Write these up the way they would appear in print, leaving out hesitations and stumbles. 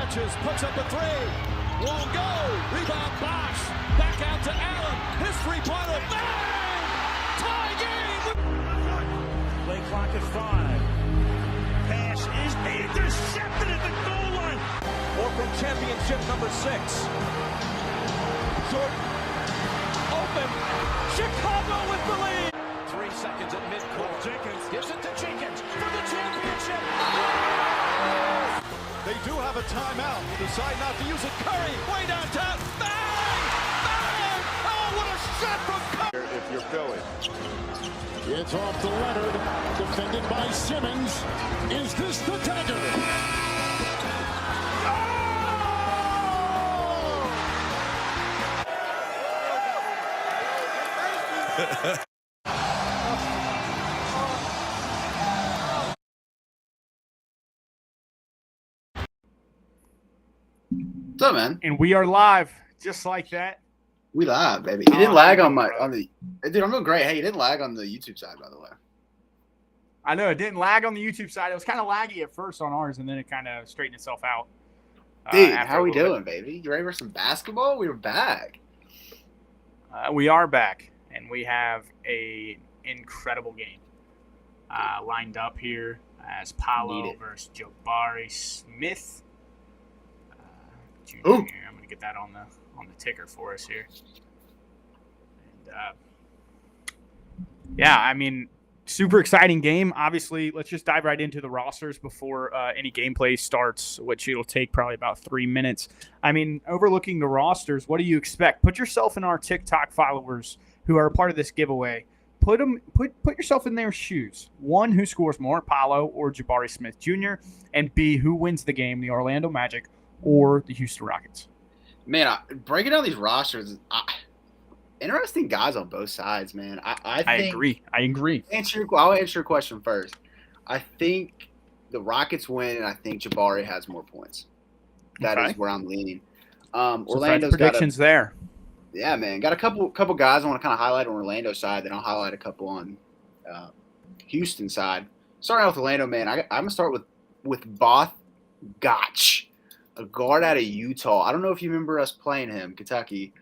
stretches, puts up a three. Won't go. Rebound Bosch. Back out to Allen. His three-pointer. Bang! Tie game. Play clock at 5. Pass is intercepted at the goal line. Orphan championship number 6. Jordan. Open. Chicago with the lead. 3 seconds at midcourt. Jenkins Gives it to Jenkins for the championship. They do have a timeout. Decide not to use it. Curry, way downtown. Bang! Bang! Oh, what a shot from Curry! If you're Philly. It's off to Leonard, defended by Simmons. Is this the dagger? What's up, man? And we are live, just like that. We live, baby. You didn't lag on the. Dude, I'm doing great. Hey, you didn't lag on the YouTube side, by the way. I know it didn't lag on the YouTube side. It was kind of laggy at first on ours, and then it kind of straightened itself out. Dude, how are we doing, baby? You ready for some basketball? We were back. We are back, and we have a incredible game lined up here as Paolo versus Jabari Smith. Junior here. I'm going to get that on the ticker for us here. And yeah, I mean, super exciting game. Obviously, let's just dive right into the rosters before any gameplay starts, which it'll take probably about 3 minutes. I mean, overlooking the rosters, what do you expect? Put yourself in our TikTok followers who are a part of this giveaway. Put yourself in their shoes. 1, who scores more, Paolo or Jabari Smith Jr., and B, who wins the game, the Orlando Magic or the Houston Rockets. Man, breaking down these rosters, interesting guys on both sides, man. I agree. I'll answer your question first. I think the Rockets win, and I think Jabari has more points. That is where I'm leaning. Orlando's predictions there. Yeah, man. Got a couple guys I want to kind of highlight on Orlando's side, then I'll highlight a couple on Houston's side. Starting out with Orlando, man, I'm going to start with Both Gotch, a guard out of Utah. I don't know if you remember us playing him, Kentucky,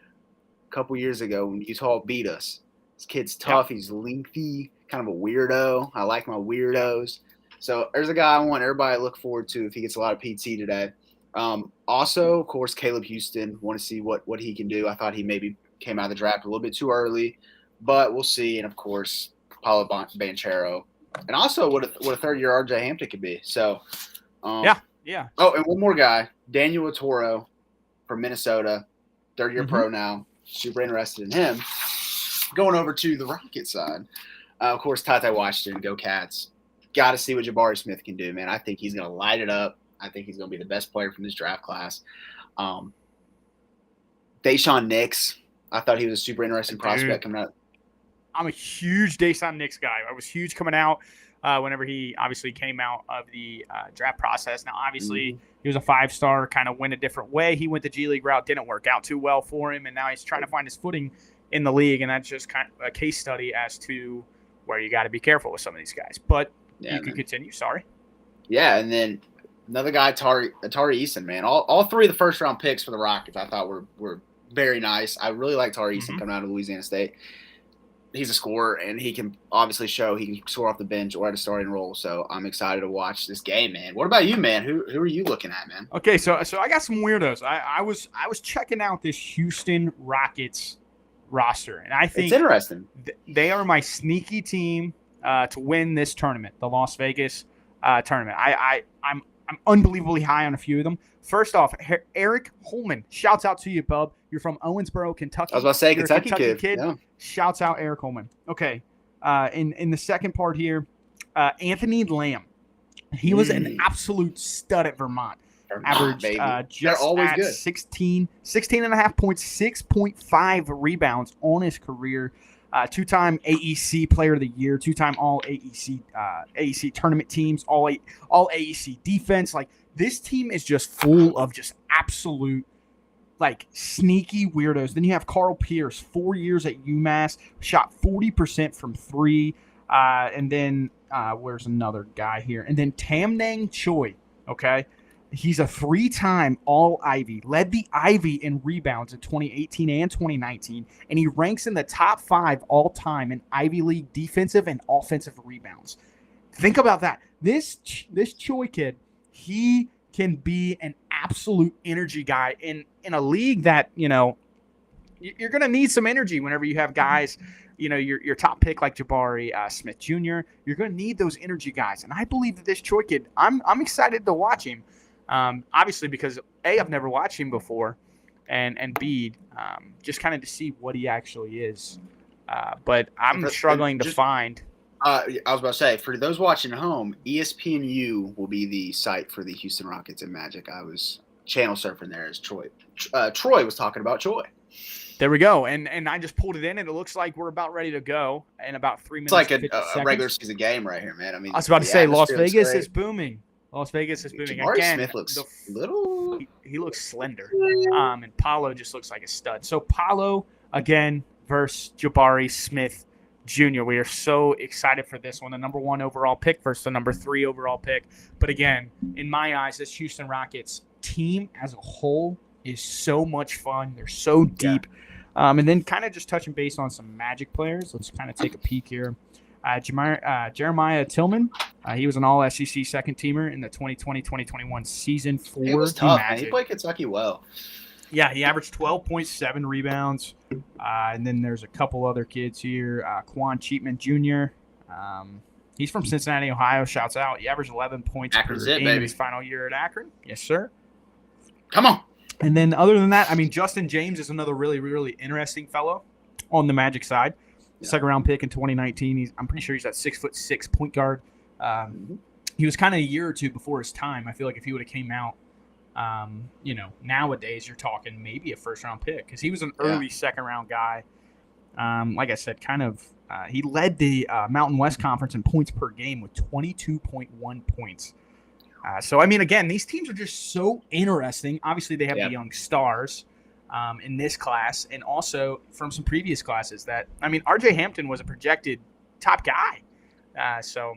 a couple years ago when Utah beat us. This kid's tough. Yep. He's lengthy, kind of a weirdo. I like my weirdos. So there's a guy I want everybody to look forward to if he gets a lot of PT today. Also, of course, Caleb Houston. Want to see what he can do. I thought he maybe came out of the draft a little bit too early, but we'll see. And, of course, Paolo Banchero. And also what a third-year RJ Hampton could be. So, Yeah. Oh, and one more guy, Daniel Toro from Minnesota, third-year pro now. Super interested in him. Going over to the Rocket side, of course, Ty Washington, go Cats. Got to see what Jabari Smith can do, man. I think he's going to light it up. I think he's going to be the best player from this draft class. Dayshawn Nix, I thought he was a super interesting prospect coming out. I'm a huge Dayshawn Nix guy. I was huge coming out. Whenever he obviously came out of the draft process. Now, obviously, he was a 5-star, kind of went a different way. He went the G League route, didn't work out too well for him, and now he's trying to find his footing in the league, and that's just kind of a case study as to where you got to be careful with some of these guys. But you can continue. Sorry. Yeah, and then another guy, Tari Eason, man. All 3 of the first-round picks for the Rockets I thought were very nice. I really like Tari Eason coming out of Louisiana State. He's a scorer, and he can obviously show he can score off the bench or at a starting role. So I'm excited to watch this game, man. What about you, man? Who are you looking at, man? Okay, so I got some weirdos. I was checking out this Houston Rockets roster, and I think it's interesting. They are my sneaky team to win this tournament, the Las Vegas tournament. I'm unbelievably high on a few of them. First off, Eric Holman. Shouts out to you, bub. You're from Owensboro, Kentucky. I was about to say You're Kentucky a Kentucky kid. Yeah. Shouts out Eric Holman. Okay. In the second part here, Anthony Lamb. He was an absolute stud at Vermont. Averaged just always at good. 16 and a half points, 6.5 rebounds on his career. 2-time AEC Player of the Year, 2-time All AEC tournament teams, all AEC defense. Like, this team is just full of just absolute, like, sneaky weirdos. Then you have Carl Pierce, 4 years at UMass, shot 40% from 3. And then where's another guy here? And then Tam Nang Choi, okay? He's a 3-time All-Ivy, led the Ivy in rebounds in 2018 and 2019, and he ranks in the top 5 all-time in Ivy League defensive and offensive rebounds. Think about that. This Choi kid, he can be an absolute energy guy in a league that, you know, you're going to need some energy whenever you have guys, you know, your top pick like Jabari Smith Jr. You're going to need those energy guys, and I believe that this Choi kid, I'm excited to watch him. Obviously, because A, I've never watched him before, and B, just kind of to see what he actually is. But I'm struggling to find. I was about to say, for those watching at home, ESPNU will be the site for the Houston Rockets and Magic. I was channel surfing there as Troy was talking about Choi. There we go, and I just pulled it in, and it looks like we're about ready to go in about 3 minutes. It's like a regular season game right here, man. I mean, I was about to say, Las Vegas is booming. Las Vegas is booming. Jabari Again, Smith looks little. He looks slender, and Paolo just looks like a stud. So Paolo again versus Jabari Smith Jr. We are so excited for this one. The number 1 overall pick versus the number 3 overall pick. But again, in my eyes, this Houston Rockets team as a whole is so much fun. They're so deep. And then kind of just touching base on some Magic players. Let's kind of take a peek here. Jeremiah Tillman, he was an all-SEC second-teamer in the 2020-2021 season for It was tough, man. He Magic. played Kentucky well. Yeah, he averaged 12.7 rebounds. And then there's a couple other kids here. Quan Cheatman Jr., he's from Cincinnati, Ohio. Shouts out. He averaged 11 points per game in his final year at Akron. Yes, sir. Come on. And then other than that, I mean, Justin James is another really, really interesting fellow on the Magic side. Yeah. Second-round pick in 2019. I'm pretty sure he's that 6'6" point guard. He was kind of a year or two before his time. I feel like if he would have came out, you know, nowadays you're talking maybe a first-round pick because he was an early second-round guy. Like I said, kind of he led the Mountain West Conference in points per game with 22.1 points. So, I mean, again, these teams are just so interesting. Obviously, they have the young stars in this class and also from some previous classes that, I mean, R.J. Hampton was a projected top guy. So,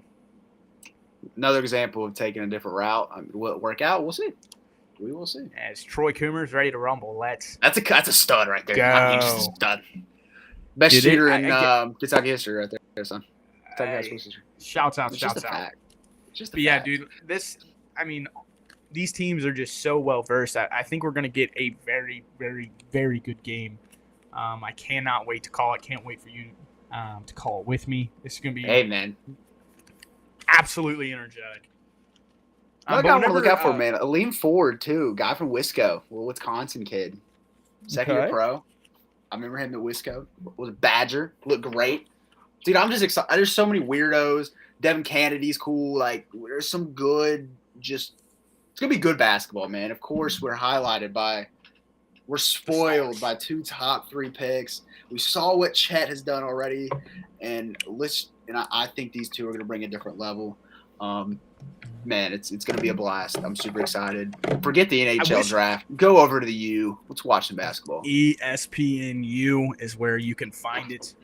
another example of taking a different route. I mean, will it work out? We'll see. We will see. As Troy Coomer's ready to rumble, That's a stud right there. Go. I mean, just a stud. Best shooter in Kentucky history right there, son. Shouts out. Just a Yeah, dude, these teams are just so well versed. I think we're going to get a very, very, very good game. I cannot wait to call it. Can't wait for you to call it with me. This is going to be absolutely energetic. Another guy I want to look out for, man. Aleem Ford, too. Guy from Wisco. Wisconsin kid. Second-year pro. I remember him at Wisco. Was a Badger. Looked great. Dude, I'm just excited. There's so many weirdos. Devin Kennedy's cool. Like, there's some good, it's going to be good basketball, man. Of course, we're spoiled by 2 top 3 picks. We saw what Chet has done already, and I think these two are going to bring a different level. Man, it's going to be a blast. I'm super excited. Forget the NHL draft. Go over to the U. Let's watch some basketball. ESPNU is where you can find it.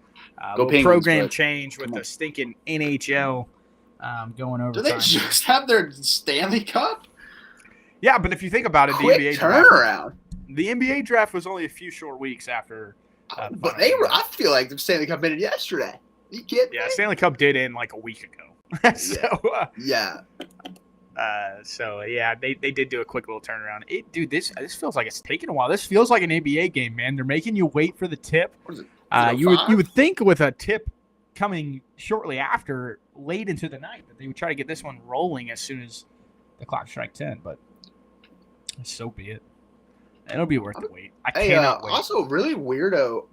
Go Penguins, program change with the stinking NHL going over. Do they just have their Stanley Cup? Yeah, but if you think about it, Quick the NBA turnaround. The NBA draft was only a few short weeks after. But I feel like the Stanley Cup ended yesterday. Are you kidding me? Yeah, Stanley Cup did end like a week ago. So they did do a quick little turnaround. This feels like it's taking a while. This feels like an NBA game, man. They're making you wait for the tip. What is it? You would think with a tip coming shortly after, late into the night, that they would try to get this one rolling as soon as the clock strikes 10. But so be it. It'll be worth the wait. I cannot wait. Also, really weirdo,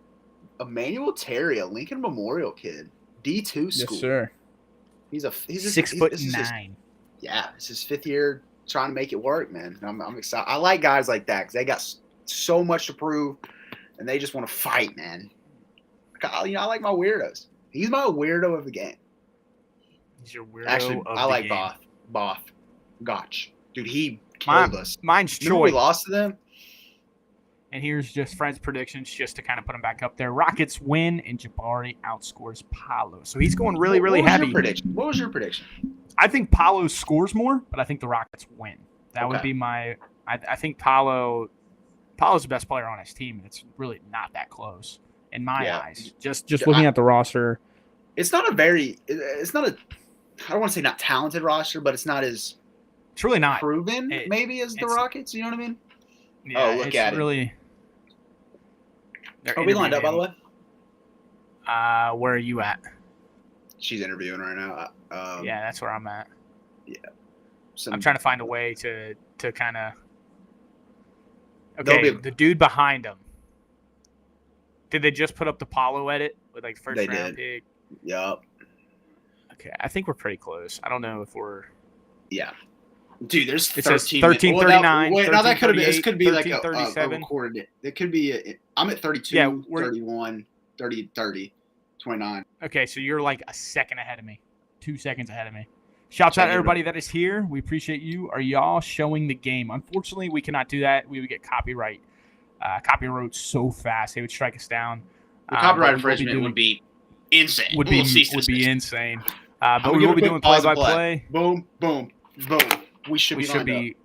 Emmanuel Terry, a Lincoln Memorial kid, D2 school. Yes, sir. He's 6'9". It's his 5th year trying to make it work, man. I'm excited. I like guys like that because they got so much to prove, and they just want to fight, man. I like my weirdos. He's my weirdo of the game. He's your weirdo. Actually, I like Both. Gotch. Dude, he killed us. Mine's Remember Troy. we lost to them? And here's just Fred's predictions just to kind of put them back up there. Rockets win, and Jabari outscores Paolo. So he's going really, really heavy. What was your prediction? I think Paolo scores more, but I think the Rockets win. That would Okay. be my. I think Paolo's the best player on his team, and it's really not that close in my eyes. Just looking at the roster, It's not a very. It's not a. I don't want to say not talented roster, but it's not as it's really not. proven maybe as the Rockets. You know what I mean? Yeah, Oh, look it's at really. Are we lined up, by the way? Where are you at? She's interviewing right now. Yeah, that's where I'm at. Yeah. I'm trying to find a way to kind of. Okay, the dude behind him. Did they just put up the Paolo edit with like first round pick? Yep. Okay, I think we're pretty close. I don't know if we're. Yeah. Dude, there's 13. It says 1339. Wait, now that could have been. This could be like a 1337. recorded. It could be. I'm at 32, Yeah, 31, 30, 29. Okay, so you're like a second ahead of me. 2 seconds ahead of me. Shouts out to everybody that is here. We appreciate you. Are y'all showing the game? Unfortunately, we cannot do that. We would get copyright so fast. They would strike us down. The copyright infringement would be insane. Would be insane. But we will be doing play-by-play. Boom, boom, boom. We should be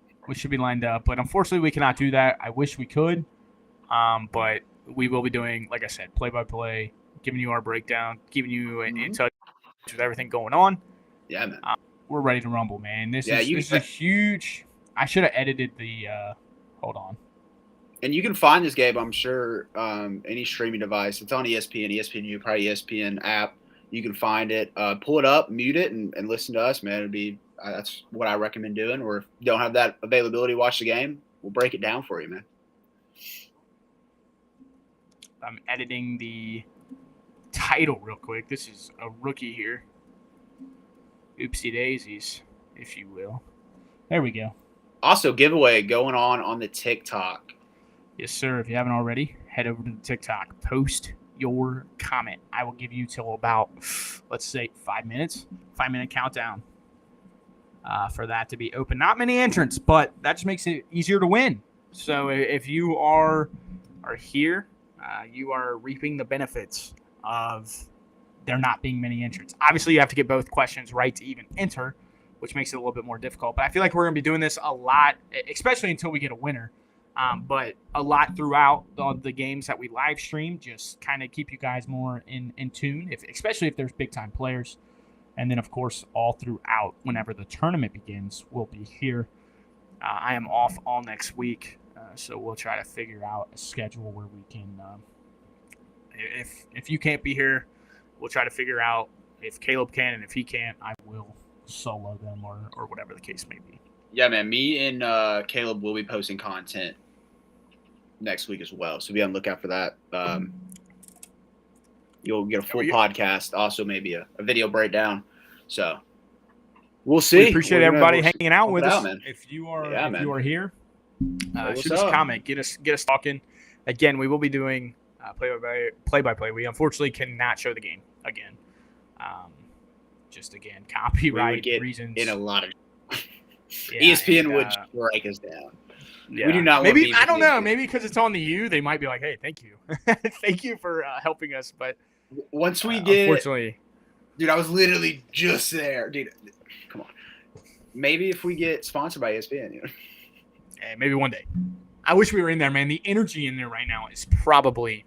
lined up. But unfortunately, we cannot do that. I wish we could. But we will be doing, like I said, play-by-play, giving you our breakdown, keeping you in touch with everything going on. Yeah, man. We're ready to rumble, man. This is a huge. I should have edited the. Hold on. And you can find this game, I'm sure, any streaming device. It's on ESPN, ESPNU, probably ESPN app. You can find it. Pull it up, mute it, and listen to us, man. It'd be that's what I recommend doing. Or if you don't have that availability, watch the game. We'll break it down for you, man. I'm editing the title real quick. This is a rookie here. Oopsie daisies, if you will. There we go. Also, giveaway going on the TikTok. Yes, sir. If you haven't already, head over to the TikTok. Post your comment. I will give you till about, let's say, 5 minutes. 5-minute countdown for that to be open. Not many entrants, but that just makes it easier to win. So if you are here, you are reaping the benefits of there not being many entrants. Obviously, you have to get both questions right to even enter, which makes it a little bit more difficult. But I feel like we're going to be doing this a lot, especially until we get a winner. But a lot throughout the games that we live stream, just kind of keep you guys more in tune, especially if there's big-time players. And then, of course, all throughout, whenever the tournament begins, we'll be here. I am off all next week, so we'll try to figure out a schedule where we can if you can't be here, we'll try to figure out if Caleb can, and if he can't, I will solo them or whatever the case may be. Yeah, man. Me and Caleb will be posting content next week as well, so be on the lookout for that. You'll get a full podcast, also maybe a video breakdown. So we'll see. We appreciate everybody hanging out with us. Man. If you are here, shoot us up? a comment, get us talking. Again, we will be doing play-by-play. We unfortunately cannot show the game again. Just again, copyright reasons. In a lot of ESPN would strike us down. Yeah. We do not. Maybe I don't know. Maybe because it's on the U, they might be like, "Hey, thank you, thank you for helping us." But once we get, unfortunately, dude, I was literally just there, dude. Come on. Maybe if we get sponsored by ESPN, you know. Hey, maybe one day. I wish we were in there, man. The energy in there right now is probably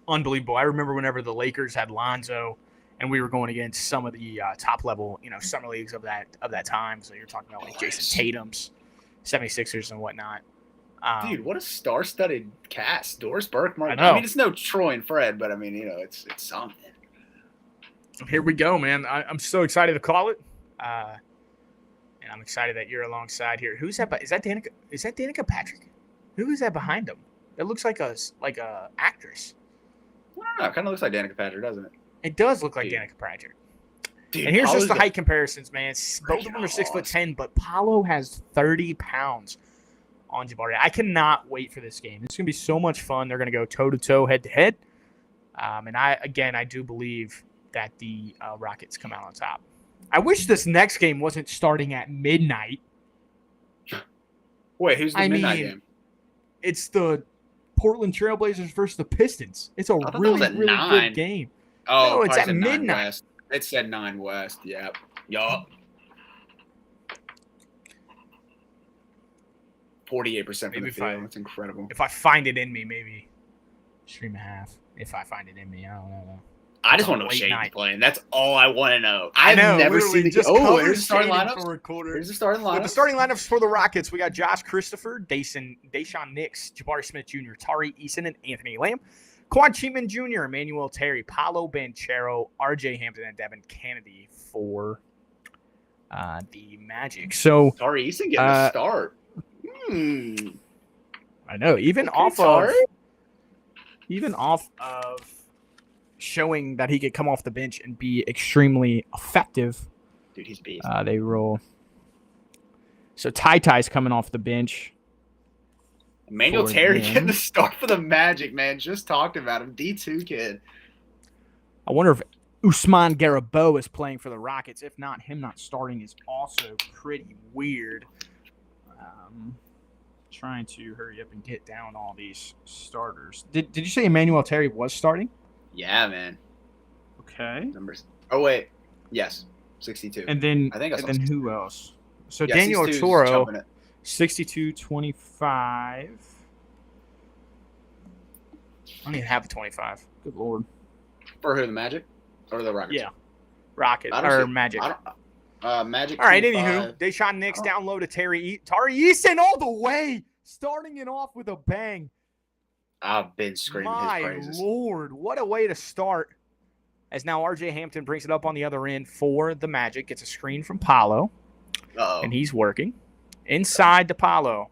unbelievable. I remember whenever the Lakers had Lonzo, and we were going against some of the top level, summer leagues of that time. So you're talking about like Jason Tatum's, 76ers and whatnot. Dude, what a star-studded cast. Doris Burke, I know. I mean, it's no Troy and Fred, but I mean, it's something. Here we go, man. I'm so excited to call it. And I'm excited that you're alongside here. Who's that? Is that Danica? Is that Danica Patrick? Who is that behind him? It looks like a actress. I don't know. It kind of looks like Danica Patrick, doesn't it? It does look like Danica Patrick. Dude, and here's Paolo's just the height comparisons, man. Both of them are 6'10", but Paolo has 30 pounds on Jabari. I cannot wait for this game. It's going to be so much fun. They're going to go toe-to-toe, head-to-head. And I do believe that the Rockets come out on top. I wish this next game wasn't starting at midnight. Wait, who's the midnight game? It's the Portland Trailblazers versus the Pistons. It's a really good game. Oh, no, it's at midnight. It said 9 West. Yep. Yup. 48% from Maybe the field. That's incredible. If I find it in me, maybe stream a half. If I find it in me, I don't know. I just want to know Shaden's playing. That's all I want to know. I've never seen the just here's the starting lineup. Here's the starting lineup. The starting lineups for the Rockets. We got Josh Christopher, Deshaun Nix, Jabari Smith Jr., Tari Eason, and Anthony Lamb. Quan Cheeman Jr., Emmanuel Terry, Paolo Banchero, RJ Hampton, and Devin Kennedy for the Magic. So Tari Eason getting a start. I know. Even off of showing that he could come off the bench and be extremely effective. Dude, he's beast. They roll. So Ty's coming off the bench. Emmanuel Terry getting the start for the Magic, man. Just talked about him. D2 kid. I wonder if Ousmane Garabo is playing for the Rockets. If not, him not starting is also pretty weird. Trying to hurry up and get down all these starters. Did you say Emmanuel Terry was starting? Yeah, man. Okay. Numbers. Oh wait. Yes. 62. And then I think I and then who else? So yeah, Daniel 62 's Toro, jumping it. 62-25. I don't even have the 25. Good lord. For who, the Magic or the Rockets? Yeah. Rocket I don't or see- Magic. Magic. All right, 25. anywho, Deshaun Nix down low to Tari Eason all the way, starting it off with a bang. I've been screaming his My praises. lord, what a way to start. As now RJ Hampton brings it up on the other end for the Magic. Gets a screen from Paolo, Uh-oh. and he's working. Inside to Paolo.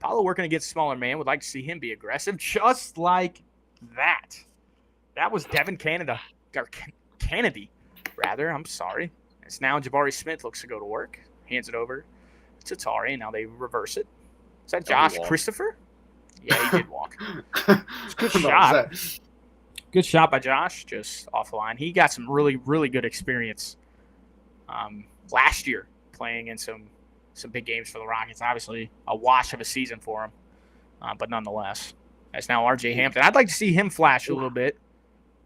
Paolo working against a smaller man. Would like to see him be aggressive, just like that. That was Devin Kennedy, rather. I'm sorry. It's now Jabari Smith looks to go to work. Hands it over to Tari, and now they reverse it. Is that Josh Christopher? Yeah, he did walk. It's a good shot. Good shot by Josh, just off the line. He got some really, really good experience last year playing in some big games for the Rockets. Obviously, a wash of a season for him, but nonetheless. That's now RJ Hampton. I'd like to see him flash a little bit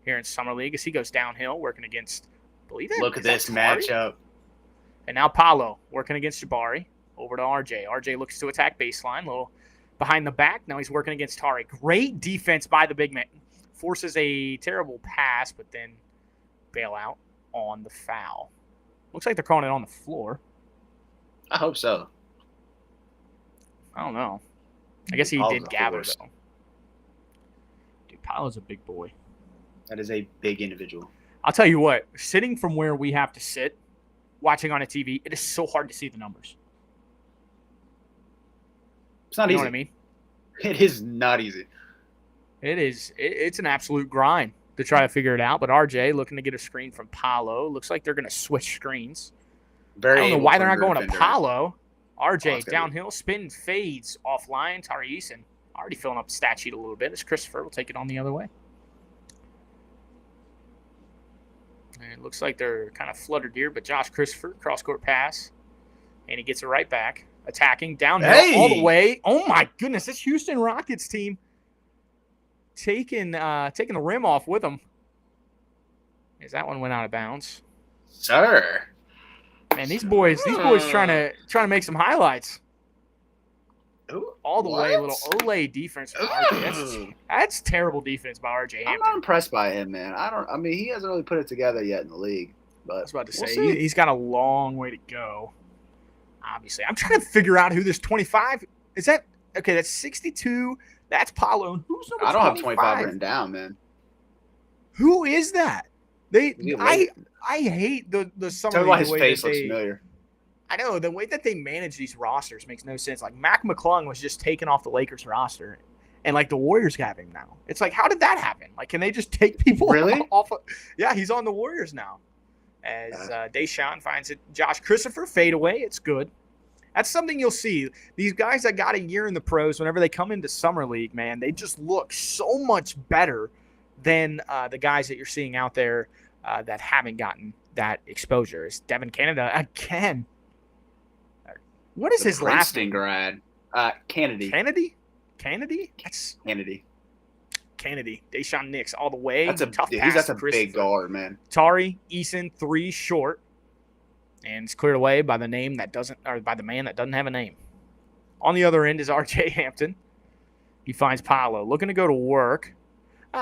here in Summer League as he goes downhill, working against, Look at this matchup. And now Paolo working against Jabari. Over to RJ. RJ looks to attack baseline. Little behind the back. Now he's working against Tari. Great defense by the big man. Forces a terrible pass, but then bail out on the foul. Looks like they're calling it on the floor. I hope so. I don't know. I guess he Paolo's did a gather, horse. though. Dude, Paolo's a big boy. That is a big individual. I'll tell you what. Sitting from where we have to sit, watching on a TV, it is so hard to see the numbers. It's not You easy. know what I mean? It is not easy. It is. It's an absolute grind to try to figure it out. But RJ looking to get a screen from Paolo. Looks like they're going to switch screens. Very. I don't know able why they're not perimeter going to defender. Paolo. RJ it's gonna downhill, spin, fades offline. Tari Eason already filling up the stat sheet a little bit. As Christopher will take it on the other way. And it looks like they're kind of fluttered here, but Josh Christopher, cross-court pass. And he gets it right back. Attacking downhill all the way. Oh, my goodness. This Houston Rockets team taking the rim off with them. As that one went out of bounds. Sir. Man, these boys trying to make some highlights. Ooh, All the way, what? little Olay defense from RJ. That's terrible defense by RJ I'm Hampton. not impressed by him, man. I mean, he hasn't really put it together yet in the league. But I was about to we'll say, see. he's got a long way to go. Obviously. I'm trying to figure out who this 25 is. That okay, that's 62. That's Paolo. Who's number 25? I don't have 25 written down, man. Who is that? Is he late? I hate the summer Tell me why league his way face that looks they, familiar. I know the way that they manage these rosters makes no sense. Like Mac McClung was just taken off the Lakers roster, and like the Warriors have him now. It's like, how did that happen? Like, can they just take people Really? off? Yeah, he's on the Warriors now. As Deshaun finds it, Josh Christopher fade away. It's good. That's something you'll see. These guys that got a year in the pros, whenever they come into summer league, man, they just look so much better than the guys that you're seeing out there that haven't gotten that exposure. Is Devin Canada again? What is his last Princeton name? grad. Kennedy. Kennedy? That's Kennedy. Kennedy. Deshaun Nix all the way. That's a tough dude, pass that's to a big Christopher. guard, man. Tari Eason 3 short, and it's cleared away by the man that doesn't have a name. On the other end is R.J. Hampton. He finds Paolo looking to go to work.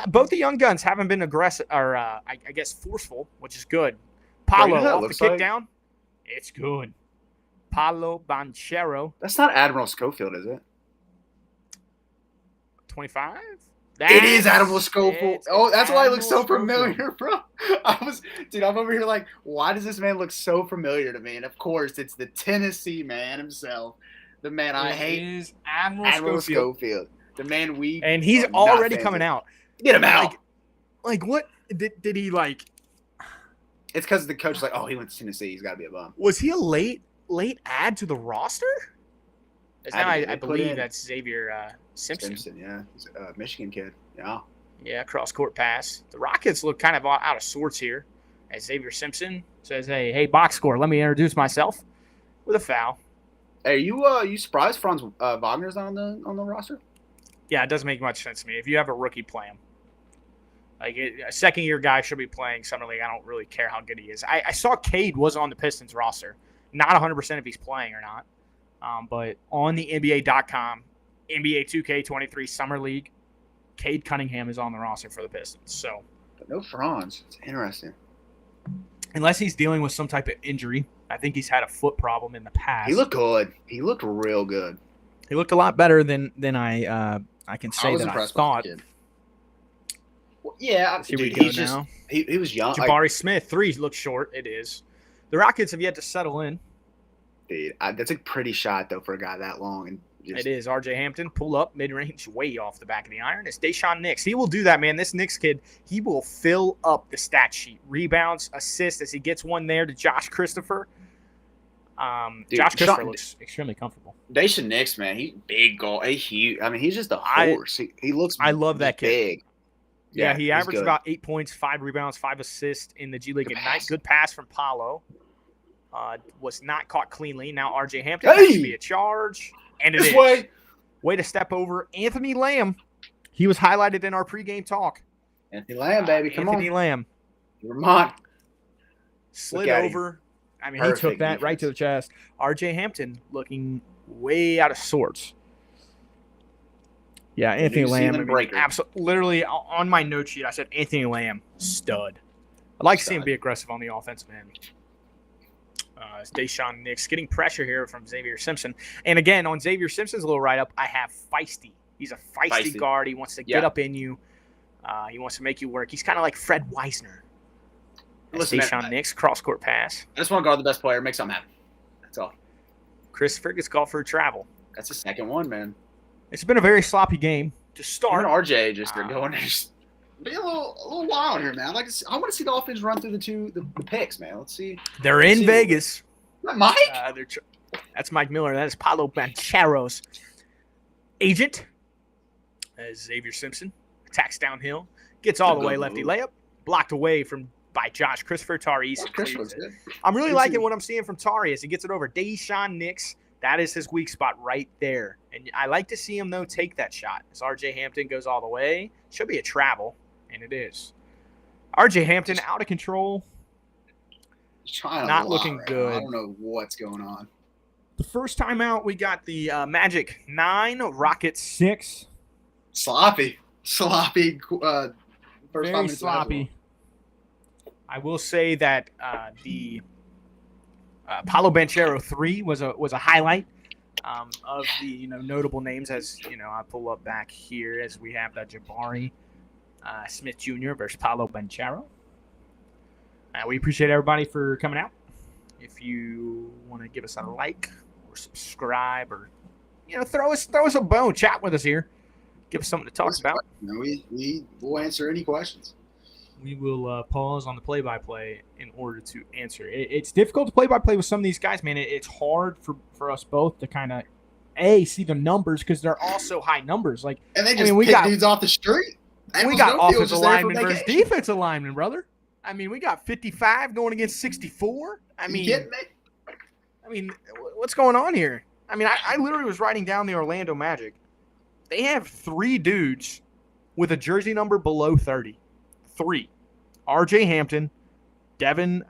Both the young guns haven't been aggressive or, I guess, forceful, which is good. Paolo Bro, you know off the kick like? down. It's good. Paolo Banchero. That's not Admiral Schofield, is it? 25? It is Admiral Schofield. It's That's why it looks so Admiral Schofield. familiar, bro. I'm over here like, why does this man look so familiar to me? And of course, it's the Tennessee man himself, the man I hate, It is Admiral Schofield. The man and he's are not already fans coming of. out. Get him out. Like what did he like? It's because the coach is like, oh, he went to Tennessee. He's got to be a bum. Was he a late add to the roster? As now I They put believe in that's Xavier Simpson. yeah. He's a Michigan kid. Yeah. Yeah, cross-court pass. The Rockets look kind of out of sorts here as Xavier Simpson says, hey, box score, let me introduce myself with a foul. Hey, you surprised Franz Wagner's not on the roster? Yeah, it doesn't make much sense to me. If you have a rookie, play him. Like a second-year guy should be playing Summer League. I don't really care how good he is. I saw Cade was on the Pistons roster. Not 100% if he's playing or not. But on the NBA.com, NBA 2K23 Summer League, Cade Cunningham is on the roster for the Pistons. So, But no Franz. It's interesting. unless he's dealing with some type of injury, I think he's had a foot problem in the past. He looked good. He looked real good. He looked a lot better than I can say was that I impressed thought. by the kid. Well, yeah, Here dude, we go he's just now. he was young. Jabari Smith, 3 looks short. It is. The Rockets have yet to settle in. Dude, that's a pretty shot though for a guy that long. And just, It is. R.J. Hampton, pull up, mid-range, way off the back of the iron. It's Deshaun Nix. He will do that, man. This Nix kid, he will fill up the stat sheet. Rebounds, assists, as he gets one there to Josh Christopher. Dude, Josh Christopher looks extremely comfortable. Deshaun Nix, man, he's big goal. He's huge. I mean, he's just a horse. He looks. I love that kid. Big. Yeah, he he's averaged good. about 8 points, 5 rebounds, 5 assists in the G League. Good A pass. nice, good pass from Paolo. Was not caught cleanly. Now R.J. Hampton Hey! that should be a charge. And it This is. way. Way to step over Anthony Lamb. He was highlighted in our pregame talk. Anthony Lamb, baby, come Anthony on. Lamb Vermont. slid at him. over. I mean, Perfect he took that right to the chest. R.J. Hampton looking way out of sorts. Yeah, Anthony New Lamb. Zealand breaker. Literally on my note sheet, I said Anthony Lamb, stud. I'd like to see him Stud. be aggressive on the offensive end. It's Deshaun Nix getting pressure here from Xavier Simpson. And again, on Xavier Simpson's little write-up, I have feisty. He's a feisty guard. He wants to get up in you. He wants to make you work. He's kind of like Fred Weisner. Listen, Deshaun man, Nix, cross-court pass. I just want to guard the best player, make something happen. That's all. Christopher gets called for a travel. That's the second one, man. It's been a very sloppy game to Him start. and RJ just are going there. Just be a little wild here, man. I want to see the offense run through the picks, man. Let's see. They're Let's in see. Vegas. Is that Mike? That's Mike Miller. That is Paolo Banchero's agent. As Xavier Simpson attacks downhill, gets all the way lefty layup, blocked away by Josh Christopher. Tari easy clears it. I'm really liking what I'm seeing from Tari as he gets it over Deshaun Nix. That is his weak spot right there. And I like to see him, though, take that shot. As R.J. Hampton goes all the way. Should be a travel, and it is. R.J. Hampton out of control. Not looking good. I don't know what's going on. The first time out, we got the Magic 9, Rockets 6. Sloppy. First time Very in sloppy. I will say that the Paolo Banchero 3 was a highlight of the notable names. As I pull up back here as we have that Jabari Smith Jr. versus Paolo Banchero. We appreciate everybody for coming out. If you want to give us a like or subscribe or throw us a bone, chat with us here, give us something to talk about. We will answer any questions. We will pause on the play-by-play in order to answer. It's difficult to play-by-play with some of these guys, man. It's hard for us both to kind of see the numbers because they're also high numbers. Like, And they just we pick got dudes off the street. we got offensive linemen versus defensive linemen, brother. I mean, we got 55 going against 64. You kidding me? I mean, what's going on here? I mean, I literally was writing down the Orlando Magic. They have 3 dudes with a jersey number below 30. 3. R.J. Hampton, Devin,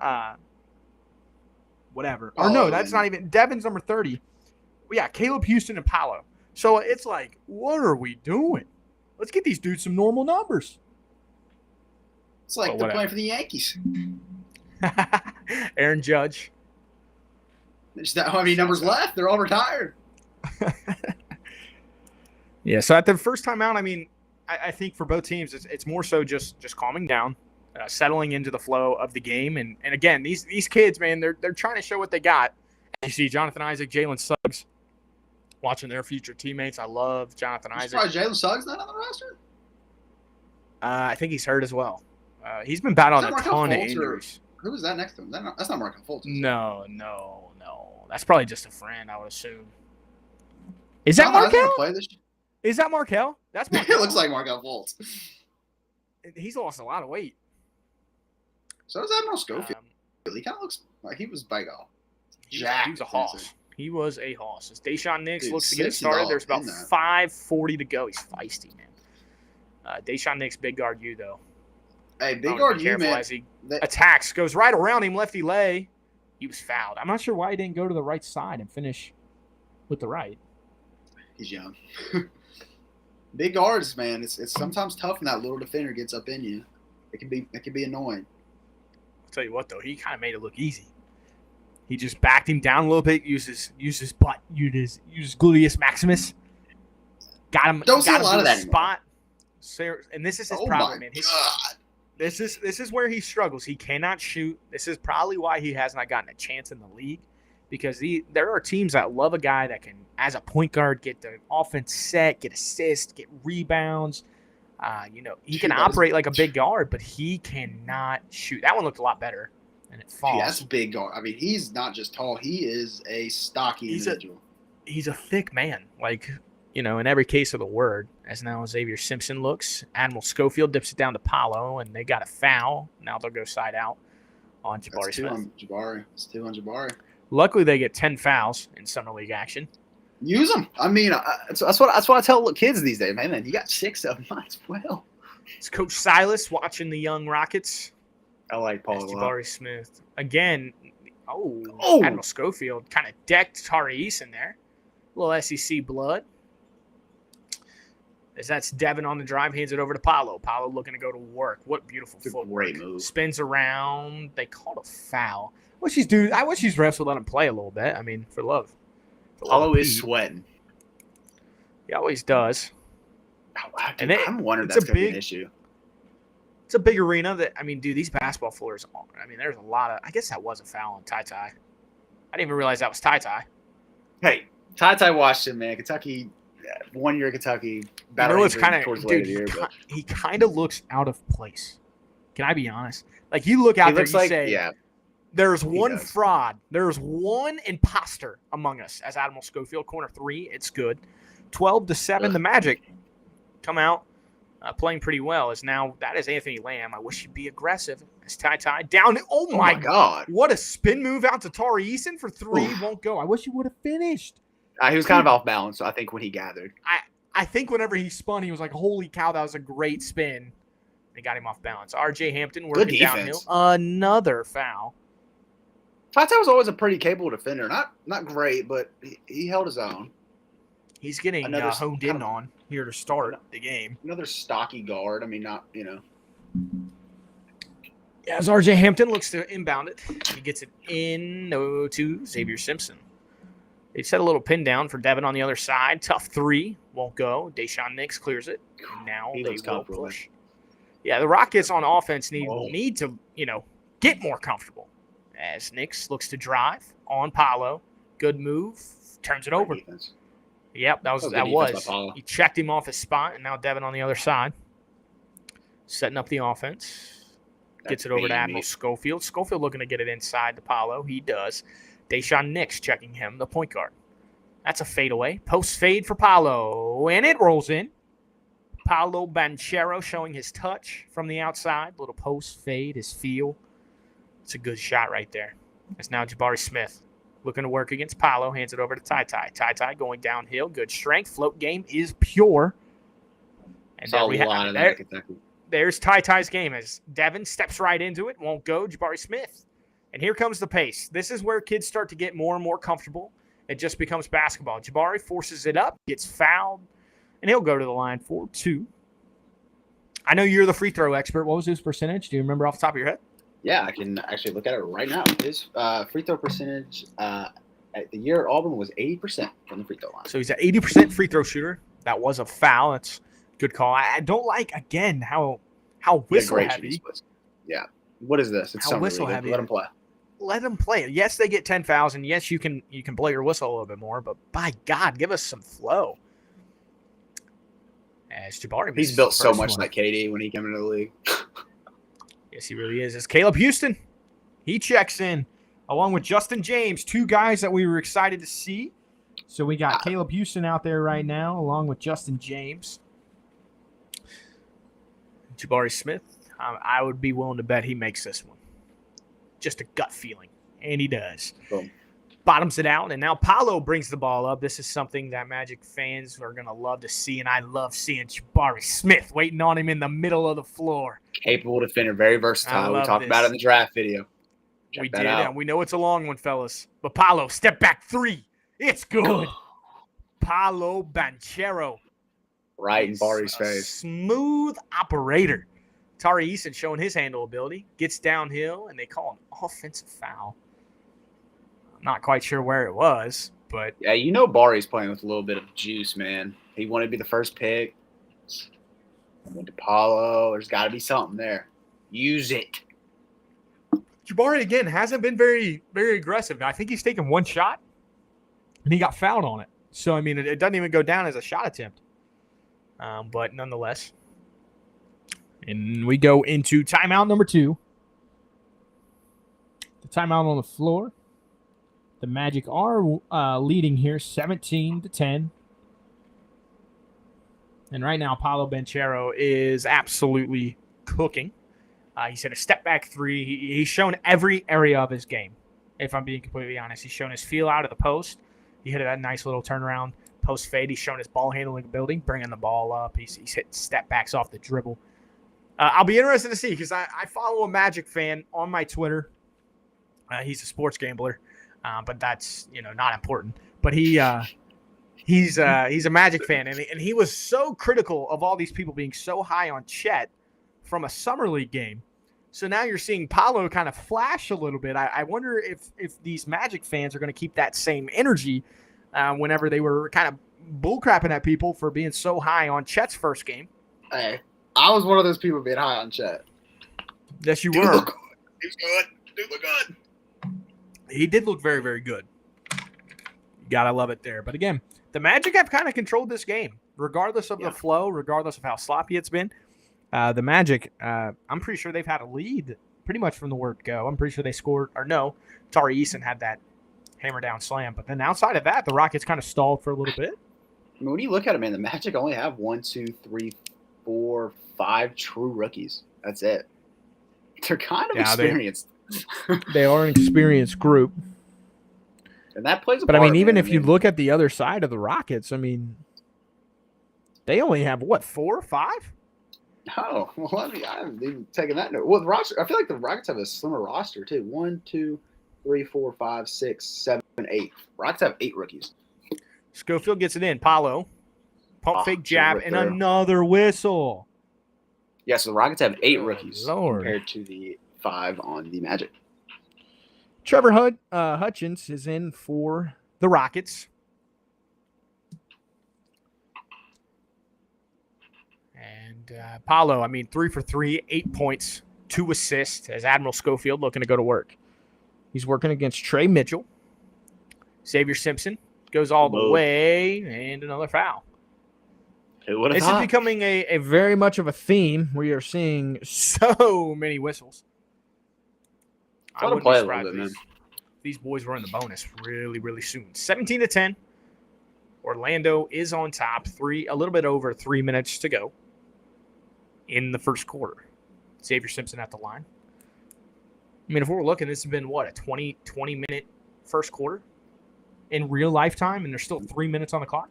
whatever. Or no, that's not even – Devin's number 30. Yeah, Caleb Houston and Paolo. So it's like, what are we doing? Let's get these dudes some normal numbers. It's like they're playing for the Yankees. Aaron Judge. There's not how many numbers left. They're all retired. Yeah, so at the first time out, I mean, I think for both teams, it's more so just calming down, settling into the flow of the game. And again, these kids, man, they're trying to show what they got. You see Jonathan Isaac, Jalen Suggs, watching their future teammates. I love Jonathan Isaac. Surprised Jalen Suggs not on the roster? I think he's hurt as well. He's been battling a ton of injuries. Who is that next to him? That's not Markel Fultz. No. That's probably just a friend, I would assume. Is that Markel? Is that Markel? That's Markel. It looks like Markel Fultz. He's lost a lot of weight. So does Admiral Schofield. He kind of looks like he was big off. He was a hoss. He was a hoss. As Deshaun Nix looks to get it started, there's about 5:40 to go. He's feisty, man. Deshaun Nix, big guard you, though. Hey, big guard you, man. As he attacks, goes right around him, lefty lay. He was fouled. I'm not sure why he didn't go to the right side and finish with the right. He's young. Big guards, man. It's sometimes tough when that little defender gets up in you. It can be annoying. I'll tell you what, though, he kind of made it look easy. He just backed him down a little bit, used his butt, used gluteus maximus. Got him. Don't see a lot of that spot. And this is his problem, man. God. This is where he struggles. He cannot shoot. This is probably why he has not gotten a chance in the league, because there are teams that love a guy that can, as a point guard, get the offense set, get assists, get rebounds. He can operate like a big guard, but he cannot shoot. That one looked a lot better, and it falls. Yeah, that's big guard. I mean, he's not just tall. He is a stocky individual. He's a thick man, like, in every case of the word. As now Xavier Simpson looks. Admiral Schofield dips it down to Paolo, and they got a foul. Now they'll go side out on Jabari Smith. It's 2 on Jabari. Luckily, they get 10 fouls in summer league action. Use them. I mean, that's what I tell kids these days, man. You got 6 of them, might as well. It's Coach Silas watching the young Rockets. I like Paolo. Jabari Smith. Again, Admiral Schofield kind of decked Tari Eason there. A little SEC blood. As that's Devin on the drive, hands it over to Paolo. Paolo looking to go to work. What beautiful footwork. Great move. Spins around. They called a foul. I wish these refs would let him play a little bit. I mean, for love. Paolo is sweating. He always does. I'm wondering if that's going to be an issue. It's a big arena these basketball floors, there's a lot of – I guess that was a foul on Ty Ty. I didn't even realize that was Ty Ty. Hey, Ty Ty Washington, man. Kentucky, 1 year Kentucky. It's kind of – dude, he kind of looks out of place. Can I be honest? Like, you look out there and you say, yeah, there's one fraud. There's one imposter among us as Admiral Schofield. Corner 3, it's good. 12-7, the Magic come out. Playing pretty well that is Anthony Lamb. I wish he'd be aggressive. It's Ty down. Oh my God. What a spin move out to Tari Eason for 3. Won't go. I wish he would have finished. He was kind of off balance, I think, when he gathered. I think whenever he spun, he was like, holy cow, that was a great spin. They got him off balance. RJ Hampton working downhill. Another foul. Ty was always a pretty capable defender. Not great, but he held his own. He's getting honed in on here to start the game. Another stocky guard. As RJ Hampton looks to inbound it, he gets it in to Xavier Simpson. They set a little pin down for Devin on the other side. Tough 3. Won't go. Deshaun Nix clears it. Now they will push. Yeah, the Rockets on offense need to, get more comfortable. As Nix looks to drive on Paolo. Good move. Turns it over. Defense. Yep, that was. He checked him off his spot, and now Devin on the other side. Setting up the offense. Gets it over to Admiral Schofield. Schofield looking to get it inside to Paolo. He does. Deshaun Nix checking him, the point guard. That's a fadeaway. Post fade for Paolo, and it rolls in. Paolo Banchero showing his touch from the outside. Little post fade, his feel. It's a good shot right there. It's now Jabari Smith. Looking to work against Paolo. Hands it over to Ty Ty. Ty Ty going downhill. Good strength. Float game is pure. And there's Ty Ty's game as Devin steps right into it. Won't go. Jabari Smith. And here comes the pace. This is where kids start to get more and more comfortable. It just becomes basketball. Jabari forces it up, gets fouled, and he'll go to the line for 2. I know you're the free throw expert. What was his percentage? Do you remember off the top of your head? Yeah, I can actually look at it right now. His free throw percentage at the year at Auburn was 80% from the free throw line. So he's an 80% free throw shooter. That was a foul. That's a good call. I don't like, again, how whistle heavy. Yeah. What is this? It's how summer whistle league. heavy. Let him play. Let them play. Yes, they get 10 fouls, and yes, you can blow your whistle a little bit more, but by God, give us some flow. As Jabari, he's built so much like KD when he came into the league. Yes, he really is. It's Caleb Houston. He checks in along with Justin James, 2 guys that we were excited to see. So we got Caleb Houston out there right now along with Justin James. Jabari Smith, I would be willing to bet he makes this one. Just a gut feeling, and he does. Boom. Bottoms it out, and now Paolo brings the ball up. This is something that Magic fans are going to love to see, and I love seeing Jabari Smith waiting on him in the middle of the floor. Capable defender, very versatile. We talked about it in the draft video. We did, and we know it's a long one, fellas. But Paolo, step back 3. It's good. Paolo Banchero. Right in Bari's face. Smooth operator. Tari Eason showing his handle ability. Gets downhill, and they call an offensive foul. I'm not quite sure where it was, but... Yeah, you know Bari's playing with a little bit of juice, man. He wanted to be the first pick. Went to Paolo. There's got to be something there. Use it. Jabari, again, hasn't been very, very aggressive. I think he's taken 1 shot, and he got fouled on it. So, I mean, it doesn't even go down as a shot attempt. But nonetheless. And we go into timeout number 2. The timeout on the floor. The Magic are leading here 17-10. And right now, Paolo Banchero is absolutely cooking. He's hit a step-back 3. He's shown every area of his game, if I'm being completely honest. He's shown his feel out of the post. He hit that nice little turnaround post fade. He's shown his ball handling ability, bringing the ball up. He's hit step-backs off the dribble. I'll be interested to see because I follow a Magic fan on my Twitter. He's a sports gambler, but that's not important. But he's a Magic fan, and he was so critical of all these people being so high on Chet from a summer league game. So now you're seeing Paolo kind of flash a little bit. I wonder if these Magic fans are going to keep that same energy whenever they were kind of bullcrapping at people for being so high on Chet's first game. Hey, I was one of those people being high on Chet. Yes, you Dude were. look good. He was good. Dude look good. He did look very, very good. You got to love it there. But again, the Magic have kind of controlled this game, regardless of the flow, regardless of how sloppy it's been. The Magic, I'm pretty sure they've had a lead pretty much from the word go. I'm pretty sure they scored, or no, Tari Eason had that hammer down slam. But then outside of that, the Rockets kind of stalled for a little bit. I mean, when you look at it, man, the Magic only have 1, 2, 3, 4, 5 true rookies. That's it. They're kind of experienced. They are an experienced group. And that plays a part. But, I mean, even if you look at the other side of the Rockets, I mean, they only have, 4 or 5? Oh, well, I haven't even taken that note. Well, the roster, I feel like the Rockets have a slimmer roster, too. 1, 2, 3, 4, 5, 6, 7, 8. Rockets have 8 rookies. Schofield gets it in. Paolo. Pump fake jab and another whistle. Yeah, so the Rockets have 8 rookies Lord. Compared to the 5 on the Magic. Trevor Hutchins is in for the Rockets. And Paolo, 3 for 3, 8 points, 2 assists as Admiral Schofield looking to go to work. He's working against Trey Mitchell. Xavier Simpson goes all the way, and another foul. This is becoming a very much of a theme. We are seeing so many whistles. I wouldn't be surprised these boys were in the bonus really, really soon. 17-10. Orlando is on top. A little bit over 3 minutes to go in the first quarter. Xavier Simpson at the line. If we're looking, this has been, a 20-minute first quarter in real lifetime, and there's still 3 minutes on the clock?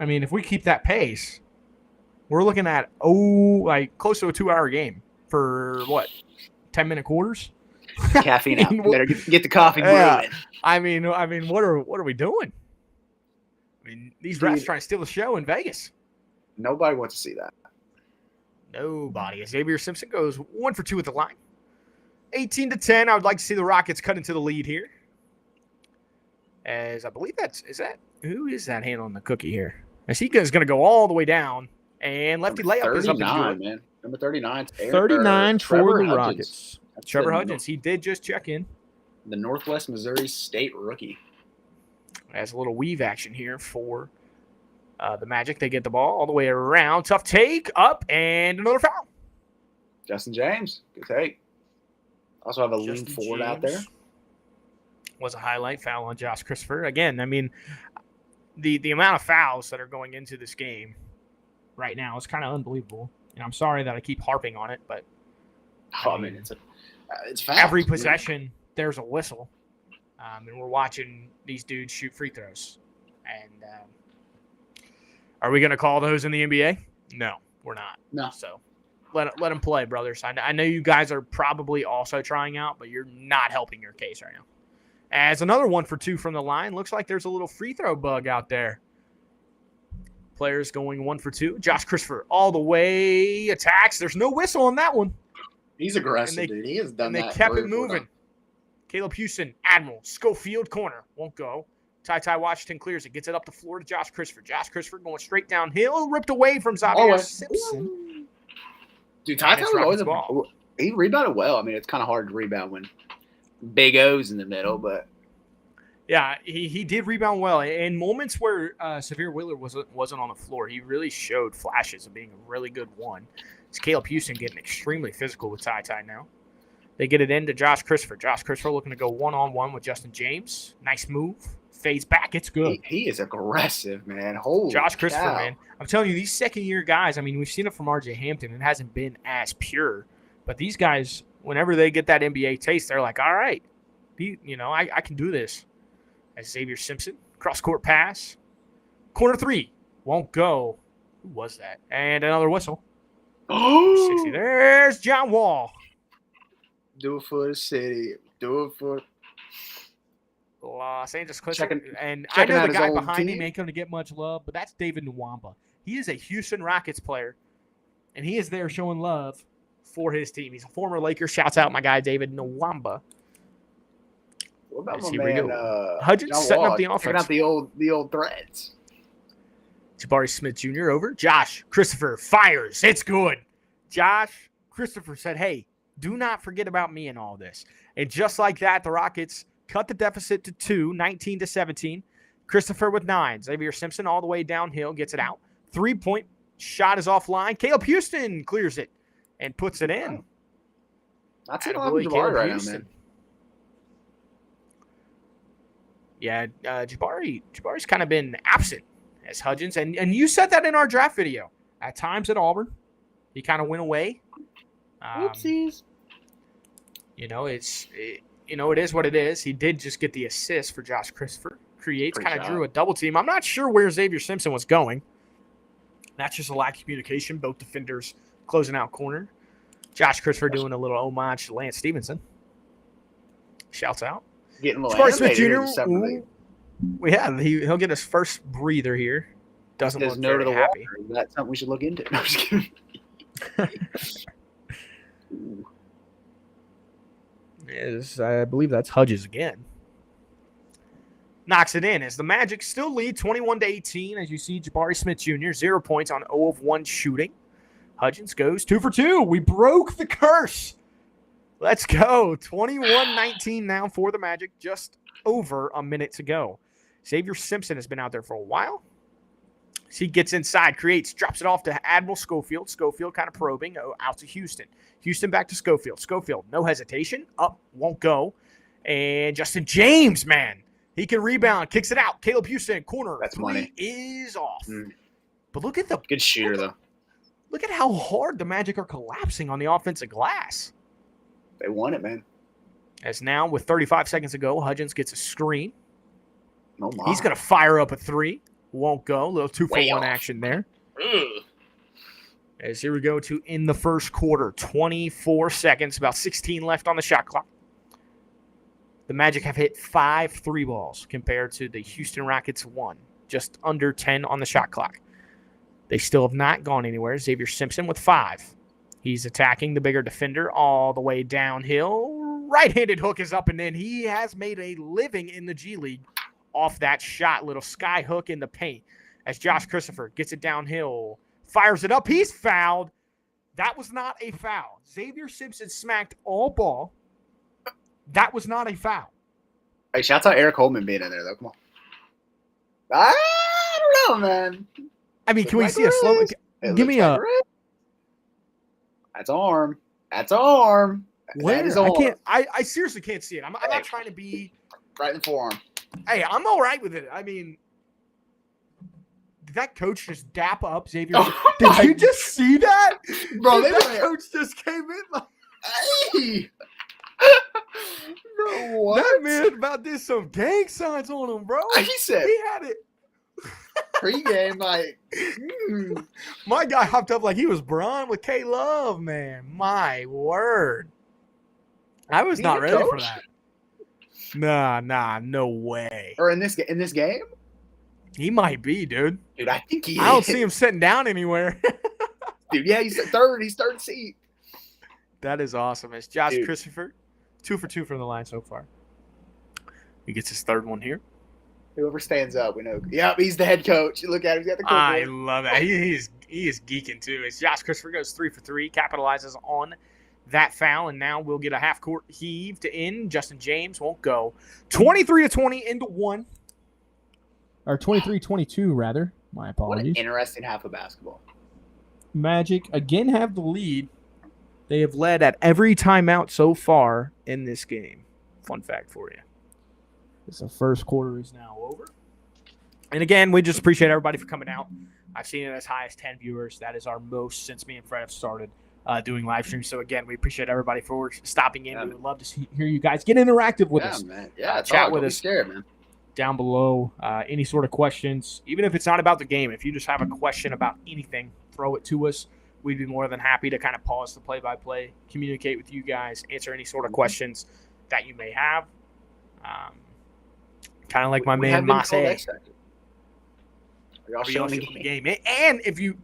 If we keep that pace, we're looking at, close to a 2-hour game for, 10-minute quarters? Caffeine out. Better get the coffee brewing. I mean, what are we doing? I mean, these refs trying to steal the show in Vegas. Nobody wants to see that. Nobody. Xavier Simpson goes 1 for 2 with the line. 18-10. I would like to see the Rockets cut into the lead here. As I believe who is that handling the cookie here? As he is going to go all the way down, and lefty layup is up and good. Man. Number 39. 39 for the Rockets. Trevor Hudgens. He did just check in. The Northwest Missouri State rookie. Has a little weave action here for the Magic. They get the ball all the way around. Tough take, up, and another foul. Justin James, good take. Also have a lean forward out there. Was a highlight foul on Josh Christopher. Again, I mean, the amount of fouls that are going into this game right now is kind of unbelievable. And I'm sorry that I keep harping on it, but it's fouls. Every possession, there's a whistle. And we're watching these dudes shoot free throws. And are we going to call those in the NBA? No, we're not. No. So let them play, brothers. I know you guys are probably also trying out, but you're not helping your case right now. As another 1 for 2 from the line, looks like there's a little free throw bug out there. Players going 1 for 2. Josh Christopher all the way attacks. There's no whistle on that one. He's aggressive, dude. He has done that. And they kept it moving. Caleb Houston, Admiral, Schofield, corner. Won't go. Ty Washington clears it. Gets it up the floor to Josh Christopher. Josh Christopher going straight downhill. Ripped away from Xavier Simpson. Dude, Ty was always he rebounded well. I mean, it's kind of hard to rebound when Big O's in the middle, but yeah, he did rebound well. In moments where Severe Wheeler wasn't on the floor, he really showed flashes of being a really good one. It's Caleb Houston getting extremely physical with Ty now. They get it into Josh Christopher. Josh Christopher looking to go one-on-one with Justin James. Nice move. Fades back. It's good. He is aggressive, man. Holy Josh Christopher, cow. man. I'm telling you, these second-year guys, I mean, we've seen it from R.J. Hampton. It hasn't been as pure. But these guys, whenever they get that NBA taste, they're like, all right, I can do this. As Xavier Simpson, cross-court pass. Corner 3. Won't go. Who was that? And another whistle. Oh, 60. There's John Wall. Do it for the city. Do it for Los Angeles Clippers. And I checking know out the his guy old behind team. him ain't going to get much love, but that's David Nwamba. He is a Houston Rockets player, and he is there showing love for his team. He's a former Laker. Shouts out my guy, David Nwamba. What about Let's my see, man Hudgens John setting Wall, up the checking offense. out the old threads. Jabari Smith Jr. over. Josh Christopher fires. It's good. Josh Christopher said, hey, do not forget about me in all this. And just like that, the Rockets cut the deficit to 2, 19-17. Christopher with 9. Xavier Simpson all the way downhill, gets it out. 3-point shot is offline. Caleb Houston clears it and puts it in. That's it on Jabari right now, man. Yeah, Jabari's kind of been absent as Hudgens. And you said that in our draft video. At times at Auburn, he kind of went away. Oopsies. It is what it is. He did just get the assist for Josh Christopher. Creates, Great kind of shot. drew a double team. I'm not sure where Xavier Simpson was going. That's just a lack of communication. Both defenders closing out corner. Josh Christopher doing a little homage to Lance Stevenson. Shouts out. Getting a little Jabari Smith animated Jr. in the summer league. Well, yeah, he'll get his first breather here. Doesn't Says look no to very the happy. water. Is that something we should look into? No, I'm just kidding. I believe that's Hudges again. Knocks it in as the Magic still lead 21-18. As you see, Jabari Smith Jr. 0 points on 0 of 1 shooting. Hudgens goes 2 for 2. We broke the curse. Let's go. 21-19 now for the Magic. Just over a minute to go. Xavier Simpson has been out there for a while. He gets inside, creates, drops it off to Admiral Schofield. Schofield kind of probing, out to Houston. Houston back to Schofield. Schofield, no hesitation. Up, won't go. And Justin James, man. He can rebound, kicks it out. Caleb Houston, corner. That's 3 money. is off. But look at the Good shooter, though. Look at how hard the Magic are collapsing on the offensive glass. They won it, man. As now, with 35 seconds to go, Hudgens gets a screen. Oh, my. He's going to fire up a 3. Won't go. A little 2-for-1 off. action there. Ugh. As here we go to in the first quarter. 24 seconds, about 16 left on the shot clock. The Magic have hit 5 3 balls compared to the Houston Rockets 1, just under 10 on the shot clock. They still have not gone anywhere. Xavier Simpson with 5. He's attacking the bigger defender all the way downhill. Right-handed hook is up and in. He has made a living in the G League off that shot. Little sky hook in the paint as Josh Christopher gets it downhill, fires it up. He's fouled. That was not a foul. Xavier Simpson smacked all ball. That was not a foul. Hey, shouts out Eric Holman being in there, though. Come on. I don't know, man. I mean, can we see a slow? Give me a. That's arm. That's arm. Where? That is arm. I can't. I seriously can't see it. I'm not trying to be. Right in the forearm. Hey, I'm all right with it. I mean, did that coach just dap up Xavier? Oh, did you just see that, bro? That coach just came in like. Hey. Bro, what? That man about did some gang signs on him, bro. He said he had it. pregame, like, My guy hopped up like he was Braun with K Love, man. My word. I was not ready for that. Nah, no way. Or in this game? He might be, dude. Dude, I think he is. I don't see him sitting down anywhere. Dude, yeah, he's third. He's third seat. That is awesome. It's Josh Christopher. 2 for 2 from the line so far. He gets his third one here. Whoever stands up, we know. Yep, he's the head coach. You look at him, he's got the clipboard. I love it. He is geeking too. It's Josh Christopher goes 3 for 3, capitalizes on that foul, and now we'll get a half court heave to end. Justin James won't go. 23-20 into 1. Or 23-22, rather. My What apologies. an interesting half of basketball. Magic again have the lead. They have led at every timeout so far in this game. Fun fact for you. The first quarter is now over. And again, we just appreciate everybody for coming out. I've seen it as high as 10 viewers. That is our most since me and Fred have started doing live streams. So again, we appreciate everybody for stopping in. Yeah. We would love to hear you guys get interactive with us. Man. Yeah, chat with us. Scared, man. Down below, any sort of questions, even if it's not about the game. If you just have a question about anything, throw it to us. We'd be more than happy to kind of pause the play-by-play, communicate with you guys, answer any sort of questions that you may have. Kind of like my man Masse. Are y'all showing the game? And if you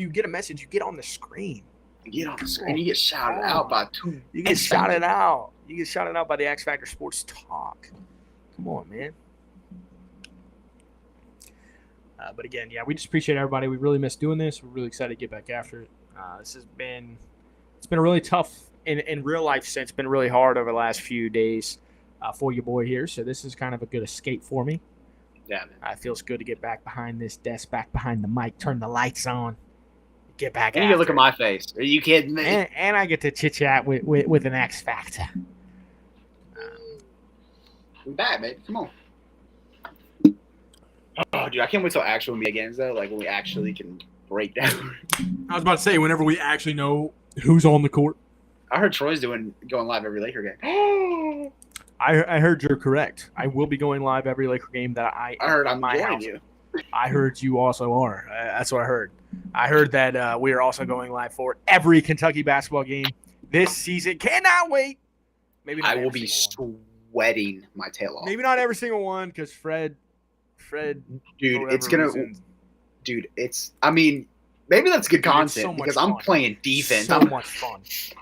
get a message, you get on the screen. You get on the screen. You get shouted out by two. You get shouted out. You get shouted out by the X Factor Sports Talk. Come on, man. But again, yeah, we just appreciate everybody. We really miss doing this. We're really excited to get back after it. It's been a really tough in real life sense. It's been really hard over the last few days for your boy here. So this is kind of a good escape for me. Yeah, man. It feels good to get back behind this desk, back behind the mic, turn the lights on, get back. And you can look at my face. Are you kidding me? And I get to chit chat with an X Factor. We're back, baby. Come on. Oh, dude, I can't wait till actual media games, though. Like, when we actually can break down. I was about to say, whenever we actually know who's on the court. I heard Troy's going live every Laker game. I heard you're correct. I will be going live every Laker game that I heard I'm joining you. I heard you also are. That's what I heard. I heard that we are also going live for every Kentucky basketball game this season. Cannot wait. Maybe not I will be sweating my tail off. Maybe not every single one because Fred, dude, it's gonna, dude, it's. I mean, maybe that's good content because I'm playing defense. So much fun,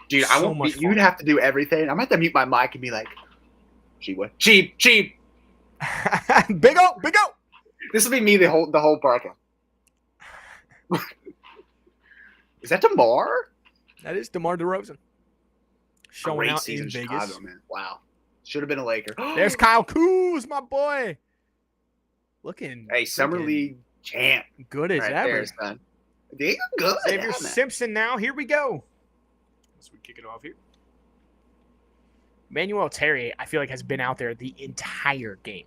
dude. I won't. Be, you'd have to do everything. I'm gonna have to mute my mic and be like, cheap. Big O. This will be me the whole parking. Is that DeMar? That is DeMar DeRozan. Showing out in Vegas. Chicago, man. Wow. Should have been a Laker. There's Kyle Kuz, my boy. Looking. Hey, Summer League champ. Good as ever. There, son. They're good. Xavier Simpson now. Here we go. As we kick it off here. Manuel Terry, I feel like, has been out there the entire game.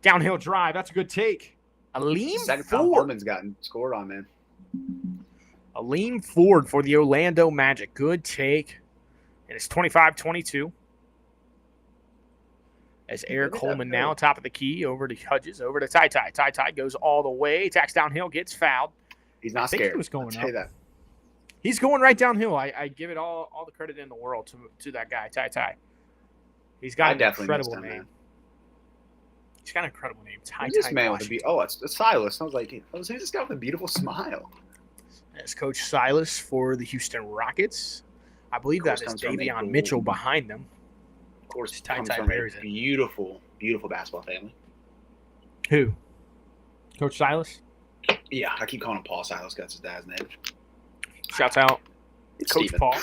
Downhill drive. That's a good take. Aleem Ford. Foreman's gotten scored on, man. Aleem Ford for the Orlando Magic. Good take. And it's 25-22. As Eric Coleman now, top of the key, over to Hudges, over to Ty. Ty goes all the way, attacks downhill, gets fouled. He's not scared. He was going up. That. He's going right downhill. I give it all the credit in the world to that guy, Ty. He's got I an definitely missed incredible him, name. man. He's got an incredible name. Who's this man with it's Silas. I was like, who's this guy with a beautiful smile? That's Coach Silas for the Houston Rockets. I believe that is Comes from a Davion cool- Mitchell behind them. Of course, Ty comes Ty from a Perry's in. beautiful, beautiful basketball family. Who? Coach Silas? Yeah, I keep calling him Paul Silas. That's his dad's name. Shouts out It's Coach Steven. Paul.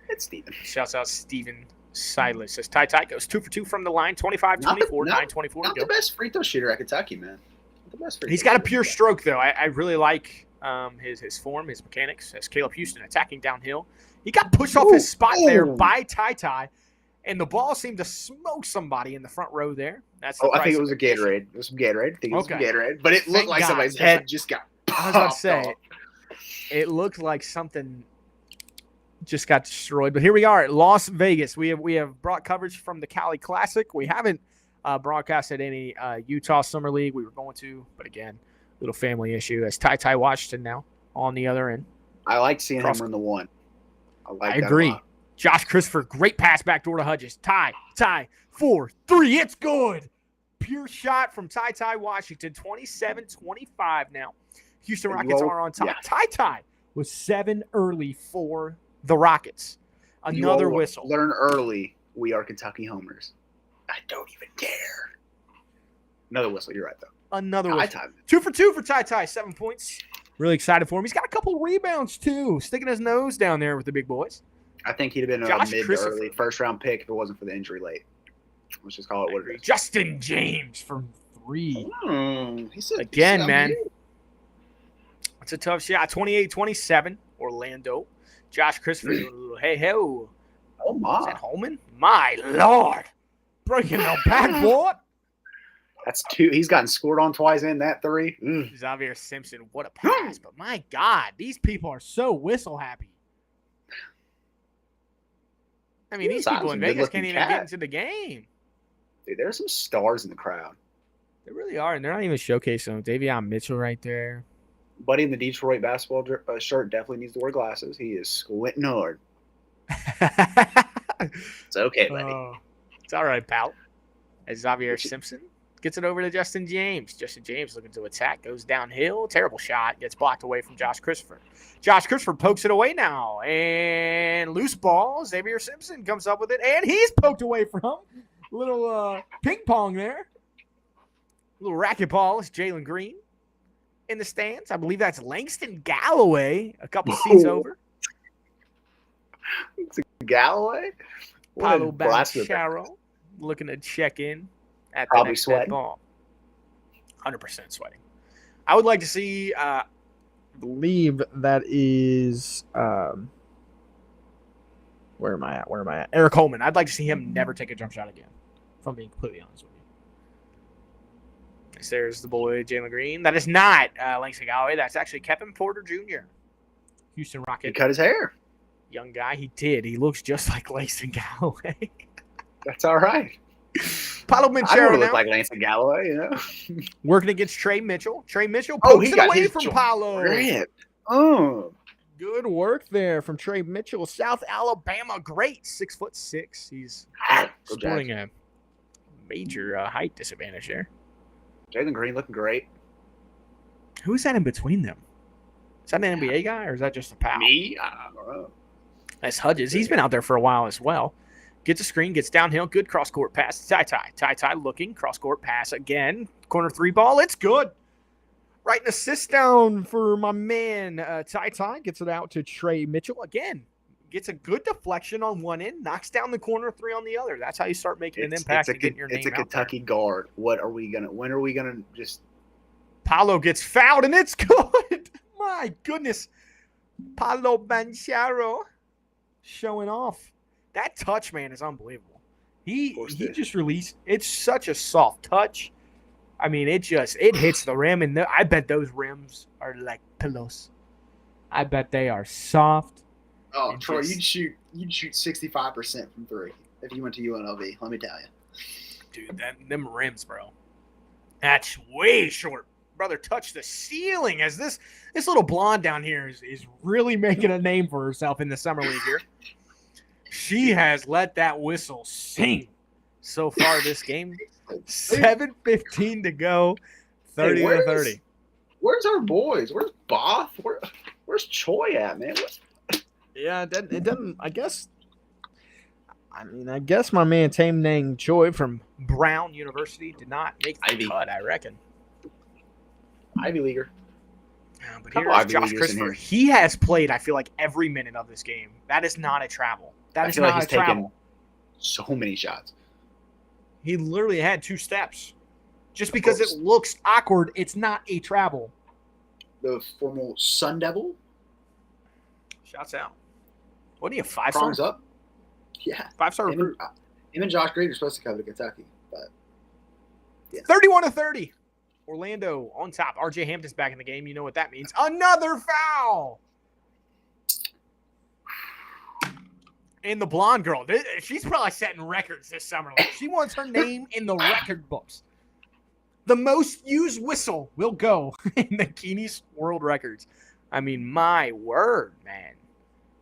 It's Steven. Shouts out Steven Silas. As Ty goes 2 for 2 from the line, 25-24, Not 9:24 to Not go. the best free throw shooter at Kentucky, man. Not the best free He's throw got a shooter. pure stroke, though. I really like his form, his mechanics. As Caleb Houston attacking downhill. He got pushed off his spot there by Ty, and the ball seemed to smoke somebody in the front row there. That's the I think price it was of a Gatorade. It was some Gatorade. I think it was some Okay. Gatorade. But it looked Thank like God. somebody's Head- head just got I was popped about to say, off. it looked like something just got destroyed. But here we are at Las Vegas. We have brought coverage from the Cali Classic. We haven't broadcasted any Utah Summer League. We were going to, but again, little family issue. As Ty Washington now on the other end. I like seeing Cross- him run the one. I I that a agree. lot. Josh Christopher, great pass backdoor to Hudges. Ty, 4-3. It's good. Pure shot from Ty Washington. 27-25 now. Houston Rockets are on top. Yeah. Ty was 7 early for the Rockets. You Another all whistle. Learn early. We are Kentucky homers. I don't even care. Another whistle. You're right, though. Another High whistle. time. 2 for 2 for Ty. 7 points. Really excited for him. He's got a couple rebounds, too. Sticking his nose down there with the big boys. I think he'd have been a Josh mid to Christopher. early first-round pick if it wasn't for the injury late. Let's just call it what it is. Justin James from 3. Again, man. It's a tough shot. 28-27, Orlando. Josh Christopher doing a little hey-ho. Oh, Is my. that Holman? My Lord. Breaking the backboard. That's 2. He's gotten scored on twice in that 3. Xavier Simpson, what a pass. But my God, these people are so whistle happy. I mean, these people in Vegas can't even get into the game. Dude, there's some stars in the crowd. They really are, and they're not even showcasing them. Davion Mitchell right there. Buddy in the Detroit basketball shirt definitely needs to wear glasses. He is squinting hard. It's okay, buddy. It's all right, pal. As Xavier Simpson gets it over to Justin James. Justin James looking to attack, goes downhill. Terrible shot. Gets blocked away from Josh Christopher. Josh Christopher pokes it away now. And loose ball. Xavier Simpson comes up with it. And he's poked away from. Little ping pong there. Little racquetball is Jalen Green in the stands. I believe that's Langston Galloway a couple seats over. It's a Galloway? Paolo Banchero looking to check in at the Probably next sweating. ball. 100% sweating. I would like to see. I believe that is. Where am I at? Eric Holman. I'd like to see him never take a jump shot again. If I'm being completely honest with you. Yes, there's the boy Jalen Green. That is not Langston Galloway. That's actually Kevin Porter Jr. Houston He Rocket. cut his hair. Young guy. He did. He looks just like Langston Galloway. That's all right. Paolo I don't Banchero look now. like Langston Galloway, you know? Working against Trey Mitchell. Trey Mitchell Oh, pokes he it got away his from jaw Paolo. ripped. Oh. Good work there from Trey Mitchell. South Alabama great. 6'6". He's Go sporting a major height disadvantage there. Jalen Green looking great. Who is that in between them? Is that an NBA guy or is that just a pal? Me? I don't know. That's Hudges. He's been out there for a while as well. Gets a screen, gets downhill. Good cross-court pass. Ty looking. Cross-court pass again. Corner 3 ball. It's good. Right an assist down for my man. Ty gets it out to Trey Mitchell. Again, gets a good deflection on one end. Knocks down the corner 3 on the other. That's how you start making an impact and getting your name It's a out there. Kentucky guard. When are we gonna just Paolo gets fouled, and it's good. My goodness. Paolo Banchero showing off. That touch, man, is unbelievable. He just released. It's such a soft touch. I mean, it hits the rim, and I bet those rims are like pillows. I bet they are soft. Oh, Troy, you'd shoot 65% from 3 if you went to UNLV. Let me tell you, Dude, them rims, bro. That's way short. Brother, touch the ceiling as this little blonde down here is really making a name for herself in the summer league here. She has let that whistle sing so far this game. 7:15 to go. 30-30. Where's our boys? Where's Both? Where's Choi at, man? Yeah, it doesn't. I guess my man Tame Nang Choi from Brown University did not make the Ivy. cut, I reckon. Ivy Leaguer. Yeah, but Couple here's Ivy Josh Leaguers in Christopher. here. He has played, I feel like, every minute of this game. That is not a travel. That I is feel like not he's a travel. taken so many shots. He literally had 2 steps. Just because it looks awkward, it's not a travel. The formal Sun Devil. Shouts out. What are you, 5-star? Prongs up. Yeah. 5-star Him recruit. and Josh Green are supposed to come to Kentucky. But 31-30. Orlando on top. RJ Hampton's back in the game. You know what that means. Another foul. And the blonde girl. She's probably setting records this summer. Like, she wants her name in the record books. The most used whistle will go in the Guinness World Records. I mean, my word, man.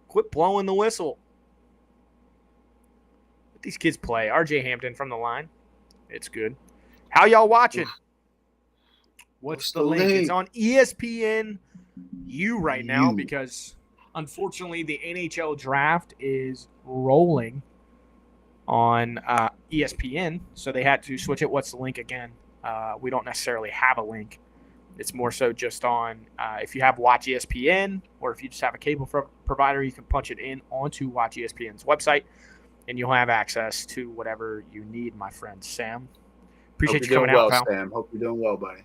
Quit blowing the whistle. Let these kids play. RJ Hampton from the line. It's good. How y'all watching? What's the link? It's on ESPN right now because, unfortunately, the NHL draft is rolling on ESPN, so they had to switch it. What's the link again? We don't necessarily have a link. It's more so just on if you have Watch ESPN or if you just have a cable provider, you can punch it in onto Watch ESPN's website, and you'll have access to whatever you need, my friend Sam. Appreciate you coming out, pal. Sam. Hope you're doing well, buddy.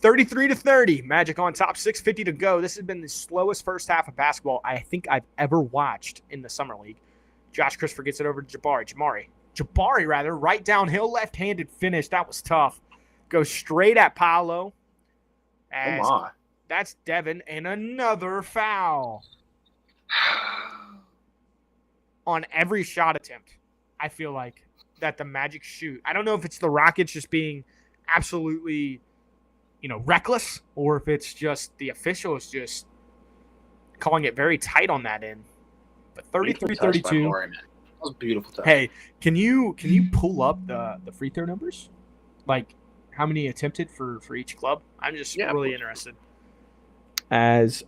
33-30. Magic on top. 6:50 to go. This has been the slowest first half of basketball I think I've ever watched in the Summer League. Josh Christopher gets it over to Jabari, right downhill, left-handed finish. That was tough. Goes straight at Paolo. Oh, my. That's Devin. And another foul. On every shot attempt, I feel like, that the Magic shoot. I don't know if it's the Rockets just being absolutely, reckless, or if it's just the officials just calling it very tight on that end. But 33-32. That was beautiful touch. Hey, can you pull up the free throw numbers? Like how many attempted for each club? I'm just really interested. As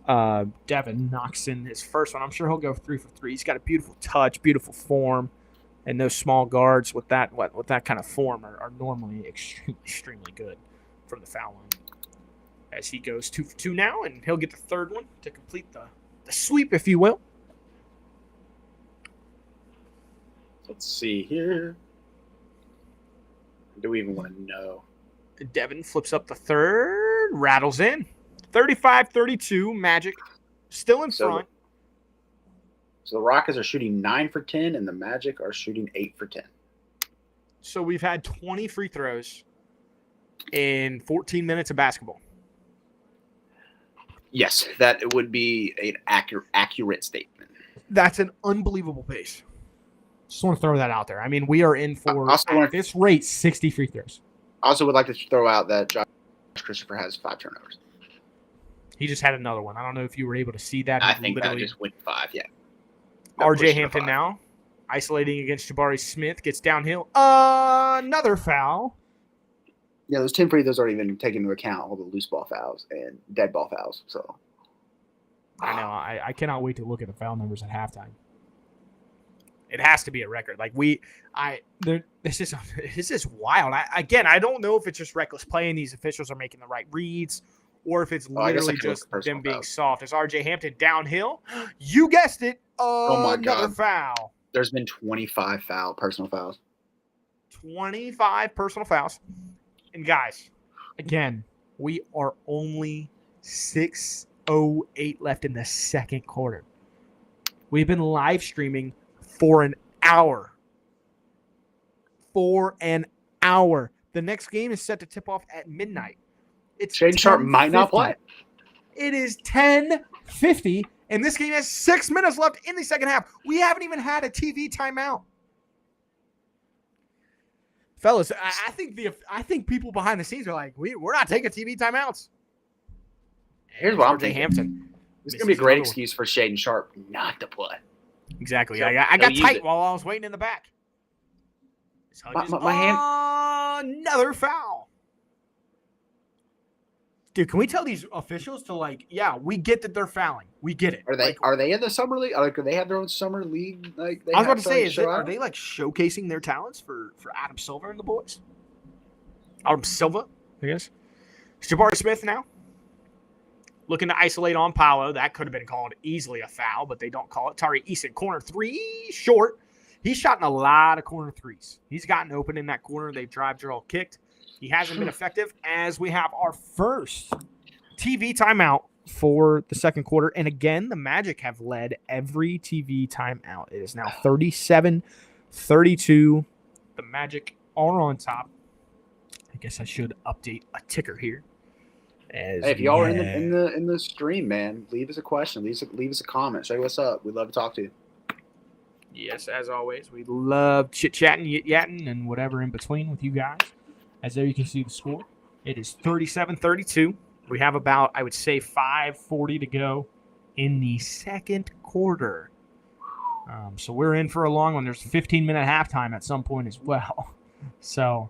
Devin knocks in his first one, I'm sure he'll go 3 for 3. He's got a beautiful touch, beautiful form, and those small guards with that kind of form are normally extremely good from the foul line. As he goes 2 for 2 now, and he'll get the third one to complete the sweep, if you will. Let's see here. Do we even want to know? Devin flips up the third, rattles in. 35-32, Magic still in front. So the Rockets are shooting 9 for 10, and the Magic are shooting 8 for 10. So we've had 20 free throws in 14 minutes of basketball. Yes, that would be an accurate statement. That's an unbelievable pace. Just want to throw that out there. I mean, we are in for, at this rate, 60 free throws. I also would like to throw out that Josh Christopher has 5 turnovers. He just had another one. I don't know if you were able to see that. I think that just went 5, yeah. RJ Hampton now, isolating against Jabari Smith, gets downhill. Another foul. Yeah, those 10 free throws aren't even taking into account all the loose ball fouls and dead ball fouls. So I know. I cannot wait to look at the foul numbers at halftime. It has to be a record. Like this is wild. I don't know if it's just reckless play and these officials are making the right reads, or if it's literally just them being soft. As RJ Hampton downhill, you guessed it. Another foul. There's been 25 personal fouls. 25 personal fouls. And guys, again, we are only 6:08 left in the second quarter. We've been live streaming for an hour. The next game is set to tip off at midnight. Shane Sharp might not play. It is 10:50, and this game has 6 minutes left in the second half. We haven't even had a TV timeout. Fellas, I think people behind the scenes are like, we're not taking TV timeouts. Here's what I'm RJ thinking. Hampton. This is going to be a great excuse for Shaden Sharp not to play. Exactly. So, I got use tight it. while I was waiting in the back. My hand. Another foul. Dude, can we tell these officials to we get that they're fouling. We get it. Are they in the summer league? Do they have their own summer league? Like they I was about have to say, are out? they showcasing their talents for Adam Silver and the boys? Adam Silva, I guess. It's Jabari Smith now. Looking to isolate on Paolo. That could have been called easily a foul, but they don't call it. Tari Eason, corner three, short. He's shot in a lot of corner threes. He's gotten open in that corner. They've drive, draw, kicked. He hasn't been effective as we have our first TV timeout for the second quarter. And again, the Magic have led every TV timeout. It is now 37-32. The Magic are on top. I guess I should update a ticker here. Hey, if y'all are in the stream, man, leave us a question. Leave us a comment. Say what's up. We'd love to talk to you. Yes, as always, we love chit-chatting, yit-yatting, and whatever in between with you guys. As there you can see the score. It is 37-32. We have about, I would say, 5:40 to go in the second quarter. So we're in for a long one. There's a 15-minute halftime at some point as well. So,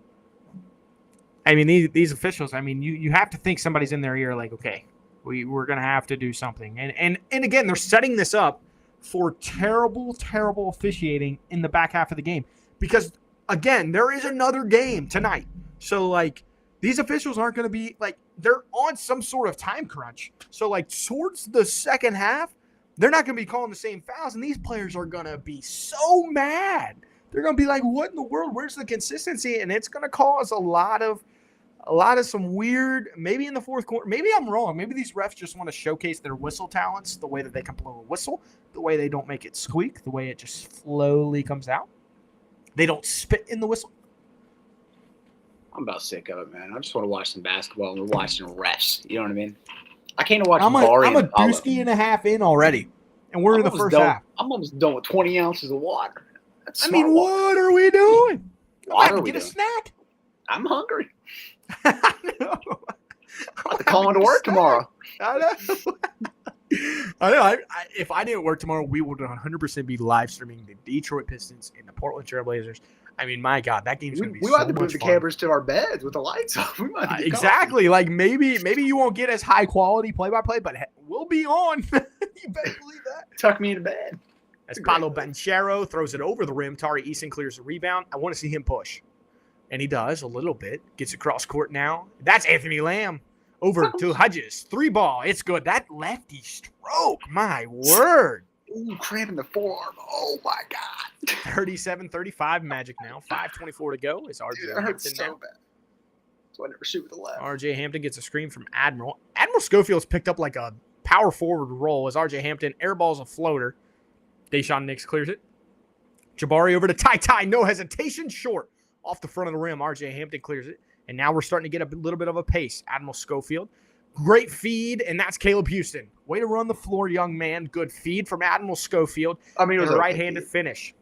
I mean, these officials, I mean, you have to think somebody's in their ear like, okay, we're going to have to do something. And again, they're setting this up for terrible, terrible officiating in the back half of the game. Because, again, there is another game tonight. So, these officials aren't going to be, they're on some sort of time crunch. So, towards the second half, they're not going to be calling the same fouls, and these players are going to be so mad. They're going to be like, what in the world? Where's the consistency? And it's going to cause a lot of some weird, maybe in the fourth quarter. Maybe I'm wrong. Maybe these refs just want to showcase their whistle talents, the way that they can blow a whistle, the way they don't make it squeak, the way it just slowly comes out. They don't spit in the whistle. I'm about sick of it, man. I just want to watch some basketball, and we're watching refs. You know what I mean? I can't watch I'm a dooski and a half in already, and we're in the first half. I'm almost done with 20 ounces of water. What are we doing? Get a snack. I'm hungry. I know. I'm about to call into work tomorrow. I know. If I didn't work tomorrow, we would 100% be live streaming the Detroit Pistons and the Portland Trail Blazers. I mean, my God, that game's going to be so much fun. We might have to move the cameras to our beds with the lights off. We might exactly. Maybe you won't get as high quality play-by-play, but we'll be on. You better believe that. Tuck me into bed. As Paolo Banchero throws it over the rim, Tari Eason clears the rebound. I want to see him push. And he does a little bit. Gets across court now. That's Anthony Lamb. Over to Hodges. 3-ball. It's good. That lefty stroke. My word. Ooh, cramping the forearm. Oh, my God. 37-35 Magic now. 5:24 to go. Is RJ Dude, that hurts Hampton so now. bad. So I never shoot with the left. RJ Hampton gets a screen from Admiral. Admiral Schofield's picked up like a power forward role as RJ Hampton airballs a floater. Deshaun Nix clears it. Jabari over to Ty. No hesitation. Short. Off the front of the rim. RJ Hampton clears it. And now we're starting to get a little bit of a pace. Admiral Schofield. Great feed, and that's Caleb Houston. Way to run the floor, young man. Good feed from Admiral Schofield. I mean, it was a okay. right-handed finish.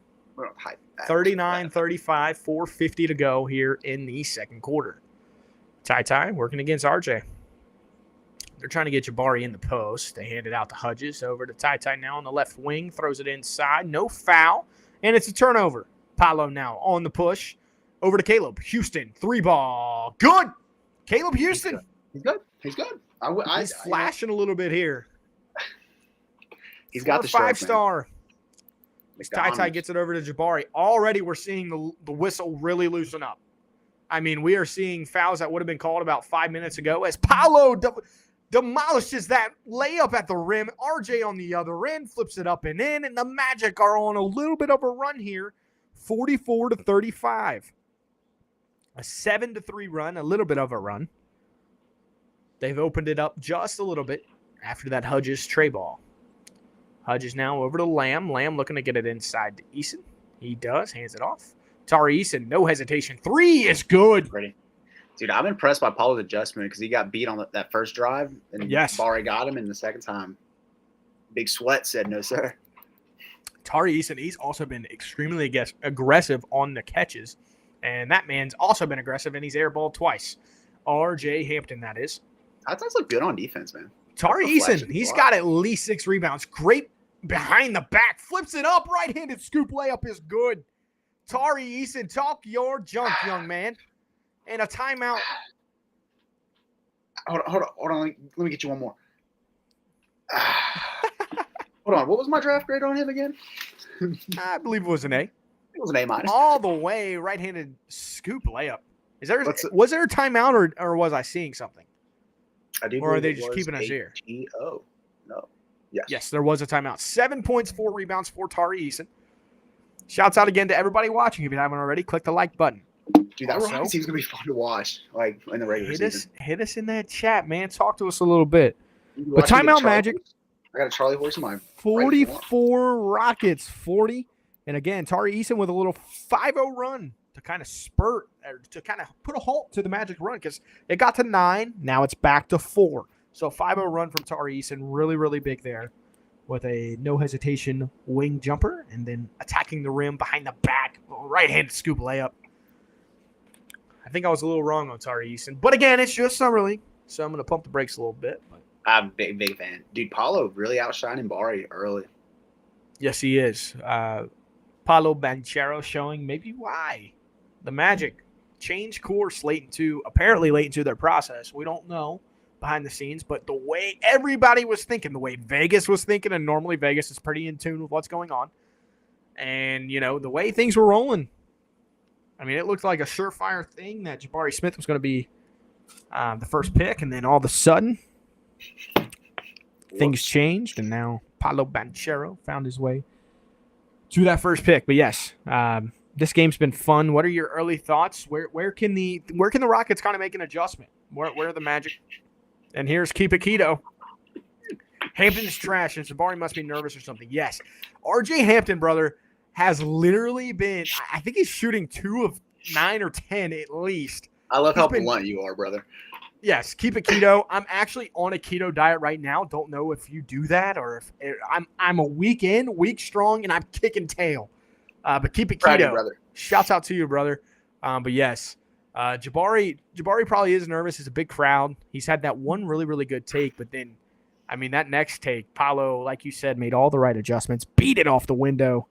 39-35, 4:50 to go here in the second quarter. Ty working against RJ. They're trying to get Jabari in the post. They hand it out to Hodges. Over to Ty now on the left wing. Throws it inside. No foul. And it's a turnover. Paolo now on the push. Over to Caleb. Houston. 3-ball. Good. Caleb Houston. He's good. He's flashing a little bit here. He's got the 5-star. Ty gets it over to Jabari. Already we're seeing the whistle really loosen up. I mean, we are seeing fouls that would have been called about 5 minutes ago as Paolo demolishes that layup at the rim. RJ on the other end flips it up and in, and the Magic are on a little bit of a run here, 44-35. A 7-3 run, a little bit of a run. They've opened it up just a little bit after that Hodges tray ball. Hodges now over to Lamb. Lamb looking to get it inside to Eason. He does, hands it off. Tari Eason, no hesitation. 3 is good. Ready. Dude, I'm impressed by Paolo's adjustment because he got beat on that first drive, and Jabari got him in the second time. Big Sweat said no, sir. Tari Eason, he's also been extremely aggressive on the catches, and that man's also been aggressive, and he's airballed twice. RJ Hampton, that is. That does look good on defense, man. Tari Eason, he's got at least 6 rebounds. Great behind the back, flips it up, right-handed scoop layup is good. Tari Eason, talk your junk, young man. And a timeout. Hold on. Let me get you one more. Hold on. What was my draft grade on him again? I believe it was an A. It was an A minus. All the way, right-handed scoop layup. Was there a timeout, or was I seeing something? I do. Or are they just keeping us here? Oh, no. Yes. Yes, there was a timeout. 7 points, 4 rebounds for Tari Eason. Shouts out again to everybody watching. If you haven't already, click the like button. Dude, that Rockets team's going to be fun to watch, like, in the regular season. Hit us in that chat, man. Talk to us a little bit. But timeout Magic. I got a Charlie horse in mind. 44 Rockets, 40. And again, Tari Eason with a little 5-0 run to kind of spurt, or to kind of put a halt to the Magic run, because it got to 9. Now it's back to 4. So 5-0 run from Tari Eason, really, really big there, with a no hesitation wing jumper, and then attacking the rim behind the back, right-handed scoop layup. I think I was a little wrong on Tari Eason, but again, it's just summer league, so I'm going to pump the brakes a little bit. But I'm a big fan. Dude, Paolo really outshining Bari early. Yes, he is. Paolo Banchero showing maybe why the Magic changed course late into their process. We don't know behind the scenes, but the way everybody was thinking, the way Vegas was thinking, and normally Vegas is pretty in tune with what's going on, and, the way things were rolling, I mean, it looked like a surefire thing that Jabari Smith was going to be the first pick, and then all of a sudden, things changed, and now Paolo Banchero found his way to that first pick. But yes, this game's been fun. What are your early thoughts? Where can the Rockets kind of make an adjustment? Where are the Magic? And here's Keep It Keto. Hampton is trash, and Jabari must be nervous or something. Yes. RJ Hampton, brother, has literally been, I think he's shooting 2 of 9 or 10 at least. I love how blunt you are, brother. Yes, keep it keto. I'm actually on a keto diet right now. Don't know if you do that, or if I'm a week in, week strong, and I'm kicking tail. But keep it keto. Brother. Shouts out to you, brother. But yes, Jabari probably is nervous. It's a big crowd. He's had that one really, really good take, but then, I mean, that next take, Paolo, like you said, made all the right adjustments, beat it off the window.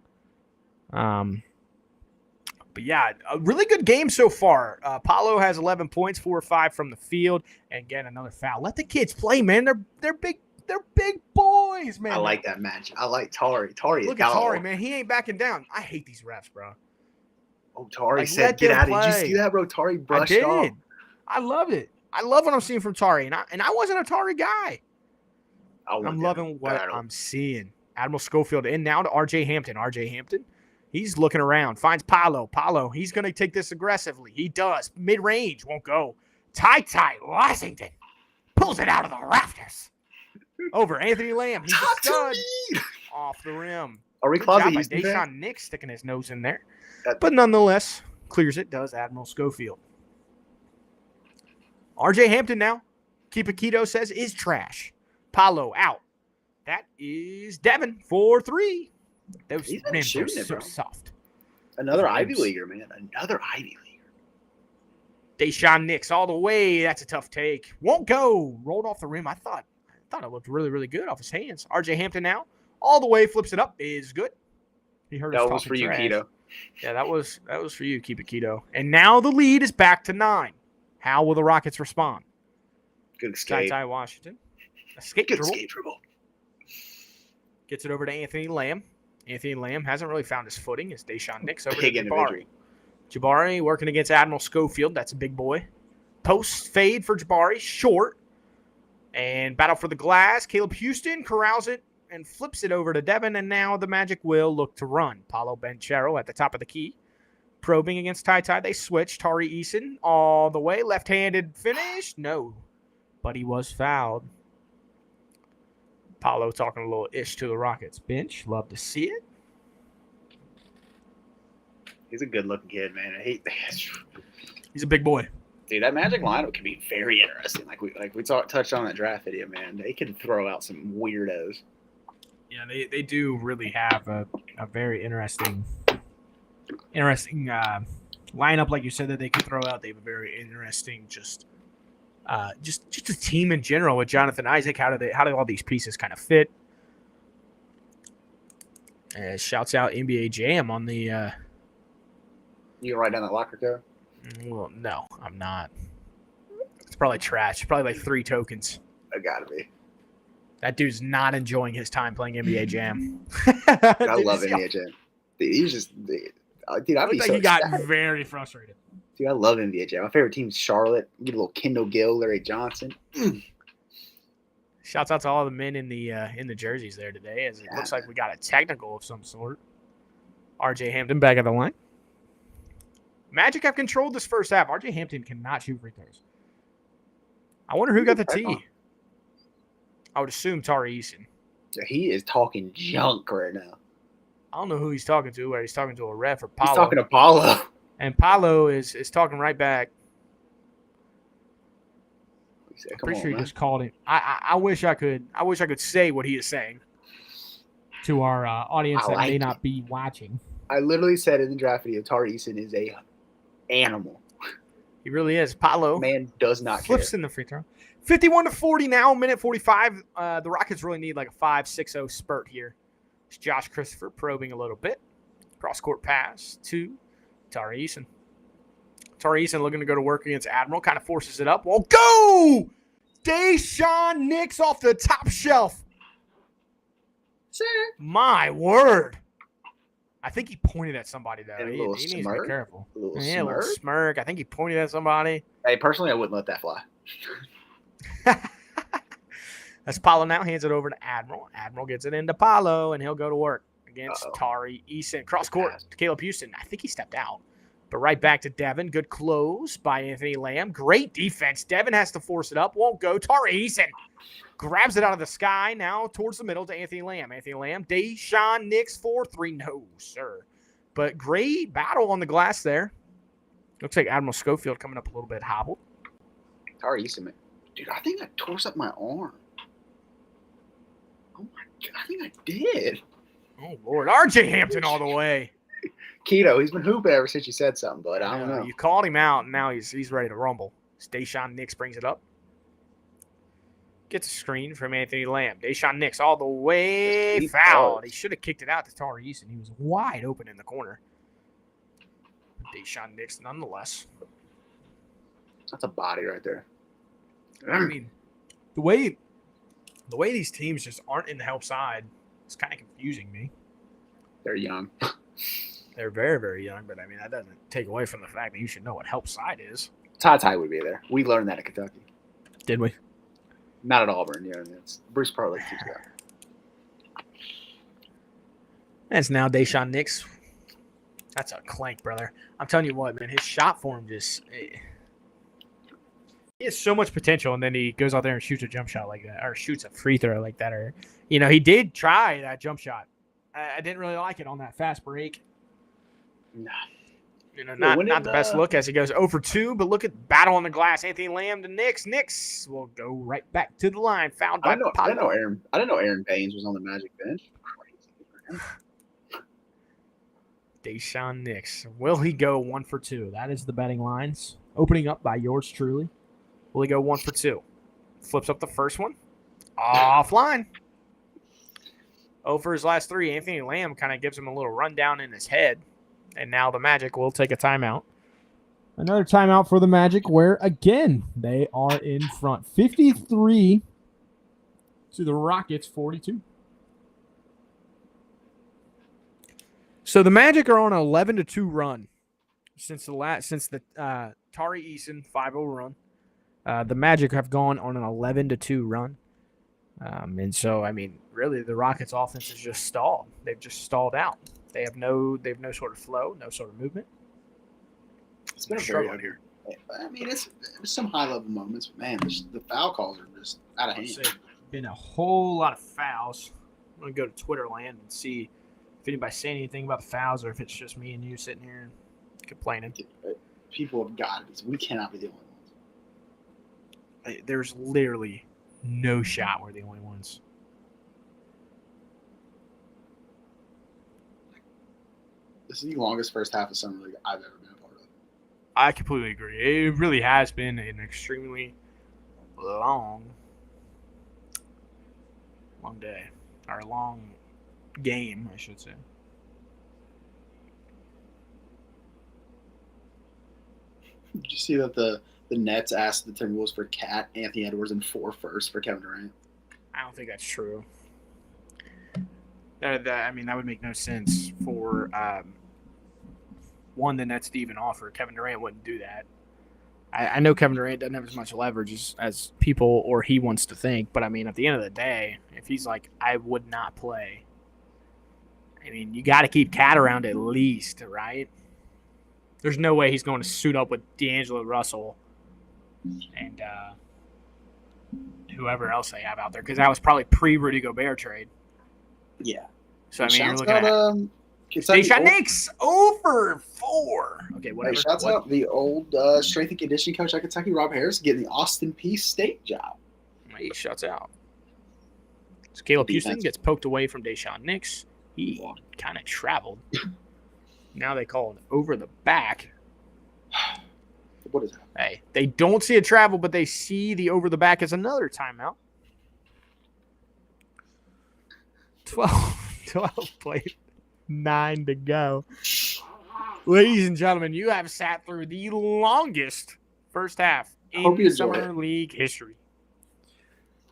But yeah, a really good game so far. Paolo has 11 points, 4 or 5 from the field, and again, another foul. Let the kids play, man. They're big boys, man. I like that match. I like Tari. Tari is Look at Tari, man. He ain't backing down. I hate these refs, bro. Oh, Tari said, "Get out of it." Did you see that, bro? Tari brushed off. I love it. I love what I'm seeing from Tari, and I wasn't a Tari guy. I'm loving what I'm seeing. Admiral Schofield in now to RJ Hampton. RJ Hampton, he's looking around, finds Paolo. Paolo, he's going to take this aggressively. He does. Mid-range, won't go. Ty Washington pulls it out of the rafters. Over Anthony Lamb. He's a stud. Off the rim. Are we closet Houston? Deshaun Nix sticking his nose in there. But nonetheless, clears it, does Admiral Schofield. RJ Hampton now, Keep It Keto says, is trash. Paolo out. That is Devin for 3. Those rims are so soft. Another Ivy Leaguer, man. Another Ivy Leaguer. Deshaun Nix all the way. That's a tough take. Won't go. Rolled off the rim. I thought it looked really, really good off his hands. RJ Hampton now, all the way, flips it up. Is good. He heard us talking That was for you, trash. Keto. Yeah, that was for you. Keep it keto. And now the lead is back to 9. How will the Rockets respond? Good escape. Ty Washington. Escape Good dribble. escape dribble. Gets it over to Anthony Lamb. Anthony Lamb hasn't really found his footing. It's Deshaun Nix over Big to individual. Jabari working against Admiral Schofield. That's a big boy. Post fade for Jabari. Short. And battle for the glass. Caleb Houston corrals it and flips it over to Devin. And now the Magic will look to run. Paolo Banchero at the top of the key. Probing against Ty. They switch. Tari Eason all the way. Left-handed finish. No. But he was fouled. Paolo talking a little ish to the Rockets bench. Love to see it. He's a good-looking kid, man. He's a big boy. Dude, that Magic lineup can be very interesting. Like we touched on that draft video, man. They can throw out some weirdos. Yeah, they do really have a very interesting lineup, like you said, that they can throw out. They have a very interesting just a team in general with Jonathan Isaac. How do all these pieces kind of fit? Shouts out NBA Jam on the. You can write down that locker code. Well, no, I'm not. It's probably trash. Probably like 3 tokens. I gotta be. That dude's not enjoying his time playing NBA Jam. I love NBA Jam. Dude, he's just dude. I'd be Like so he got ecstatic. very frustrated. Dude, I love NBA Jam. My favorite team is Charlotte. Get a little Kendall Gill, Larry Johnson. Shouts out to all the men in the jerseys there today, as it looks like we got a technical of some sort. RJ Hampton back at the line. Magic have controlled this first half. RJ Hampton cannot shoot free throws. I wonder who got the tee. I would assume Tari Eason. Yeah, he is talking junk right now. I don't know who he's talking to, whether he's talking to a ref or Paolo. He's talking to Paolo. And Paolo is talking right back. Said, I'm pretty sure he just called him. I wish I could say what he is saying to our audience that may not be watching. I literally said in the draft video, Tari Eason is a animal. He really is. Paolo Man does not flips care. in the free throw. 51-40 now, minute 45. The Rockets really need like a 5-6-0 spurt here. It's Josh Christopher probing a little bit. Cross-court pass to Tari Eason. Tari Eason looking to go to work against Admiral. Kind of forces it up. Well, go! Deshaun Nix off the top shelf. Sir. My word. I think he pointed at somebody, though. And He needs to be careful. A little A little smirk. I think he pointed at somebody. Hey, personally, I wouldn't let that fly. That's Paolo now. Hands it over to Admiral. Admiral gets it into Paolo, and he'll go to work against Tari Eason. Cross court to Caleb Houston. I think he stepped out. But right back to Devin. Good close by Anthony Lamb. Great defense. Devin has to force it up. Won't go. Tari Eason grabs it out of the sky now towards the middle to Anthony Lamb. Anthony Lamb. Deshaun Nix 4-3. No, sir. But great battle on the glass there. Looks like Admiral Schofield coming up a little bit hobbled. Tari Eason, man. Dude, I think I tore up my arm. Oh, my God. I think I did. Oh, Lord. RJ Hampton all the way. Keto, he's been hooping ever since you said something, but I don't know. You called him out, and now he's ready to rumble. Deshaun Nix brings it up. Gets a screen from Anthony Lamb. Deshaun Nix all the way fouled. He should have kicked it out to Tari Eason. He was wide open in the corner. Deshaun Nix nonetheless. That's a body right there. I mean, the way these teams just aren't in the help side is kind of confusing me. They're young. They're very, very young, but I mean, that doesn't take away from the fact that you should know what help side is. Ty would be there. We learned that at Kentucky. Did we? Not at Auburn. You know, it's Bruce Pearl keeps going. That's now Deshaun Nix. That's a clank, brother. I'm telling you what, man, his shot form just he has so much potential, and then he goes out there and shoots a jump shot like that, or shoots a free throw like that, or he did try that jump shot. I didn't really like it on that fast break. Nah. Not the best look as he goes 0 for 2, but look at battle on the glass. Anthony Lamb to Nix. Nix will go right back to the line. Fouled by Paolo. I didn't know Aaron Baines was on the Magic bench. Deshaun Nix. Will he go 1 for 2? That is the betting lines. Opening up by yours truly. Will he go 1 for 2? Flips up the first one. Offline. 0 for his last 3. Anthony Lamb kind of gives him a little rundown in his head. And now the Magic will take a timeout. Another timeout for the Magic where, again, they are in front. 53 to the Rockets, 42. So the Magic are on an 11-2 run since the Tari Eason 5-0 run. The Magic have gone on an 11-2 run. And so, I mean, really, the Rockets' offense is just stalled. They've just stalled out. They have no sort of flow, no sort of movement. It's been a struggle out here. I mean, it's some high-level moments, but, man, the foul calls are just out of hand. There's been a whole lot of fouls. I'm going to go to Twitter land and see if anybody's saying anything about the fouls or if it's just me and you sitting here complaining. People have got it. We cannot be the only ones. There's literally no shot we're the only ones. This is the longest first half of Summer League I've ever been a part of. I completely agree. It really has been an extremely long day or long game, I should say. Did you see that the Nets asked the Timberwolves for Cat, Anthony Edwards, and 4 firsts for Kevin Durant? I don't think that's true. That would make no sense for one, the Nets to even offer. Kevin Durant wouldn't do that. I know Kevin Durant doesn't have as much leverage as people or he wants to think, but I mean, at the end of the day, if he's like, I would not play, I mean, you got to keep Cat around at least, right? There's no way he's going to suit up with D'Angelo Russell and whoever else they have out there, because that was probably pre-Rudy Gobert trade. Yeah. So, I mean, you're looking at Daisha Nix over 4. Okay, whatever. Hey, shouts out the old strength and conditioning coach at Kentucky, Rob Harris, getting the Austin Peay State job. Hey, shouts out. So Caleb Houston gets poked away from Daisha Nix. He kind of traveled. Now they call it over the back. What is that? Hey, they don't see a travel, but they see the over the back as another timeout. 12 played. 9 to go. Ladies and gentlemen, you have sat through the longest first half in Summer League history.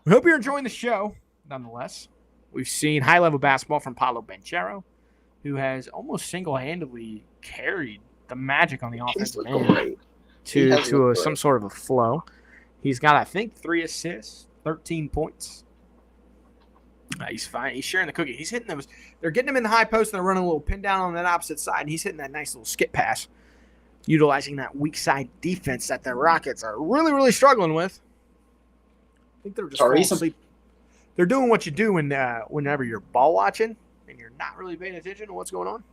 We hope you're enjoying the show, nonetheless. We've seen high-level basketball from Paolo Banchero, who has almost single-handedly carried the Magic on the offensive end to some sort of a flow. He's got, I think, 3 assists, 13 points. He's fine. He's sharing the cookie. He's hitting those. They're getting him in the high post, and they're running a little pin down on that opposite side, and he's hitting that nice little skip pass, utilizing that weak side defense that the Rockets are really, really struggling with. I think they're just falling asleep. They're doing what you do whenever you're ball watching and you're not really paying attention to what's going on.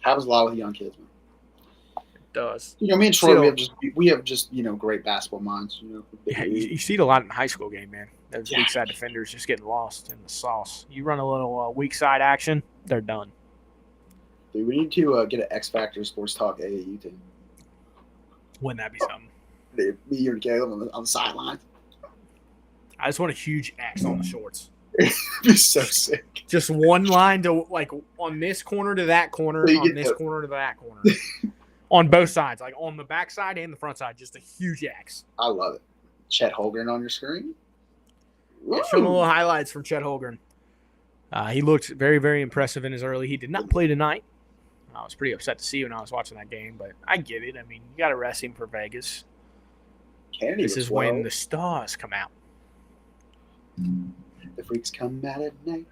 Happens a lot with young kids, man. It does. You know, me and Troy, we have just great basketball minds. Yeah, you see it a lot in the high school game, man. Those weak side defenders just getting lost in the sauce. You run a little weak side action, they're done. Dude, we need to get an X Factor Sports Talk AAU team. Wouldn't that be something? Dude, me, you, and Caleb on the sidelines. I just want a huge X on the shorts. It'd be so sick. Just one line to, like, on this corner to that corner, so on this corner to that corner. On both sides, like on the back side and the front side, just a huge X. I love it. Chet Holmgren on your screen. Yeah, show them a little highlights from Chet Holmgren. He looked very, very impressive in his early. He did not play tonight. I was pretty upset to see when I was watching that game, but I get it. I mean, you got to rest him for Vegas. This is when the stars come out. The freaks come out at night.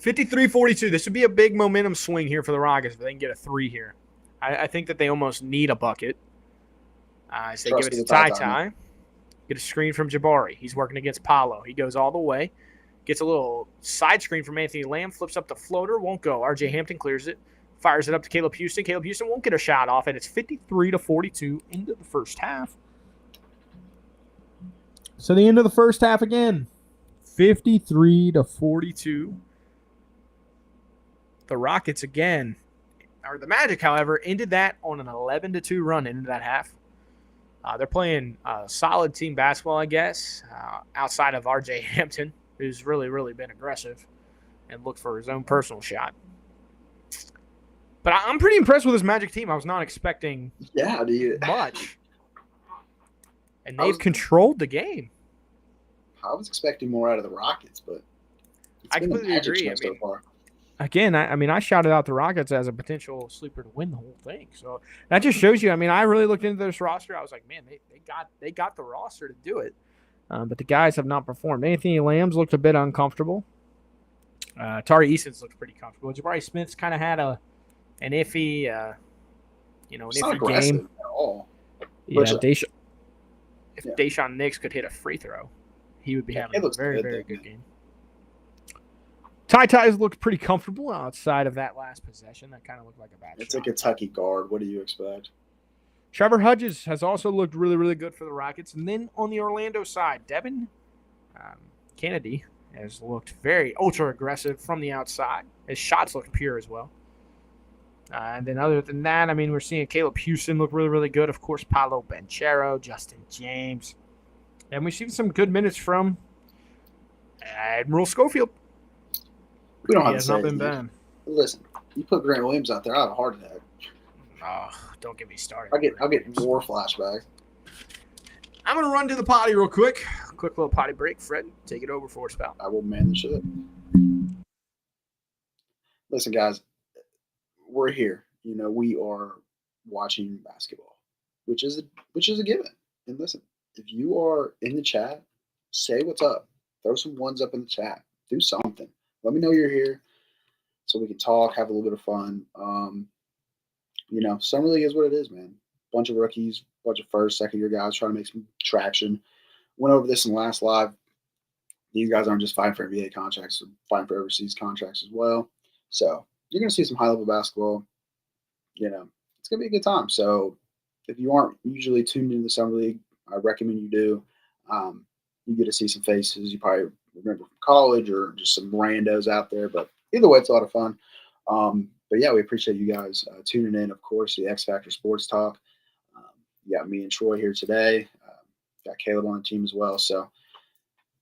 53-42. This would be a big momentum swing here for the Rockets if they can get a 3 here. I think that they almost need a bucket. So they give it to Ty. Get a screen from Jabari. He's working against Paolo. He goes all the way. Gets a little side screen from Anthony Lamb. Flips up the floater. Won't go. R.J. Hampton clears it. Fires it up to Caleb Houston. Caleb Houston won't get a shot off, and it's 53-42 into the first half. So the end of the first half again. 53-42. The Rockets again. Or the Magic, however, ended that on an 11-2 run into that half. They're playing solid team basketball, I guess, outside of R.J. Hampton, who's really, really been aggressive and looked for his own personal shot. But I'm pretty impressed with this Magic team. I was not expecting much. And they've controlled the game. I was expecting more out of the Rockets, but I completely agree. So far. Again, I shouted out the Rockets as a potential sleeper to win the whole thing. So that just shows you. I mean, I really looked into this roster. I was like, man, they got the roster to do it. But the guys have not performed. Anthony Lamb's looked a bit uncomfortable. Tari Easton's looked pretty comfortable. Jabari Smith's kind of had an iffy, game. At all. Yeah, Daisha Nix could hit a free throw, he would be having a very, very good game. Ty's looked pretty comfortable outside of that last possession. That kind of looked like a bad shot. It's a Kentucky guard. What do you expect? Trevor Hudges has also looked really, really good for the Rockets. And then on the Orlando side, Devin Kennedy has looked very ultra-aggressive from the outside. His shots look pure as well. And then other than that, I mean, we're seeing Caleb Houston look really, really good. Of course, Paolo Banchero, Justin James. And we've seen some good minutes from Admiral Schofield. We don't He have to has say not his been name. bad. Listen, you put Grant Williams out there, I have a heart attack. Oh, don't get me started. I'll get war flashbacks. I'm going to run to the potty real quick. Quick little potty break. Fred, take it over for us, pal. I will man the shit. Listen, guys, we're here. You know, we are watching basketball, which is a given. And listen, if you are in the chat, say what's up. Throw some ones up in the chat. Do something. Let me know you're here so we can talk, have a little bit of fun. You know, summer league is what it is, man. Bunch of rookies, bunch of first, second year guys trying to make some traction. Went over this in the last live. These guys aren't just fighting for NBA contracts, they're fighting for overseas contracts as well. So you're going to see some high level basketball. You know, it's going to be a good time. So if you aren't usually tuned into the summer league, I recommend you do. You get to see some faces you probably remember from college or just some randos out there. But either way, it's a lot of fun. But yeah, we appreciate you guys tuning in. Of course, the X Factor Sports Talk. You got me and Troy here today. Got Caleb on the team as well. So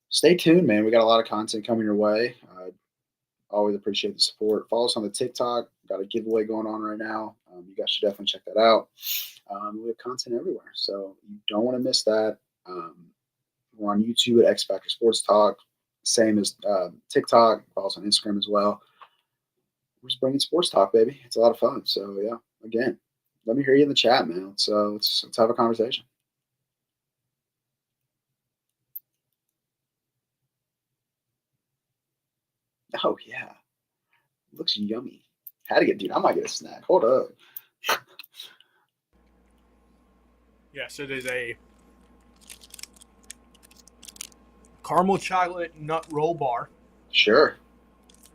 stay tuned, man. We got a lot of content coming your way. Always appreciate the support. Follow us on the TikTok. Got a giveaway going on right now. You guys should definitely check that out. We have content everywhere, so you don't want to miss that. We're on YouTube at X Factor Sports Talk. Same as TikTok. Follow us on Instagram as well. We're just bringing sports talk, baby. It's a lot of fun. So yeah, again, let me hear you in the chat, man. So let's have a conversation. Oh yeah, looks yummy. Had to get, dude. I might get a snack. Hold up. Yes, it is a caramel chocolate nut roll bar. Sure.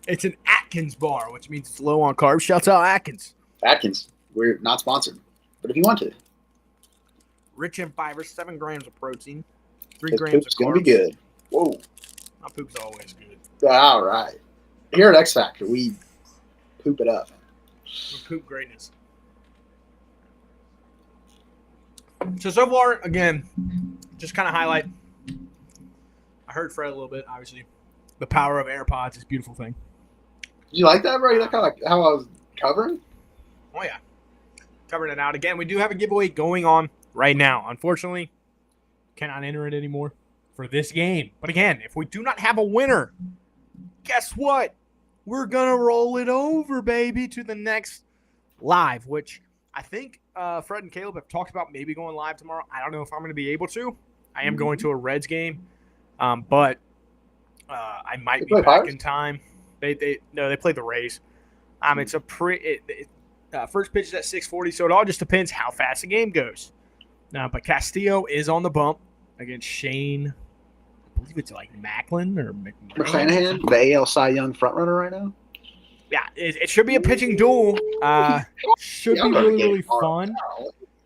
It's an Atkins bar, which means it's low on carbs. Shouts out Atkins. Atkins. We're not sponsored, but if you want to, Rich in fiber, 7 grams of protein, 3 his grams of poop's carbs. gonna be good. Whoa. My poop's always good. All right. Here at X Factor, we poop it up. We're poop greatness. So far, again, just kind of highlight. I heard Fred a little bit, obviously. The power of AirPods is a beautiful thing. Did you like that, bro? You like how I was covering? Oh, yeah. Covering it out. Again, we do have a giveaway going on right now. Unfortunately, cannot enter it anymore for this game. But again, if we do not have a winner, guess what? We're going to roll it over, baby, to the next live, which I think Fred and Caleb have talked about maybe going live tomorrow. I don't know if I'm going to be able to. I am going to a Reds game, but I might be back in time. They play the Rays. It's a first pitch is at 6:40, so it all just depends how fast the game goes. But Castillo is on the bump against Shane. I believe it's like Macklin or McClanahan, the AL Cy Young frontrunner right now. Yeah, it should be a pitching duel. Should be really fun.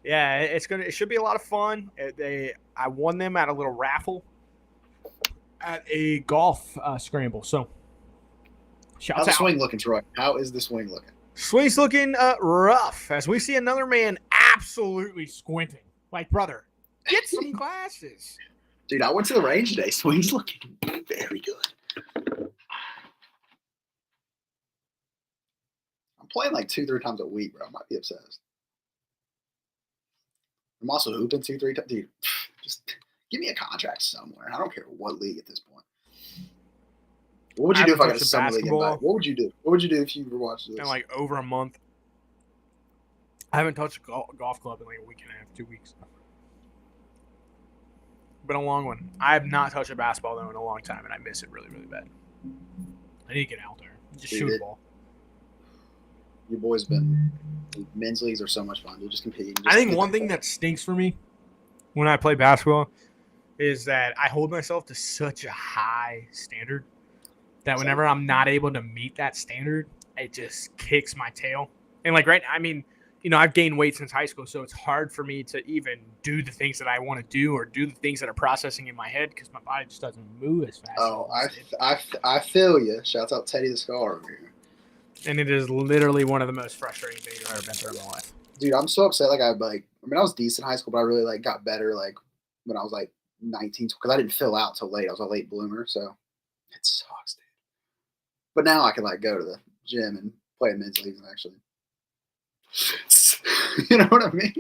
Yeah, it should be a lot of fun. I won them at a little raffle at a golf scramble. So, how's the swing looking, Troy? How is the swing looking? Swing's looking rough as we see another man absolutely squinting. Like, brother, get some glasses. Dude, I went to the range today. Swing's looking very good. I'm playing like 2-3 times a week, bro. I might be obsessed. I'm also hooping 2-3 times. Dude, just give me a contract somewhere. I don't care what league at this point. What would you do if I got a summer league invite? What would you do? What would you do if you were watching this? In like over a month. I haven't touched a golf club in like a week and a half, 2 weeks. Been a long one. I have not touched a basketball though in a long time, and I miss it really, really bad. I need to get out there, just shoot a ball. Your boys been men's leagues are so much fun. You're just competing. I think one thing that stinks for me when I play basketball is that I hold myself to such a high standard that whenever I'm not able to meet that standard, it just kicks my tail. And like I've gained weight since high school, so it's hard for me to even do the things that I want to do or do the things that are processing in my head because my body just doesn't move as fast. Oh, I feel you. Shouts out Teddy the Scar over here. And it is literally one of the most frustrating things I've ever been through in my life. Dude, I'm so upset. I was decent in high school, but I really got better when I was 19 because I didn't fill out till late. I was a late bloomer, so it sucks, dude. But now I can like go to the gym and play in men's leagues and actually, you know what I mean?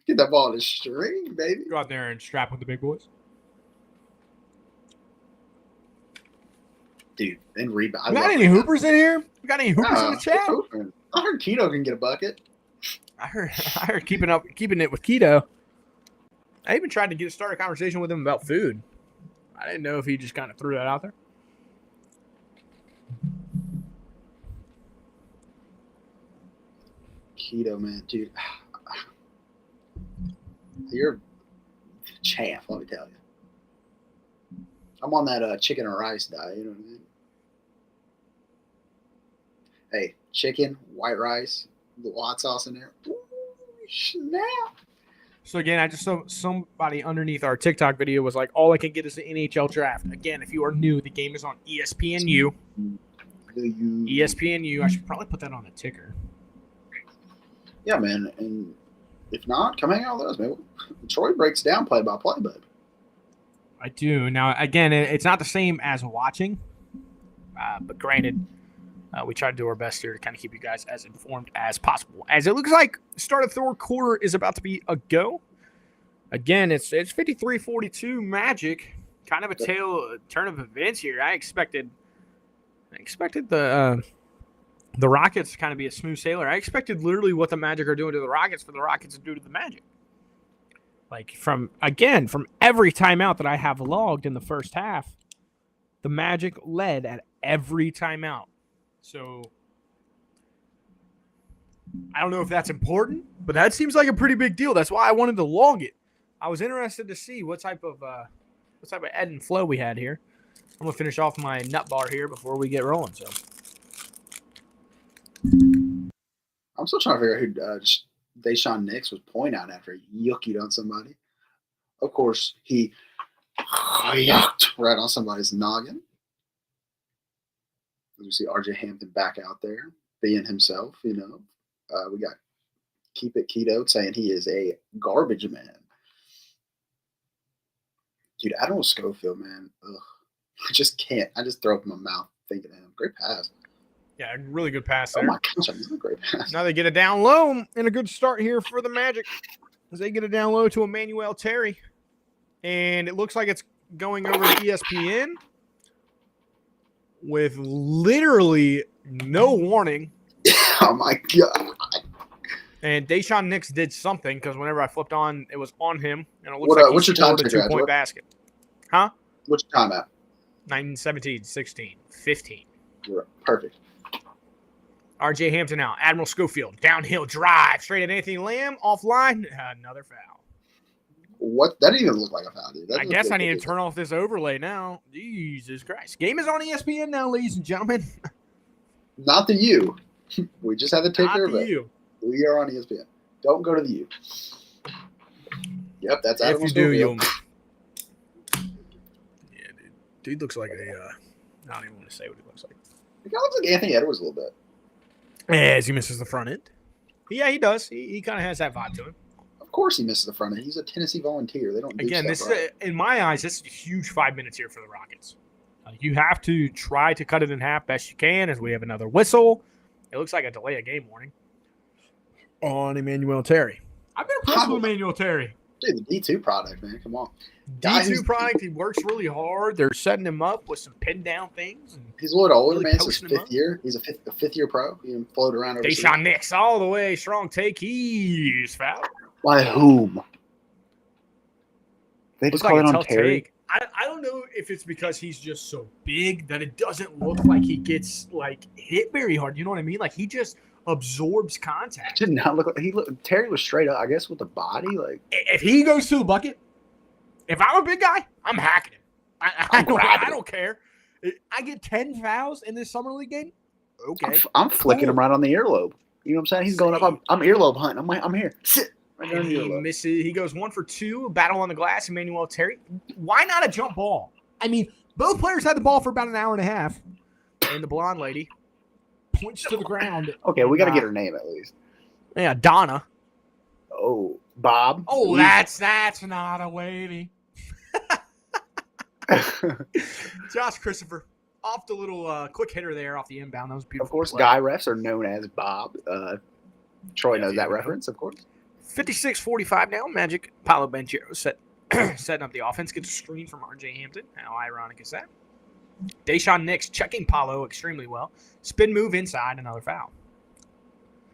Get that ball to string, baby. Go out there and strap with the big boys. Dude, and rebound. Got any hoopers in here? Got any hoopers in the chat? I heard Keto can get a bucket. I heard keeping it with Keto. I even tried to start a conversation with him about food. I didn't know if he just kind of threw that out there. Keto, man, dude. You're a champ, let me tell you. I'm on that chicken and rice diet, you know what I mean? Hey, chicken, white rice, the hot sauce in there. Ooh, snap. So again, I just saw somebody underneath our TikTok video was like, all I can get is the NHL draft. Again, if you are new, the game is on ESPNU. ESPNU. I should probably put that on a ticker. Yeah, man. And if not, come hang out with us, man. Troy breaks down play by play, baby. I do. Now, again, it's not the same as watching, but granted, we try to do our best here to kind of keep you guys as informed as possible. As it looks like start of third quarter is about to be a go. Again, it's 53-42 Magic. Kind of a turn of events here. I expected the Rockets to kind of be a smooth sailor. I expected literally what the Magic are doing to the Rockets for the Rockets to do to the Magic. Like from every timeout that I have logged in the first half, the Magic led at every timeout. So I don't know if that's important, but that seems like a pretty big deal. That's why I wanted to log it. I was interested to see what type of ebb and flow we had here. I'm gonna finish off my nut bar here before we get rolling. So I'm still trying to figure out who Deshaun Nix was pointing out after he yuckied on somebody. Of course, he yucked right on somebody's noggin. As we see RJ Hampton back out there being himself, you know. We got Keep It Keto saying he is a garbage man. Dude, Admiral Schofield, man. Ugh. I just can't. I just throw up in my mouth thinking of him. Great pass. yeah, really good pass Oh there. my gosh, that was a great pass. Now they get it down low, and a good start here for the Magic as they get it down low to Emmanuel Terry. And it looks like it's going over to ESPN with literally no warning. Oh my god. And Deshaun Nix did something because whenever I flipped on, it was on him. And it looks What, like what's he your time scored a ticker, 2-point basket. Huh? What's your time at? 9, 17, 16, 15. You're perfect. RJ Hampton out. Admiral Schofield. Downhill drive. Straight at Anthony Lamb. Offline. Another foul. What? That didn't even look like a foul, dude. That I just guess looked I need like to turn off this overlay now. Jesus Christ. Game is on ESPN now, ladies and gentlemen. Not the U. We just had the ticker, Not the but you. we are on ESPN. Don't go to the U. Yep, that's If Admiral you do, you'll. Schofield. Yeah, dude. Dude looks like a. I don't even want to say what he looks like. He kind of looks like Anthony Edwards a little bit. As he misses the front end. Yeah, he does. He kind of has that vibe to him. Of course he misses the front end. He's a Tennessee Volunteer. They don't do Again, stuff this right. is, in my eyes, this is a huge 5 minutes here for the Rockets. You have to try to cut it in half best you can as we have another whistle. It looks like a delay of game warning on Emmanuel Terry. I've been impressed with Emmanuel Terry. Dude, the D2 product, man. Come on. D2 product. He works really hard. They're setting him up with some pin down things. And He's a little older, really man. It's his coaching him fifth up. year. He's a fifth year pro. He can float around overseas. Deshaun Nix all the way. Strong take. He's fouled. By whom? They Looks just call like it a on tough Terry. take. I don't know if it's because he's just so big that it doesn't look like he gets like hit very hard. You know what I mean? Like he just absorbs contact. Did not look like Terry was straight up, I guess, with the body. Like If he goes to the bucket, if I'm a big guy, I'm hacking him. I don't care. I get 10 fouls in this summer league game. Okay, I'm flicking him right on the earlobe. You know what I'm saying? He's going up. I'm earlobe hunting. I'm here. Sit. Right and on the he earlobe. misses. He goes 1 for 2. Battle on the glass. Emmanuel Terry. Why not a jump ball? I mean, both players had the ball for about an hour and a half, and the blonde lady points to the ground. Okay, we got to get her name at least. Yeah, Donna. Oh, Bob. Oh, that's not a lady. Josh Christopher. off the little quick hitter there off the inbound. That was a beautiful. Of course, play. guy refs are known as Bob. Troy knows that you know. reference, of course. 56-45 now. Magic. Paolo Banchero setting up the offense. Gets a screen from R.J. Hampton. How ironic is that? Deshaun Nix checking Paolo extremely well. Spin move inside. Another foul.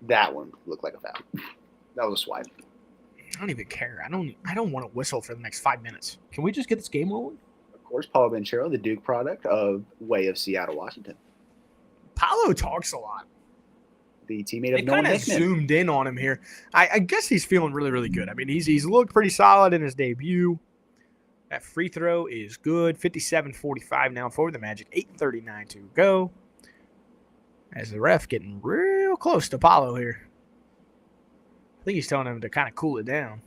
That one looked like a foul. That was a swipe. I don't even care. I don't want to whistle for the next 5 minutes. Can we just get this game rolling? Of course, Paolo Banchero, the Duke product of way of Seattle, Washington. Paolo talks a lot. The teammate of They Nolan kind of Hickman. zoomed in on him here. I guess he's feeling really, really good. I mean, he's looked pretty solid in his debut. That free throw is good. 57-45 now for the Magic. 8:39 to go. As the ref getting real close to Paolo here. I think he's telling him to kind of cool it down.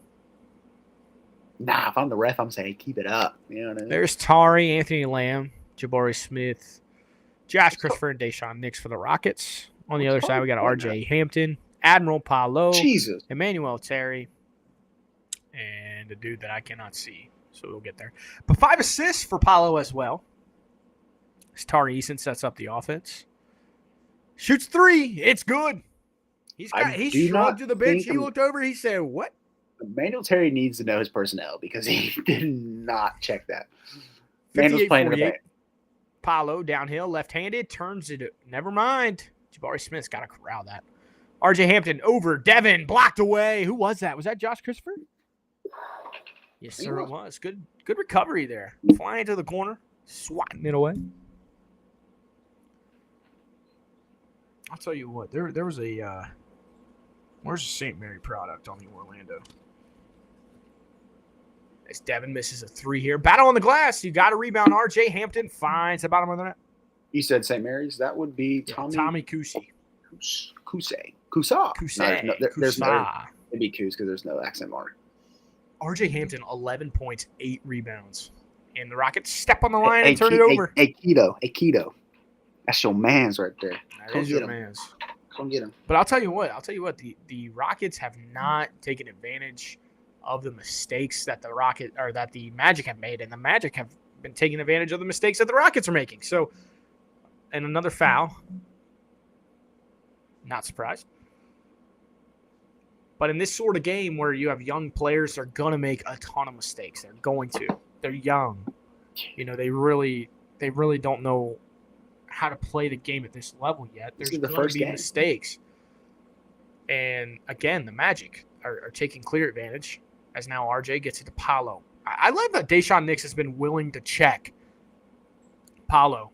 Nah, if I'm the ref, I'm saying keep it up. You know what I mean? There's Tari, Anthony Lamb, Jabari Smith, Josh Christopher, and Deshaun Nix for the Rockets. On the other side, we got R.J. Hampton, Admiral Paolo, Jesus. Emmanuel Terry, and a dude that I cannot see. So we'll get there. But 5 assists for Paolo as well. As Tari Eason sets up the offense. Shoots 3. It's good. He shrugged to the bench. He looked over. He said, what? Emmanuel Terry needs to know his personnel because he did not check that. Man was playing in the back. Paolo downhill, left-handed, turns it. Never mind. Jabari Smith's got to corral that. R.J. Hampton over Devin, blocked away. Who was that? Was that Josh Christopher? Yes, sir, it was. Good recovery there. Flying to the corner, swatting it away. I'll tell you what. There was a where's the St. Mary product on the Orlando? As Devin misses a 3 here. Battle on the glass. You got to rebound. R.J. Hampton finds the bottom of the net. You said St. Mary's. That would be Tommy Kusi. Kusa. There's no. Kusa. It'd be Kus because there's no accent mark. R.J. Hampton, 11 points, 8 rebounds. And the Rockets step on the line and turn it over. Hey, Keto. That's your man's right there. That is your man's. Come get him. But I'll tell you what. The Rockets have not taken advantage of the mistakes that the Magic have made, and the Magic have been taking advantage of the mistakes that the Rockets are making. So, and another foul. Not surprised. But in this sort of game where you have young players, they're going to make a ton of mistakes. They're going to. They're young. You know, they really don't know how to play the game at this level yet. There's going to be mistakes. And, again, the Magic are taking clear advantage as now RJ gets it to Paolo. I love that Deshaun Nix has been willing to check Paolo.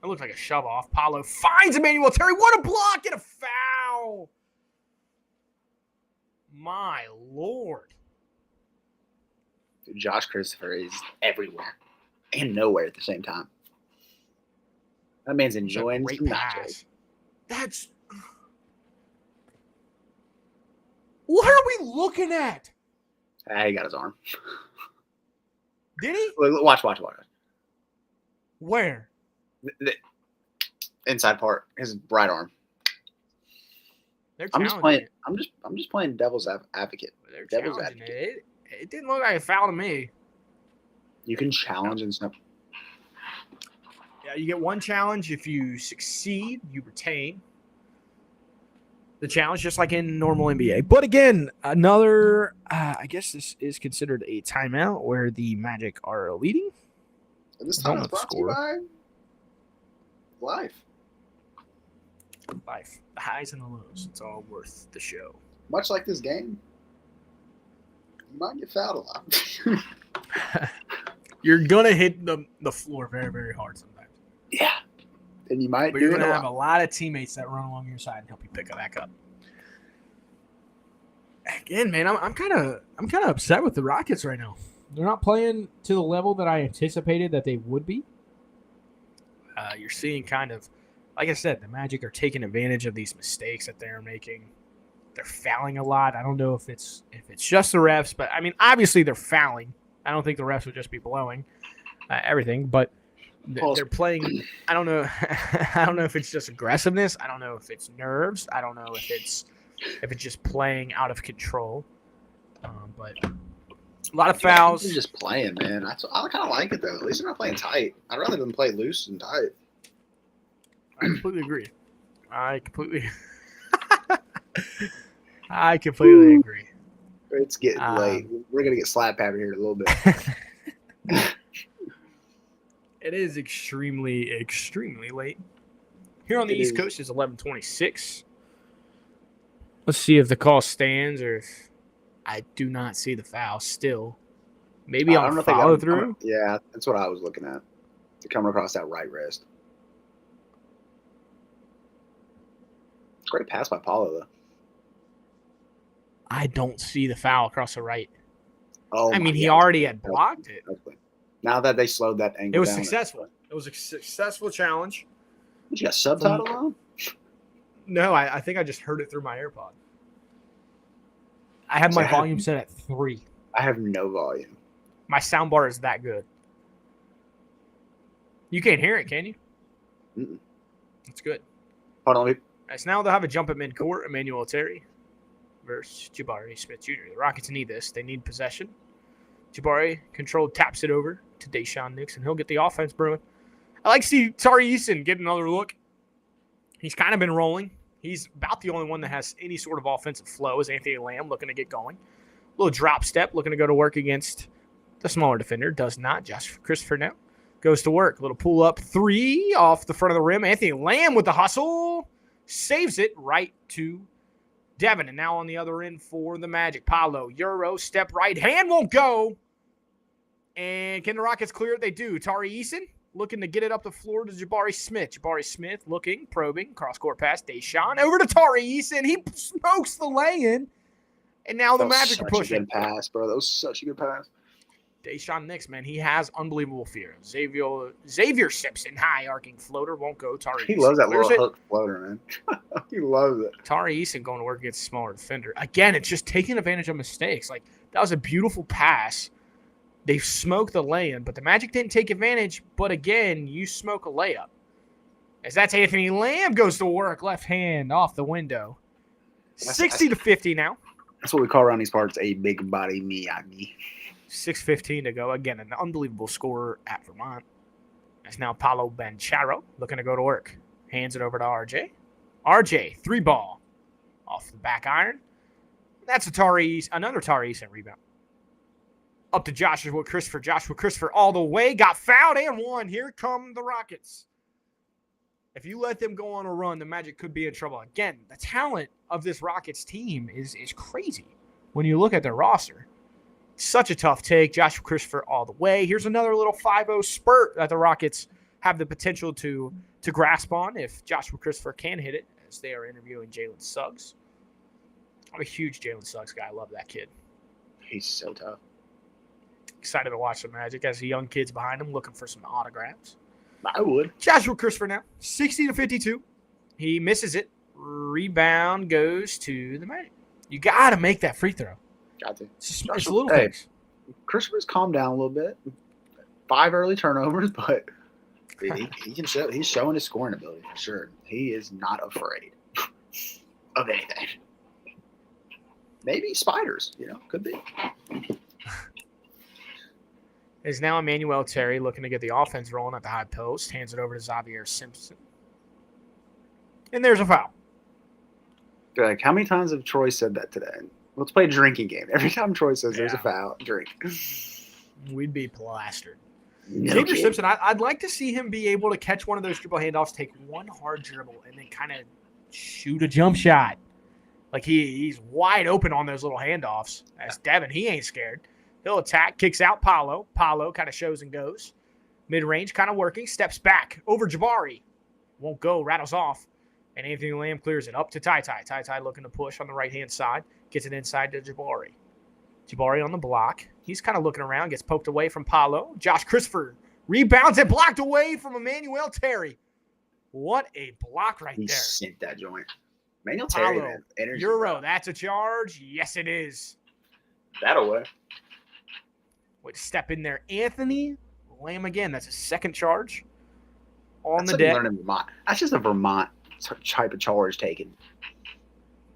It looked like a shove-off. Paolo finds Emmanuel Terry. What a block and a foul. My Lord. Josh Christopher is everywhere and nowhere at the same time. That man's enjoying some nachos. That's... What are we looking at? He got his arm. Did he? Watch. Where? The inside part, his right arm. I'm just playing devil's advocate. Devil's advocate. It didn't look like a foul to me. You can challenge and stuff. Yeah, you get one challenge. If you succeed, you retain the challenge, just like in normal NBA. But again, another, I guess this is considered a timeout where the Magic are leading. And this time it's brought to you by Life. Life. The highs and the lows. It's all worth the show. Much like this game, you might get fouled a lot. You're going to hit the floor very, very hard sometimes. Yeah. And you might But you're going to have a lot of teammates that run along your side and help you pick it back up. Again, man, I'm kind of upset with the Rockets right now. They're not playing to the level that I anticipated that they would be. You're seeing kind of, like I said, the Magic are taking advantage of these mistakes that they're making. They're fouling a lot. I don't know if it's just the refs, but I mean, obviously they're fouling. I don't think the refs would just be blowing everything, but they're playing. I don't know. I don't know if it's just aggressiveness. I don't know if it's nerves. I don't know if it's just playing out of control. But a lot of fouls. Just playing, man. I kind of like it though. At least they're not playing tight. I'd rather them play loose and tight. I completely agree. I completely agree. It's getting late. We're gonna get slap happy here in a little bit. It is extremely, extremely late. Here on the East Coast is 11:26. Let's see if the call stands or if I do not see the foul still. Maybe on follow through. Yeah, that's what I was looking at. To come across that right wrist. Great pass by Paolo, though. I don't see the foul across the right. Oh, I mean, he already had blocked it. Now that they slowed that angle down. It was successful. It was a successful challenge. Did you got subtitles on? No, I think I just heard it through my AirPod. I have my volume set at 3. I have no volume. My soundbar is that good. You can't hear it, can you? Mm-mm. That's good. Hold on. Right, so now they'll have a jump at midcourt. Emmanuel Terry versus Jabari Smith Jr. The Rockets need this. They need possession. Jabari controlled, taps it over to Deshaun Nixon. He'll get the offense brewing. I like to see Tari Eason get another look. He's kind of been rolling. He's about the only one that has any sort of offensive flow is Anthony Lamb looking to get going. A little drop step, looking to go to work against the smaller defender. Does not. Josh Christopher now goes to work. A little pull up 3 off the front of the rim. Anthony Lamb with the hustle. Saves it right to Devin. And now on the other end for the Magic. Paolo, Euro, step right. Hand won't go. And can the Rockets clear it? They do. Tari Eason looking to get it up the floor to Jabari Smith. Jabari Smith looking, probing, cross-court pass. Deshaun over to Tari Eason. He smokes the lay-in. And now the Magic are pushing. That was such a good pass, bro. That was such a good pass. Deshaun Nix, man, he has unbelievable fear. Xavier Simpson, high arcing floater, won't go. Tari He Eason. loves that little hook floater, man. He loves it. Tari Eason going to work against a smaller defender. Again, it's just taking advantage of mistakes. Like, that was a beautiful pass. They smoked the lay-in, but the Magic didn't take advantage. But again, you smoke a layup. As that's Anthony Lamb goes to work, left hand off the window. 60-50 now. That's what we call around these parts a big body Miyagi. 6:15 to go. Again, an unbelievable scorer at Vermont. That's now Paolo Banchero looking to go to work. Hands it over to RJ. RJ, 3-ball. Off the back iron. That's another Tari Eason rebound. Up to Joshua Christopher. Joshua Christopher all the way. Got fouled and won. Here come the Rockets. If you let them go on a run, the Magic could be in trouble. Again, the talent of this Rockets team is crazy when you look at their roster. Such a tough take. Joshua Christopher all the way. Here's another little 5-0 spurt that the Rockets have the potential to grasp on if Joshua Christopher can hit it, as they are interviewing Jalen Suggs. I'm a huge Jalen Suggs guy. I love that kid. He's so tough. Excited to watch the Magic as the young kids behind him looking for some autographs. I would. Joshua Christopher now, 60-52. He misses it. Rebound goes to the Magic. You got to make that free throw. Got to. It's a little things. Christopher's calmed down a little bit. 5 early turnovers, but he can show. He's showing his scoring ability for sure. He is not afraid of anything. Maybe spiders, could be. Is now Emmanuel Terry looking to get the offense rolling at the high post. Hands it over to Xavier Simpson. And there's a foul. Like, how many times have Troy said that today? Let's play a drinking game. Every time Troy says there's a foul, drink. We'd be plastered. No Xavier kid. Simpson, I'd like to see him be able to catch one of those dribble handoffs, take one hard dribble, and then kind of shoot a jump shot. Like he's wide open on those little handoffs. As Devin, he ain't scared. He'll attack, kicks out Paolo. Paolo kind of shows and goes. Mid-range, kind of working. Steps back over Jabari. Won't go, rattles off. And Anthony Lamb clears it up to Ty. Ty looking to push on the right-hand side. Gets it inside to Jabari. Jabari on the block. He's kind of looking around. Gets poked away from Paolo. Josh Christopher rebounds and blocked away from Emmanuel Terry. What a block right He there. sent that joint. Emmanuel Terry, Paolo, man. Energy. Euro, that's a charge. Yes, it is. That'll work. Way to step in there. Anthony Lamb again. That's a second charge on That's the what you deck. learn in Vermont. That's just a Vermont type of charge taken.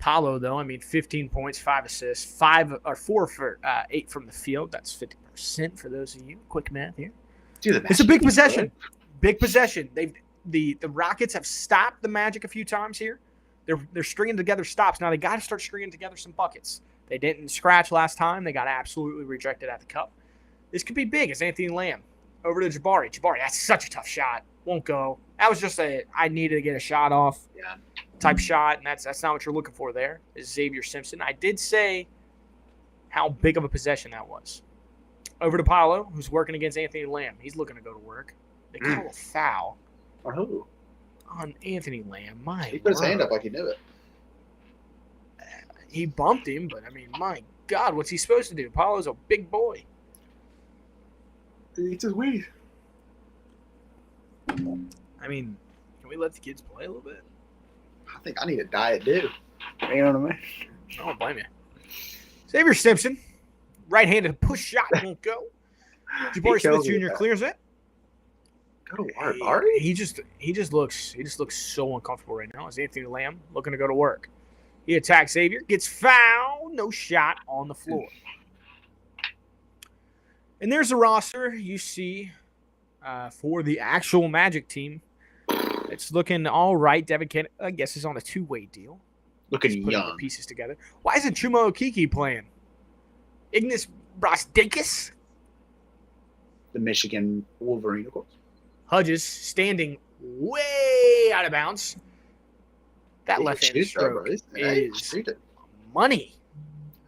Paolo, though, 15 points, 5 assists, 4 for 8 from the field. That's 50% for those of you. Quick math here. Do the math. It's a big possession. Big possession. the Rockets have stopped the Magic a few times here. They're stringing together stops. Now they got to start stringing together some buckets. They didn't scratch last time. They got absolutely rejected at the cup. This could be big as Anthony Lamb. Over to Jabari. Jabari, that's such a tough shot. Won't go. That was just I needed to get a shot off type shot, and that's not what you're looking for there, is Xavier Simpson. I did say how big of a possession that was. Over to Paolo, who's working against Anthony Lamb. He's looking to go to work. They call a foul. On who? On Anthony Lamb. He put his hand up like he knew it. He bumped him, but, I mean, my God, what's he supposed to do? Paolo's a big boy. He eats his weed. I mean, can we let the kids play a little bit? I think I need a diet dude. You know what I mean? I don't blame you. Xavier Simpson, right-handed push shot won't go. Jabari Smith Jr. clears it. Go to work, Barty. He just looks so uncomfortable right now. As Anthony Lamb looking to go to work. He attacks Xavier, gets fouled, no shot on the floor. And there's the roster you see for the actual Magic team. It's looking all right. Devin Kennedy, I guess, is on a two-way deal. Looking putting young. the pieces together. Why isn't Chuma Okeke playing? Ignis Brasdakis? The Michigan Wolverine, of course. Hudges standing way out of bounds. That left-handed stroke is money.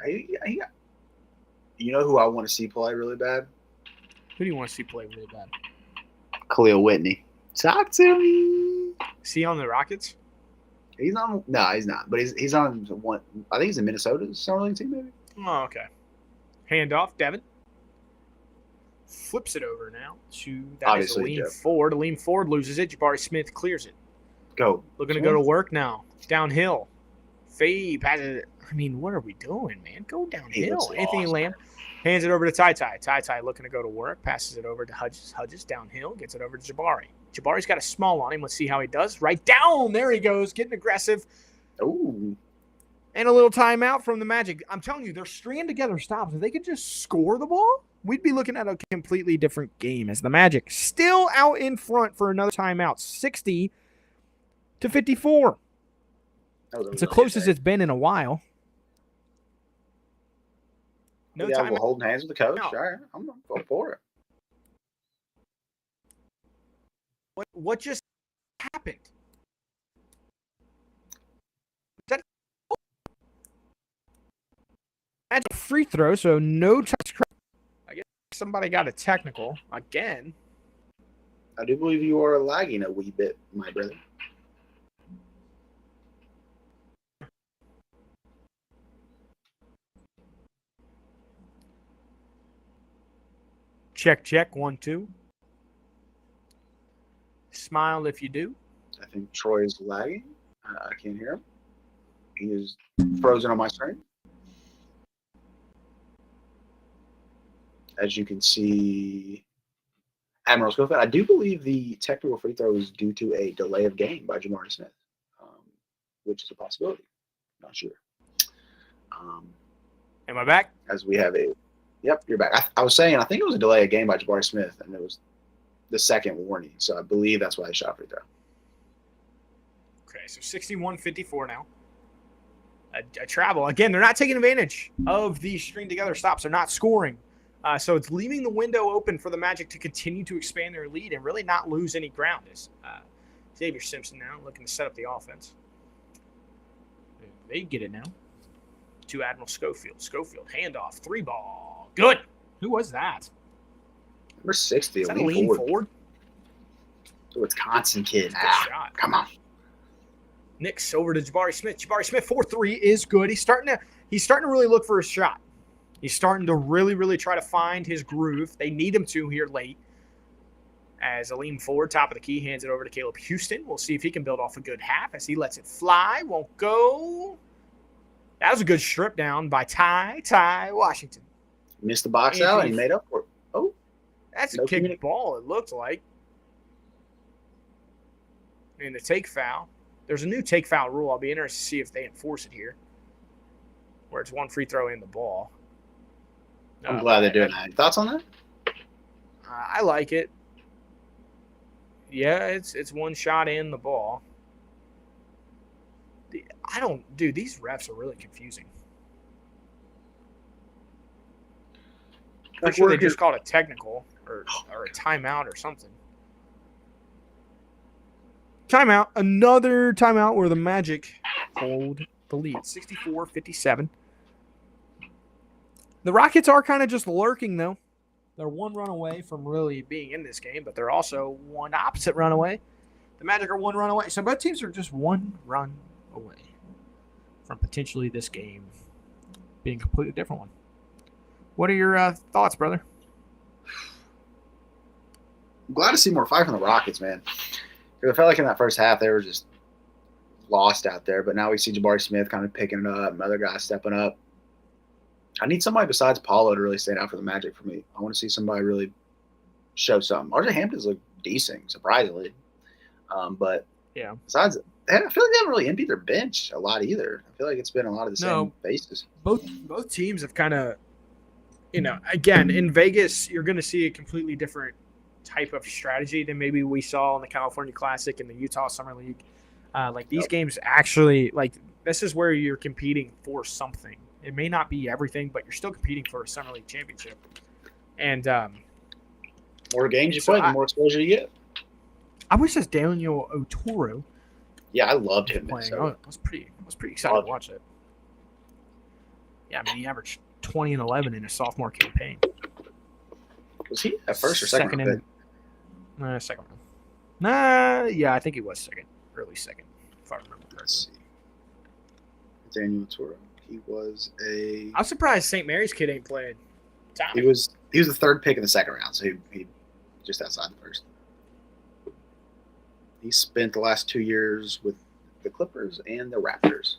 You know who I want to see play really bad? Who do you want to see play really bad? Khalil Whitney. Talk to me. Is he on the Rockets? He's on. No, he's not. But he's on one. I think he's in Minnesota's summer league team, maybe. Oh, okay. Handoff, Devin. Flips it over now to Obviously, Aleem Ford. Aleem Ford loses it. Jabari Smith clears it. Go. Looking to go to work now. Downhill. Fade passes it. I mean, what are we doing, man? Go downhill. Anthony Lamb hands it over to Ty. Ty looking to go to work. Passes it over to Hudges. Hudges downhill. Gets it over to Jabari. Jabari's got a small on him. Let's see how he does. Right down. There he goes. Getting aggressive. Ooh. And a little timeout from the Magic. I'm telling you, they're stringing together stops. If they could just score the ball, we'd be looking at a completely different game as the Magic still out in front for another timeout. 60-54. It's the closest it's been in a while. No time. We're holding hands with the coach. No. All right, I'm going to go for it. What just happened? That's a free throw, so no touch. I guess somebody got a technical again. I do believe you are lagging a wee bit, my brother. Check, 1, 2. Smile if you do. I think Troy's lagging. I can't hear him. He is frozen on my screen. As you can see, Admiral Schofield, I do believe the technical free throw is due to a delay of game by Jabari Smith, which is a possibility. Not sure. Am I back? As we have a Yep, you're back. I was saying, I think it was a delay of game by Jabari Smith, and it was the second warning. So I believe that's why they shot free throw. Okay, so 61-54 now. A travel. Again, they're not taking advantage of these string together stops. They're not scoring. So it's leaving the window open for the Magic to continue to expand their lead and really not lose any ground. As Xavier Simpson now looking to set up the offense. They get it now. To Admiral Schofield. Schofield, handoff, 3-ball. Good. Who was that? Number 60. Is that Aleem Ford? The Wisconsin kid. Shot. Come on. Knicks over to Jabari Smith. Jabari Smith 4-3 is good. He's starting to really look for his shot. He's starting to really try to find his groove. They need him to here late. As Aleem Ford, top of the key, hands it over to Caleb Houston. We'll see if he can build off a good half as he lets it fly. Won't go. That was a good strip down by Ty Washington. Missed the box out and he made up for it. Oh. That's a kick ball, it looked like. And the take foul. There's a new take foul rule. I'll be interested to see if they enforce it here. Where it's one free throw in the ball. I'm glad they're doing that. Thoughts on that? I like it. Yeah, it's one shot and the ball. Dude, these refs are really confusing. Pretty sure they just called a technical or a timeout or something. Timeout. Another timeout where the Magic hold the lead. 64-57. The Rockets are kind of just lurking, though. They're one run away from really being in this game, but they're also one opposite run away. The Magic are one run away. So both teams are just one run away from potentially this game being a completely different one. What are your thoughts, brother? I'm glad to see more fight from the Rockets, man. Because I felt like in that first half they were just lost out there. But now we see Jabari Smith kind of picking it up, and other guys stepping up. I need somebody besides Paolo to really stand out for the Magic for me. I want to see somebody really show something. RJ Hampton's look decent, surprisingly. But yeah, besides, I feel like they haven't really emptied their bench a lot either. I feel like it's been a lot of the same faces. Both teams have kind of, again, in Vegas, you're going to see a completely different type of strategy than maybe we saw in the California Classic and the Utah Summer League. These games actually, this is where you're competing for something. It may not be everything, but you're still competing for a Summer League championship. And more games you play, the more exposure you get. I wish this Daniel Oturu. Yeah, I loved him playing. So. I was pretty excited to watch it. Yeah, I mean, he averaged 20 and 11 in his sophomore campaign. Was he at first or second? Second round. Yeah, I think he was second, early second, if I remember correctly. Let's see. Daniel Oturu. He was I'm surprised St. Mary's kid ain't played. He was the third pick in the second round, so he just outside the first. He spent the last 2 years with the Clippers and the Raptors.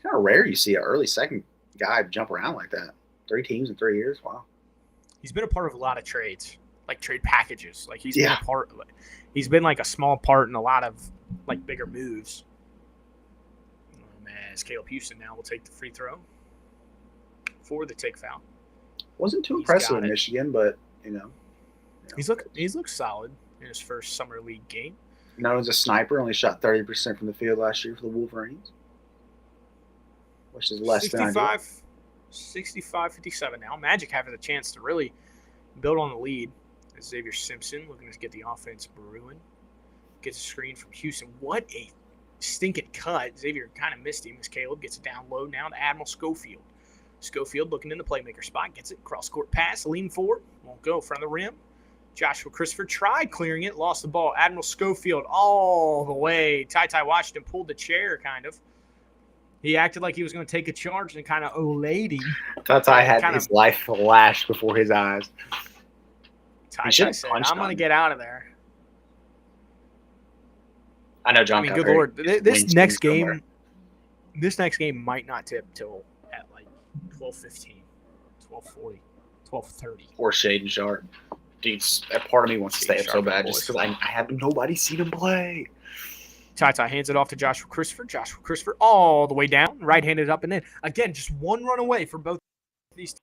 Kind of rare you see an early second guy jump around like that. 3 teams in 3 years. Wow. He's been a part of a lot of trades, like trade packages. Like he's been a part. He's been like a small part in a lot of bigger moves. As Caleb Houston now will take the free throw for the take foul. Wasn't too impressive in Michigan, but he's looked solid in his first summer league game. Known as a sniper, only shot 30% from the field last year for the Wolverines, which is less than 65-57 now. Magic having a chance to really build on the lead. Xavier Simpson looking to get the offense brewing. Gets a screen from Houston. What a stinking cut. Xavier kind of missed him as Caleb gets it down low now to Admiral Schofield. Schofield looking in the playmaker spot. Gets it. Cross-court pass. Lean forward. Won't go. Front of the rim. Joshua Christopher tried clearing it. Lost the ball. Admiral Schofield all the way. Ty watched him pull the chair, kind of. He acted like he was going to take a charge and kind of olayed him. Ty had his life flash before his eyes. Ty said, I'm going to get out of there. I know, John. Good Lord. This next game might not tip till at 12:15, 12:40, 12:30. Or Shaden Sharp. Dude, that part of me wants to stay up so bad just because I have nobody seen him play. Ty hands it off to Joshua Christopher. Joshua Christopher all the way down, right-handed up and in. Again, just one run away from both these teams.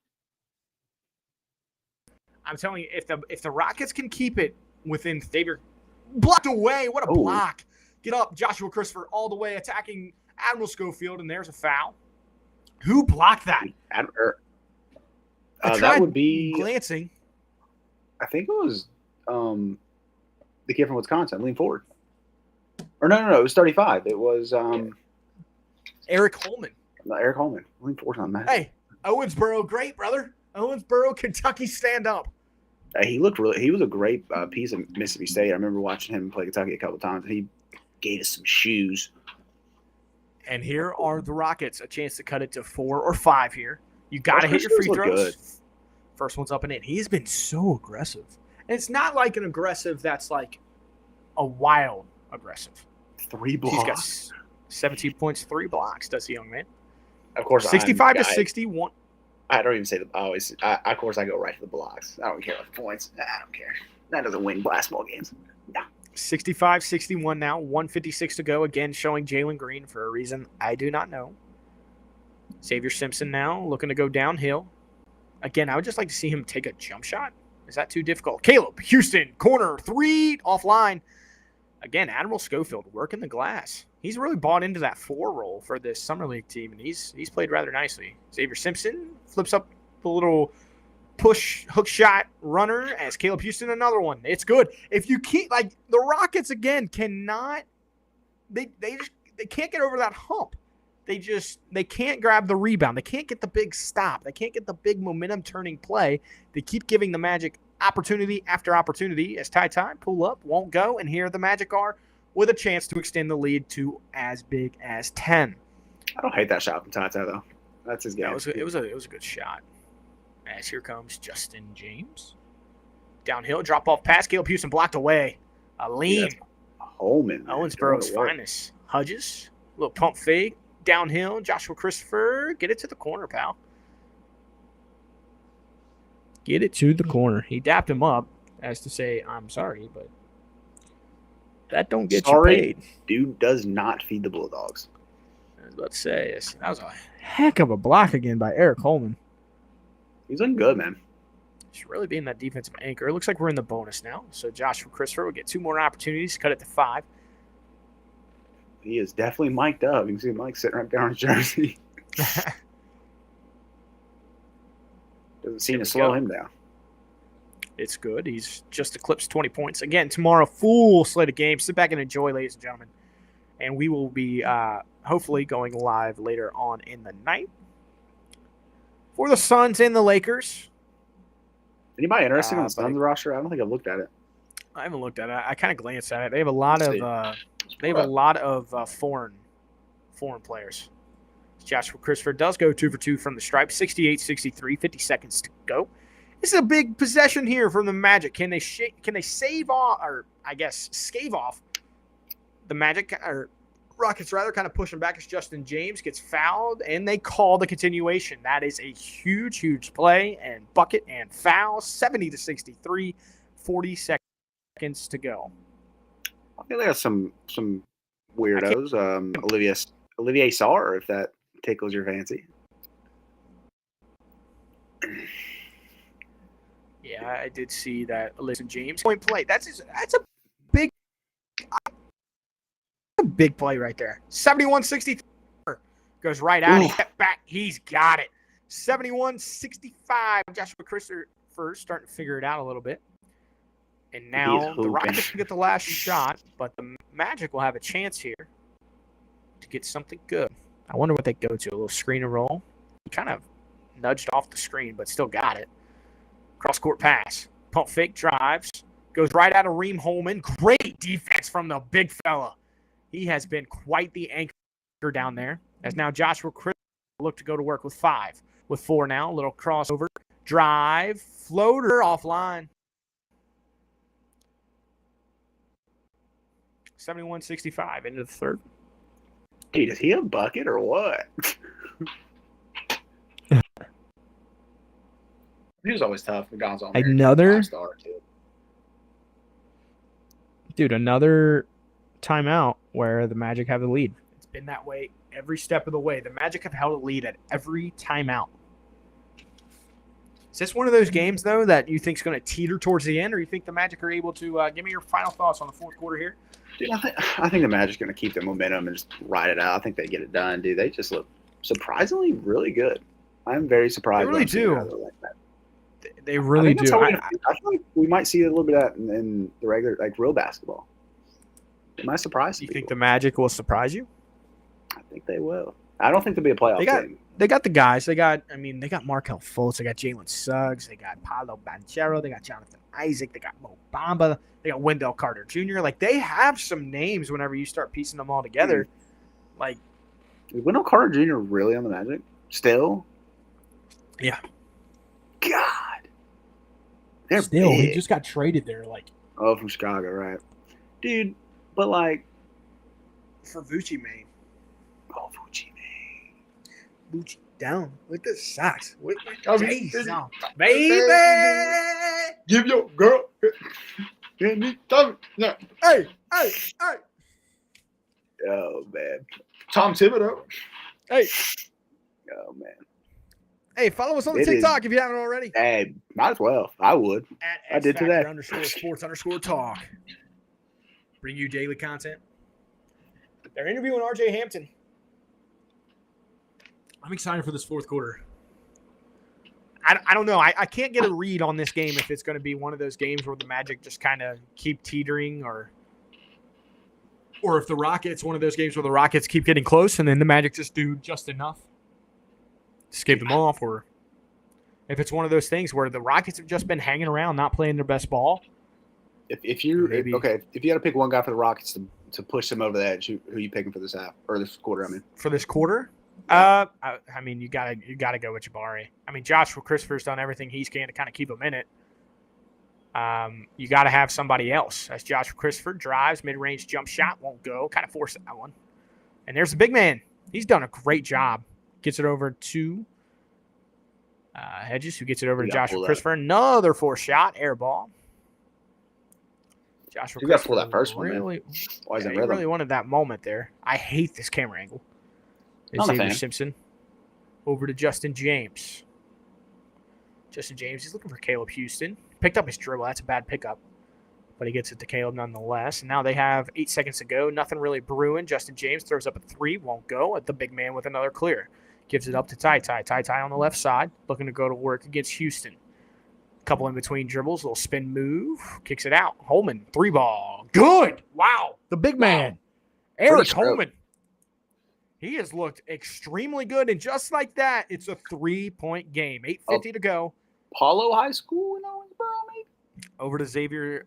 I'm telling you, if the Rockets can keep it within Xavier, blocked away. What a block! Get up, Joshua Christopher, all the way attacking Admiral Schofield, and there's a foul. Who blocked that? That would be glancing. I think it was the kid from Wisconsin. Lean forward. Or no, it was 35. It was Eric Holman. No, Eric Holman. Lean forward on that. Hey, Owensboro, great brother. Owensboro, Kentucky, stand up. He was a great piece of Mississippi State. I remember watching him play Kentucky a couple of times. He gave us some shoes. And here are the Rockets, a chance to cut it to 4 or 5 here. You got to hit your free throws. Good. First one's up and in. He's been so aggressive. And it's not like an aggressive that's like a wild aggressive. 3 blocks. He's got 17 points, 3 blocks, does the young man. Of course, 65-61. I don't even say of course, I go right to the blocks. I don't care about the points. I don't care. That doesn't win basketball games. No. 65-61 now. 1:56 to go. Again, showing Jalen Green for a reason I do not know. Xavier Simpson now looking to go downhill. Again, I would just like to see him take a jump shot. Is that too difficult? Caleb Houston, corner 3, offline. Again, Admiral Schofield working the glass. He's really bought into that 4 role for this Summer League team, and he's played rather nicely. Xavier Simpson flips up the little push hook shot runner as Caleb Houston another one. It's good. If you keep the Rockets again cannot they can't get over that hump. They can't grab the rebound. They can't get the big stop. They can't get the big momentum turning play. They keep giving the Magic opportunity after opportunity as Ty pull up, won't go, and here the Magic are with a chance to extend the lead to as big as 10. I don't hate that shot from Ty though. That's his game. Yeah, it was a good shot. As here comes Justin James. Downhill, drop off pass. Caleb Houston blocked away. A lean. Holman. Owensboro's finest. Hudges. A little pump fake. Downhill. Joshua Christopher. Get it to the corner, pal. Get it to the corner. He dapped him up as to say, I'm sorry, but that don't get you paid. Dude does not feed the Bulldogs. I was about to say, that was a heck of a block again by Eric Holman. He's looking good, man. He's really being that defensive anchor. It looks like we're in the bonus now. So Joshua Christopher will get 2 more opportunities, cut it to 5. He is definitely mic'd up. You can see Mike sitting right there on his jersey. Doesn't seem to slow him down. It's good. He's just eclipsed 20 points. Again, tomorrow, full slate of games. Sit back and enjoy, ladies and gentlemen. And we will be hopefully going live later on in the night for the Suns and the Lakers. Anybody interested in the Suns roster? I don't think I've looked at it. I haven't looked at it. I kind of glanced at it. They have a lot of foreign players. Joshua Christopher does go 2 for 2 from the stripe. 68-63, 50 seconds to go. This is a big possession here from the Magic. Can they save off, or I guess scave off the Magic, or Rockets rather, kind of pushing back as Justin James gets fouled, and they call the continuation. That is a huge, huge play, and bucket and foul. 70-63, 40 seconds to go. I think there's some weirdos. Olivier Sarr, if that tickles your fancy. Yeah, I did see that. Listen, James point play. That's a big play right there. 71-63 goes right out. He stepped back. He's got it. 71-65. Joshua Christopher starting to figure it out a little bit. And now the Rockets can get the last shot, but the Magic will have a chance here to get something good. I wonder what they go to. A little screen and roll. He kind of nudged off the screen, but still got it. Cross-court pass. Pump fake drives. Goes right out of Reem Holman. Great defense from the big fella. He has been quite the anchor down there. As now Joshua Christopher look to go to work with 5. With 4 now. A little crossover. Drive. Floater offline. 71-65 into the third. Dude, is he a bucket or what? He was always tough. Gonzalez. Another timeout where the Magic have the lead. It's been that way every step of the way. The Magic have held a lead at every timeout. Is this one of those games, though, that you think is going to teeter towards the end, or you think the Magic are able to give me your final thoughts on the fourth quarter here? Dude, I think the Magic's going to keep their momentum and just ride it out. I think they get it done, dude. They just look surprisingly really good. I'm very surprised. They really do. Like that. They really do. I feel like we might see a little bit of that in the regular, like real basketball. It might surprise you people. Think the Magic will surprise you? I think they will. I don't think they'll be a playoff team. They got the guys. They got Markelle Fultz. They got Jalen Suggs. They got Paolo Banchero. They got Jonathan Isaac. They got Mo Bamba. They got Wendell Carter Jr. Like, they have some names whenever you start piecing them all together. Like, is Wendell Carter Jr. really on the Magic? Still? Yeah. God. They're still big. He just got traded there. Like, oh, from Chicago, right? Dude, but like for Vucci, man. Oh, Vucci, man. Vucci down with the socks. With my J's on. Baby! Give your girl anytime. Yeah. Hey. Oh, man. Tom Thibodeau. Hey. Oh, man. Hey, follow us on the It is. TikTok if you haven't already. Hey, might as well. I would. At I did today. _sports_talk. Bring you daily content. They're interviewing RJ Hampton. I'm excited for this fourth quarter. I don't know. I can't get a read on this game if it's going to be one of those games where the Magic just kind of keep teetering or if the Rockets, one of those games where the Rockets keep getting close and then the Magic just do just enough to escape them off, or if it's one of those things where the Rockets have just been hanging around, not playing their best ball. If you had to pick one guy for the Rockets to push them over the edge, who are you picking for this half or this quarter? I mean, For this quarter, I mean, you gotta go with Jabari. I mean, Joshua Christopher's done everything he can to kind of keep him in it. You got to have somebody else. As Joshua Christopher drives, mid-range jump shot, won't go. Kind of forced that one. And there's the big man. He's done a great job. Gets it over to Hedges, who gets it over to Joshua Christopher. Another forced shot, air ball. Joshua you got to Christopher pull that first one, really, man. Why is he really wanted that moment there. I hate this camera angle. Xavier Simpson over to Justin James. Justin James, he's looking for Caleb Houston. Picked up his dribble. That's a bad pickup. But he gets it to Caleb nonetheless. And now they have 8 seconds to go. Nothing really brewing. Justin James throws up a 3. Won't go. At the big man with another clear. Gives it up to Ty. Ty on the left side. Looking to go to work against Houston. Couple in between dribbles. Little spin move. Kicks it out. Holman. 3 ball. Good. Wow. The big man. Eric Holman. He has looked extremely good. And just like that, it's a 3-point game. 8:50 to go. Paolo High School in Owensboro, maybe? Over to Xavier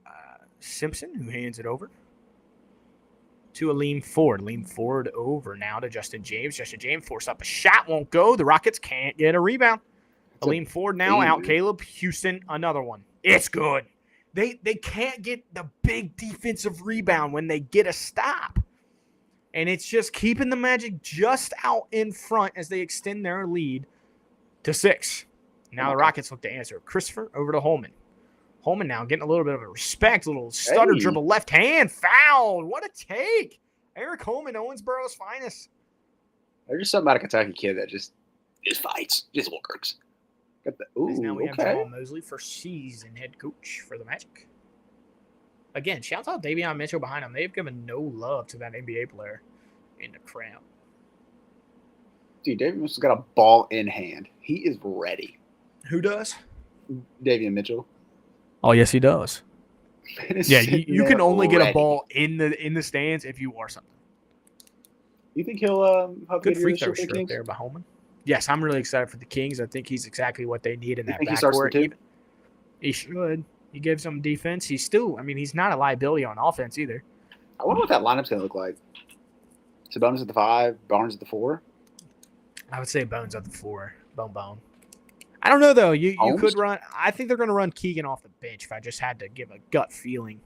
Simpson, who hands it over to Aleem Ford. Aleem Ford over now to Justin James. Justin James forced up a shot. Won't go. The Rockets can't get a rebound. Aleem Ford now out. Caleb Houston, another one. It's good. They can't get the big defensive rebound when they get a stop. And it's just keeping the Magic just out in front as they extend their lead to 6. Now the Rockets look to answer. Christopher over to Holman. Holman now getting a little bit of a respect. Little stutter dribble left hand. Foul. What a take. Eric Holman, Owensboro's finest. There's just something about a Kentucky kid that just fights. Just works. Got the, now we have Jamal Mosley, first season head coach for the Magic. Again, shout out Davion Mitchell behind him. They've given no love to that NBA player in the crowd. Dude, Davion Mitchell's got a ball in hand. He is ready. Who does? Davion Mitchell. Oh, yes, he does. Yeah, you can only get a ready. ball in the stands if you are something. You think he'll have Good free throw for the stroke Kings? there by Holman. Yes, I'm really excited for the Kings. I think he's exactly what they need in that think he starts the backcourt. two? He should. He gives them defense. He's still, I mean, he's not a liability on offense either. I wonder what that lineup's going to look like. Sabonis at the 5, Barnes at the 4. I would say Bones at the 4. Bone. I don't know, though. You could run – I think they're going to run Keegan off the bench if I just had to give a gut feeling.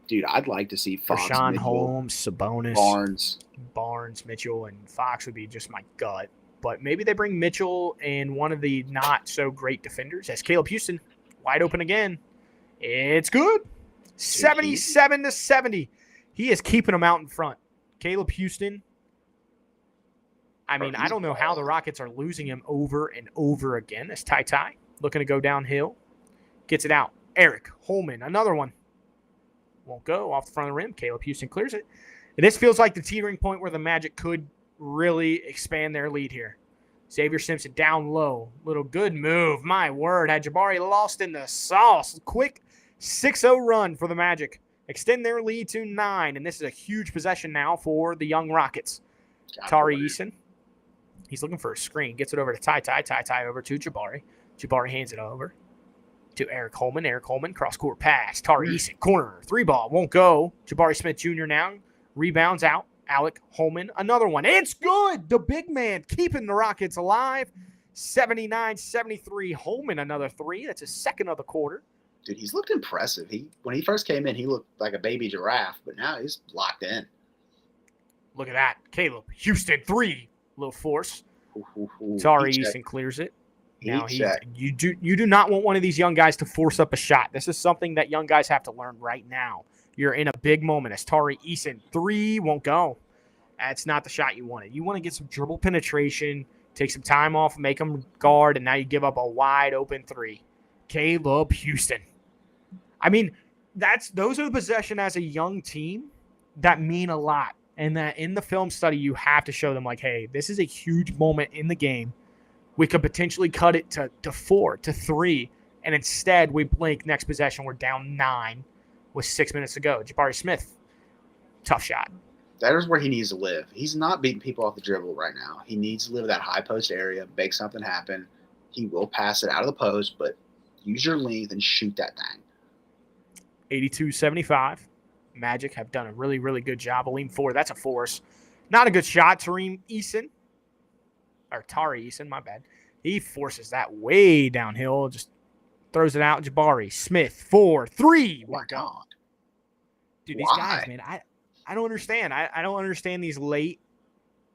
Dude, I'd like to see Fox, Rashawn Mitchell, Holmes, Sabonis, Barnes, Mitchell, and Fox would be just my gut. But maybe they bring Mitchell and one of the not-so-great defenders. That's Caleb Houston, wide open again. It's good. 77-70. He is keeping them out in front. Caleb Houston. I mean, I don't know how the Rockets are losing him over and over again. That's Ty looking to go downhill. Gets it out. Eric Holman, another one. Won't go off the front of the rim. Caleb Houston clears it. And this feels like the teetering point where the Magic could really expand their lead here. Xavier Simpson down low. Little good move. My word. Had Jabari lost in the sauce. Quick 6-0 run for the Magic. Extend their lead to 9. And this is a huge possession now for the young Rockets. Tari Eason. He's looking for a screen. Gets it over to Ty. Ty over to Jabari. Jabari hands it over to Eric Holman. Eric Holman, cross-court pass. Tari Eason, corner. 3 ball. Won't go. Jabari Smith Jr. now. Rebounds out. Alec Holman, another one. It's good. The big man keeping the Rockets alive. 79-73. Holman, another 3. That's his second of the quarter. Dude, he's looked impressive. When he first came in, he looked like a baby giraffe, but now he's locked in. Look at that. Caleb Houston, 3. Little force. Tari Eason clears it. Now you do not want one of these young guys to force up a shot. This is something that young guys have to learn right now. You're in a big moment. As Tari Eason, 3 won't go. That's not the shot you wanted. You want to get some dribble penetration, Take some time off, make them guard, and now you give up a wide open three. Caleb Houston. I mean, those are the possession as a young team that mean a lot. And that in the film study, you have to show them like, hey, this is a huge moment in the game. We could potentially cut it to 4, to 3. And instead, we blink next possession. We're down 9 with 6 minutes to go. Jabari Smith, tough shot. That is where he needs to live. He's not beating people off the dribble right now. He needs to live that high post area, make something happen. He will pass it out of the post, but use your length and shoot that thing. 82-75. Magic have done a really, really good job. A lean forward. That's a force. Not a good shot. Tari Eason, my bad. He forces that way downhill. Just throws it out. Jabari Smith, 4, 3. Oh my God. Dude, these guys, man, I don't understand. I don't understand these late,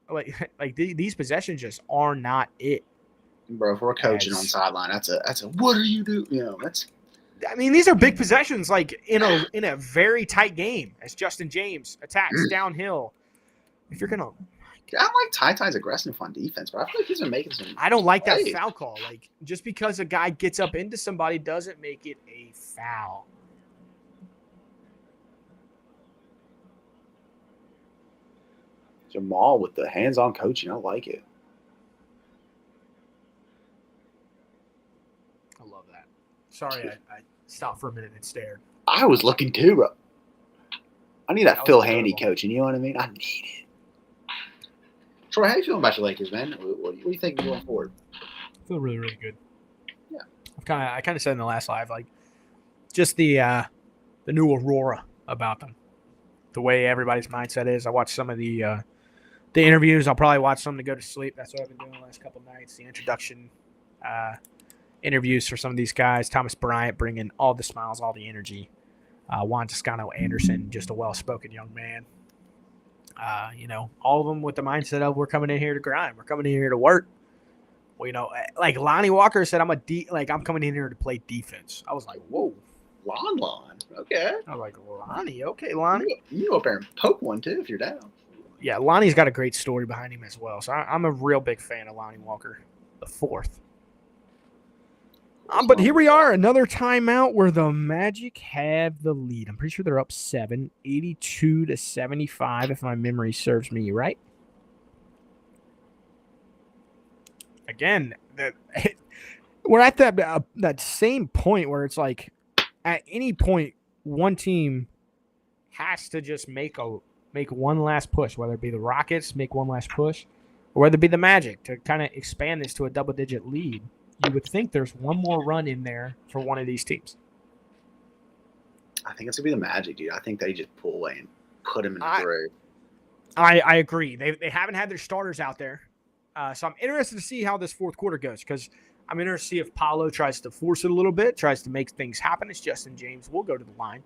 like these possessions just are not it. Bro, if we're coaching on sideline, that's a what are you doing? You know, that's. I mean, these are big possessions, like in a very tight game. As Justin James attacks downhill, if you're gonna, I like Ty's aggressive on defense, but I feel like he's been making some. I don't like that foul call. Like just because a guy gets up into somebody doesn't make it a foul. Jamal with the hands-on coaching, I like it. I love that. Sorry, I stopped for a minute and stared. I was looking too, bro. I need that Phil Handy incredible. coaching. You know what I mean? I need it. Troy, how you feeling about your Lakers, man? What do you think going forward? I feel really, really good. Yeah. I kind of said in the last live, like just the new aurora about them, the way everybody's mindset is. I watched some of the interviews. I'll probably watch some to go to sleep. That's what I've been doing the last couple of nights. The introduction interviews for some of these guys. Thomas Bryant bringing all the smiles, all the energy. Juan Toscano Anderson, just a well-spoken young man. All of them with the mindset of we're coming in here to grind. We're coming in here to work. Well, like Lonnie Walker said, I'm coming in here to play defense. I was like, whoa. Lon. Okay. I was like, Lonnie, okay, Lonnie. You go up there and poke one, too, if you're down. Yeah, Lonnie's got a great story behind him as well. So I'm a real big fan of Lonnie Walker, the 4th. But here we are, another timeout where the Magic have the lead. I'm pretty sure they're up 7, 82-75, if my memory serves me right. Again, we're at that same point where it's like at any point, one team has to just make one last push, whether it be the Rockets, make one last push, or whether it be the Magic to kind of expand this to a double-digit lead. You would think there's one more run in there for one of these teams. I think it's going to be the Magic, dude. I think they just pull away and put him in the grave. I agree. They haven't had their starters out there. So I'm interested to see how this fourth quarter goes because I'm interested to see if Paolo tries to force it a little bit, tries to make things happen. It's Justin James. We'll go to the line.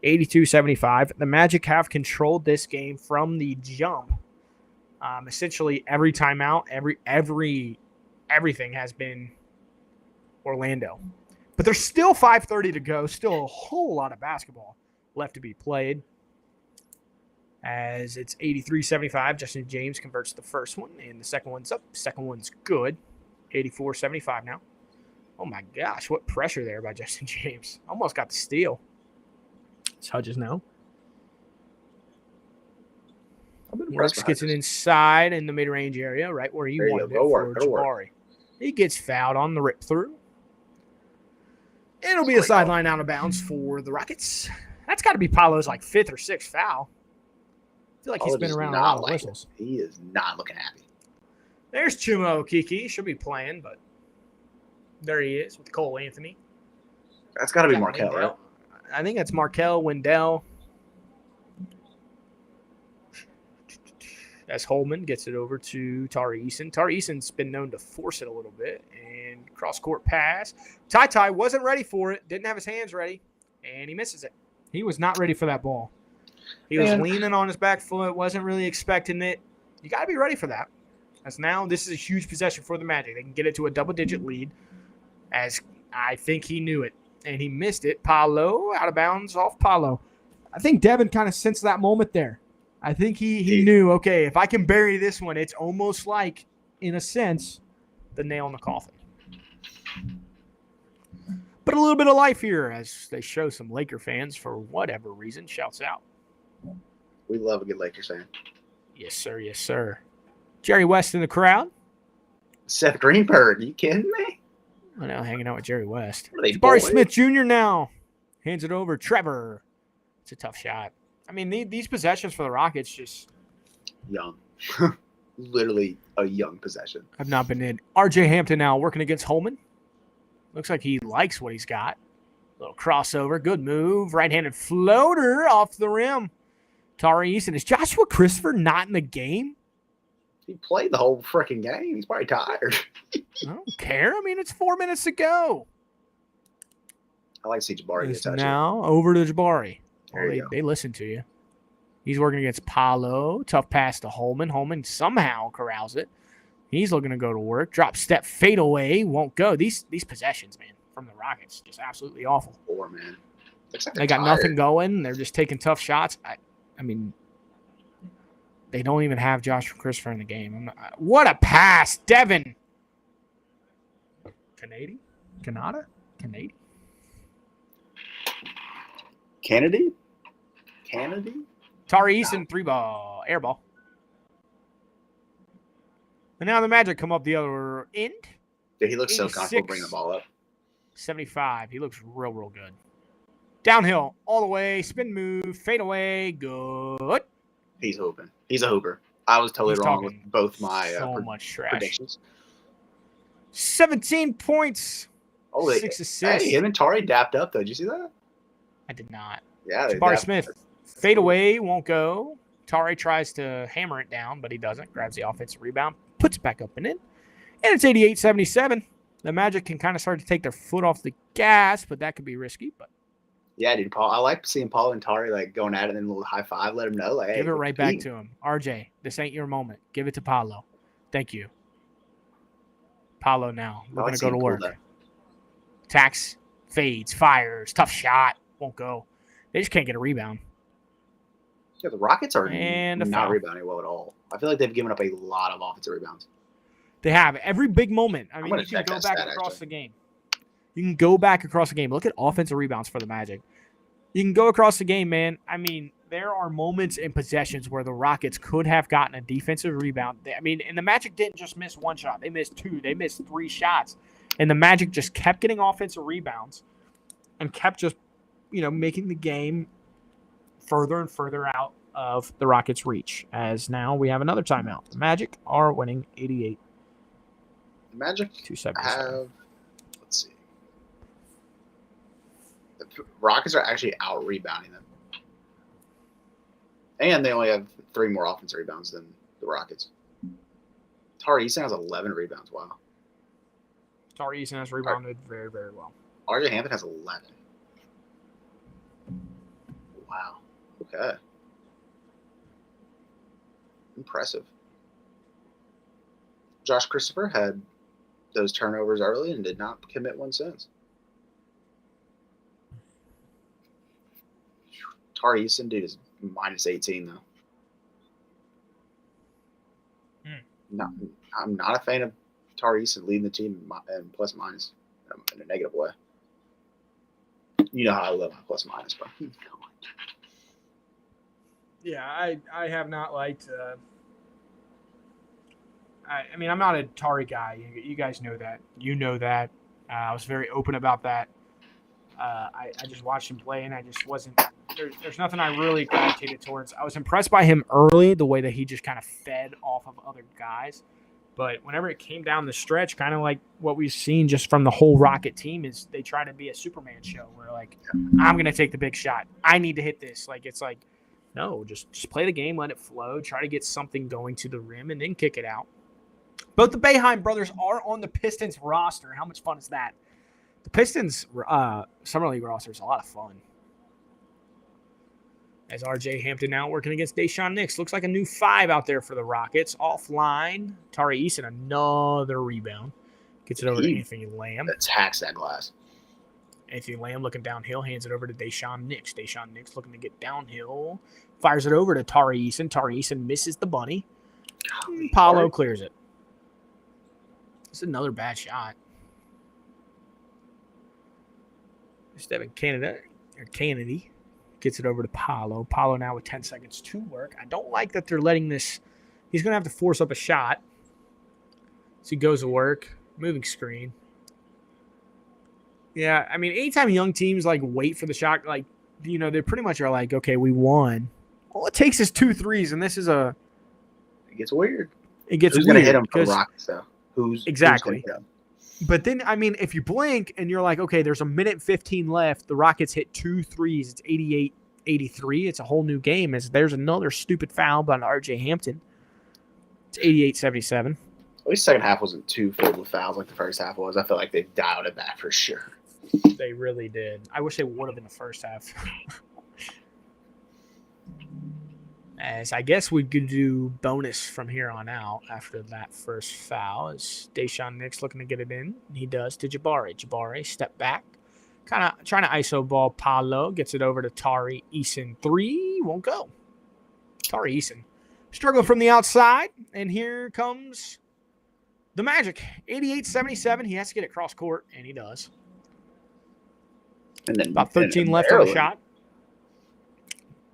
82-75. The Magic have controlled this game from the jump. Essentially, every timeout, everything has been Orlando. But there's still 5:30 to go. Still a whole lot of basketball left to be played. As it's 83-75, Justin James converts the first one, and the second one's up. Second one's good. 84-75 now. Oh, my gosh. What pressure there by Justin James. Almost got the steal. It's Hudges now. Works, gets it inside in the mid-range area, right where he wanted it for Jabari. He gets fouled on the rip-through. It'll be a sideline out of bounds for the Rockets. That's got to be Paolo's 5th or 6th foul. I feel like he's been around a lot of whistles. He is not looking happy. There's Chuma Okeke. Should be playing, but there he is with Cole Anthony. That's got to be Markel, right? I think that's Markel, Wendell. As Holman gets it over to Tari Eason. Tari Eason's been known to force it a little bit. And cross-court pass. Ty wasn't ready for it. Didn't have his hands ready. And he misses it. He was not ready for that ball. He was leaning on his back foot. Wasn't really expecting it. You got to be ready for that. As now this is a huge possession for the Magic. They can get it to a double-digit lead. As I think he knew it. And he missed it. Paolo, out of bounds off Paolo. I think Devin kind of sensed that moment there. I think he knew, okay, if I can bury this one, it's almost like in a sense, the nail in the coffin. But a little bit of life here as they show some Laker fans, for whatever reason, shouts out. We love a good Lakers fan. Yes, sir. Yes, sir. Jerry West in the crowd. Seth Greenberg, you kidding me? I know, hanging out with Jerry West. Are they Jabari boys? Smith Jr. now hands it over. Trevor. It's a tough shot. I mean, these possessions for the Rockets just Young. Literally a young possession. have not been in. RJ Hampton now working against Holman. Looks like he likes what he's got. Little crossover. Good move. Right-handed floater off the rim. Tari Eason. Is Joshua Christopher not in the game? He played the whole freaking game. He's probably tired. I don't care. I mean, it's 4 minutes to go. I like to see Jabari get It's touched. now over to Jabari. There you go. They listen to you. He's working against Paolo. Tough pass to Holman. Holman somehow corrals it. He's looking to go to work. Drop step fadeaway. Won't go. These possessions, man, from the Rockets, just absolutely awful. Poor man. Looks like They they're got tired. nothing going. They're just taking tough shots. I mean, they don't even have Joshua Christopher in the game. What a pass, Devin. Canada? Kennedy? Tari Eason, 3-ball, air ball. And now the Magic come up the other end. Dude, he looks so 86. comfortable bringing the ball up. 75. He looks real good. Downhill, all the way, spin move, fade away, good. He's hooping. He's a hooper. I was totally He's wrong with talking both my so much trash. predictions. 17 points, Oh, 6 assists. Hey, him and Tari dapped up, though. Did you see that? I did not. Yeah. they Jabari dapped- Smith, fade away, won't go. Tari tries to hammer it down, but he doesn't. Grabs the offensive rebound, puts it back up and in. And it's 88-77. The Magic can kind of start to take their foot off the gas, but that could be risky. But Yeah, dude, Paul. I like seeing Paul and Tari like going at it and then a little high five. Let him know, like, hey, give it we're right back competing. to him. RJ, this ain't your moment. Give it to Paolo. Thank you. Paolo now. We're going to go to work. Tax, fades, fires, tough shot. Won't go. They just can't get a rebound. Yeah, the Rockets are And a not foul. rebounding well at all. I feel like they've given up a lot of offensive rebounds. They have every big moment. I mean, gonna you can check go that back stat, across actually. the game. You can go back across the game. Look at offensive rebounds for the Magic. You can go across the game, man. I mean, there are moments in possessions where the Rockets could have gotten a defensive rebound. And the Magic didn't just miss one shot. They missed two. They missed 3 shots. And the Magic just kept getting offensive rebounds and kept just, making the game further and further out of the Rockets' reach. As now we have another timeout. The Magic are winning 88-77. The Magic have, let's see. The Rockets are actually out rebounding them. And they only have 3 more offensive rebounds than the Rockets. Tari Eason has 11 rebounds. Wow. Tari Eason has rebounded very, very well. RJ Hampton has 11. Wow. Okay. Impressive. Josh Christopher had those turnovers early and did not commit one since. Tari Eason, dude, is minus 18, though. I'm not a fan of Tari Eason leading the team in plus minus in a negative way. You know how I love my plus minus, bro. Yeah, I have not liked. I'm not a Tari guy. You guys know that. You know that. I was very open about that. I just watched him play, and I just wasn't. There's nothing I really gravitated towards. I was impressed by him early, the way that he just kind of fed off of other guys. But whenever it came down the stretch, kind of like what we've seen just from the whole Rocket team, is they try to be a Superman show where, like, I'm going to take the big shot. I need to hit this. Like, it's like, no, just play the game, let it flow, try to get something going to the rim, and then kick it out. Both the Boeheim brothers are on the Pistons roster. How much fun is that? The Pistons Summer League roster is a lot of fun. As RJ Hampton now working against Deshaun Nix. Looks like a new 5 out there for the Rockets. Offline. Tari Eason, another rebound. Gets it over to Anthony Lamb. Attacks that glass. Anthony Lamb looking downhill. Hands it over to Deshaun Nix. Deshaun Nix looking to get downhill. Fires it over to Tari Eason. Tari Eason misses the bunny. Paolo clears it. It's another bad shot. Stephen Kennedy gets it over to Paolo. Paolo now with 10 seconds to work. I don't like that they're letting this. He's going to have to force up a shot. So he goes to work. Moving screen. Yeah, I mean, anytime young teams like wait for the shot, like, you know, they pretty much are like, okay, we won. All it takes is 2 threes, and this is a. It gets weird. It gets Who's weird. going to hit him for the Rockets, though? Exactly. Who's gonna hit him? But then, I mean, if you blink and you're like, okay, there's a minute and 15 left, the Rockets hit 2 threes. It's 88-83. It's a whole new game. There's another stupid foul by R.J. Hampton. It's 88-77. At least second half wasn't too filled with fouls like the first half was. I feel like they dialed it back for sure. They really did. I wish they would have in the first half. As I guess we could do bonus from here on out after that first foul. Is Daishen Nix looking to get it in? He does to Jabari. Jabari, step back. Kind of trying to ISO ball. Paolo gets it over to Tari Eason. 3 won't go. Tari Eason struggling from the outside. And here comes the Magic. 88-77. He has to get it cross court, and he does. And then About 13 left on the shot.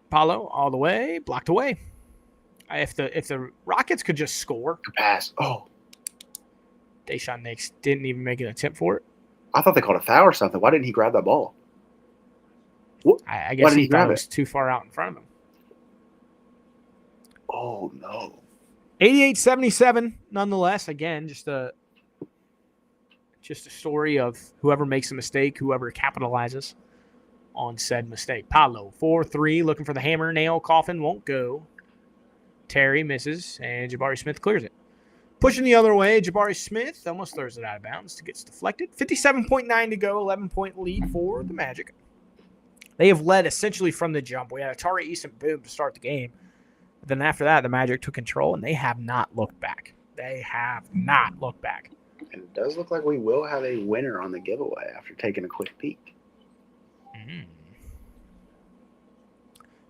Paolo all the way, blocked away. If the Rockets could just score. Pass. Oh. Daishen Nix didn't even make an attempt for it. I thought they called a foul or something. Why didn't he grab that ball? I guess he thought it was too far out in front of him. Oh, no. 88-77, nonetheless. Again, just a story of whoever makes a mistake, whoever capitalizes on said mistake. Paolo, 4-3, looking for the hammer, nail, coffin, won't go. Terry misses, and Jabari Smith clears it. Pushing the other way, Jabari Smith almost throws it out of bounds. It gets deflected. 57.9 to go, 11-point lead for the Magic. They have led essentially from the jump. We had a Tari Eason boom to start the game. Then after that, the Magic took control, and they have not looked back. They have not looked back. And it does look like we will have a winner on the giveaway after taking a quick peek.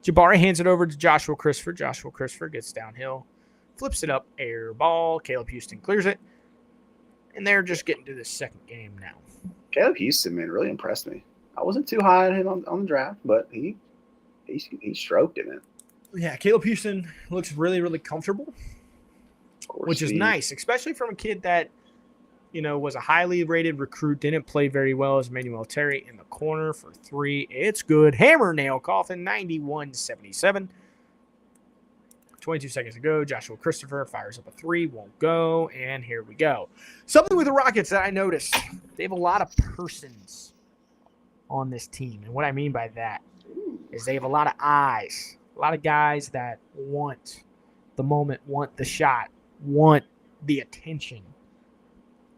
Jabari hands it over to Joshua Christopher. Joshua Christopher gets downhill, flips it up, air ball. Caleb Houston clears it. And they're just getting to the second game now. Caleb Houston, man, really impressed me. I wasn't too high on him on the draft, but he stroked it, man. Yeah, Caleb Houston looks really, really comfortable, which is nice, especially from a kid that, you know, was a highly rated recruit, didn't play very well as Manuel Terry in the corner for 3. It's good. Hammer, nail, coffin, 91-77. 22 seconds to go. Joshua Christopher fires up a 3, won't go, and here we go. Something with the Rockets that I noticed, they have a lot of persons on this team, and what I mean by that is they have a lot of eyes, a lot of guys that want the moment, want the shot, want the attention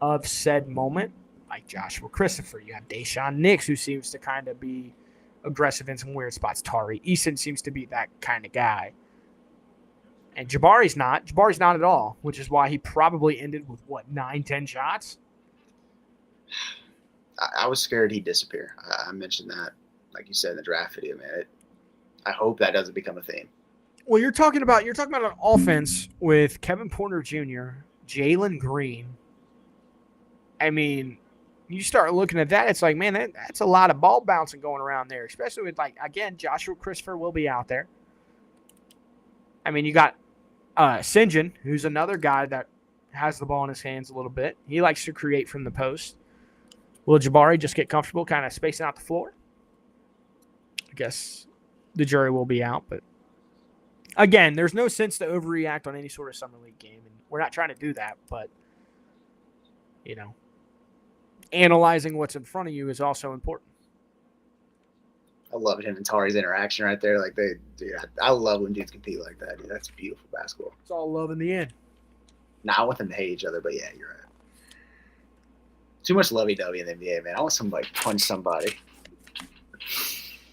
of said moment, like Joshua Christopher. You have Daishen Nix, who seems to kind of be aggressive in some weird spots. Tari Eason seems to be that kind of guy. And Jabari's not. Jabari's not at all, which is why he probably ended with, 9-10 shots? I was scared he'd disappear. I mentioned that, like you said in the draft video, man. I hope that doesn't become a theme. Well, you're talking about an offense with Kevin Porter Jr., Jalen Green. I mean, you start looking at that, it's like, man, that's a lot of ball bouncing going around there, especially with, like, again, Joshua Christopher will be out there. I mean, you got St. John, who's another guy that has the ball in his hands a little bit. He likes to create from the post. Will Jabari just get comfortable kind of spacing out the floor? I guess the jury will be out, but again, there's no sense to overreact on any sort of summer league game, and we're not trying to do that, but, you know, analyzing what's in front of you is also important. I love him and Tari's interaction right there. Like, I love when dudes compete like that. Dude, that's beautiful basketball. It's all love in the end. Not with them to hate each other, but yeah, you're right. Too much lovey-dovey in the NBA, man. I want somebody to punch somebody.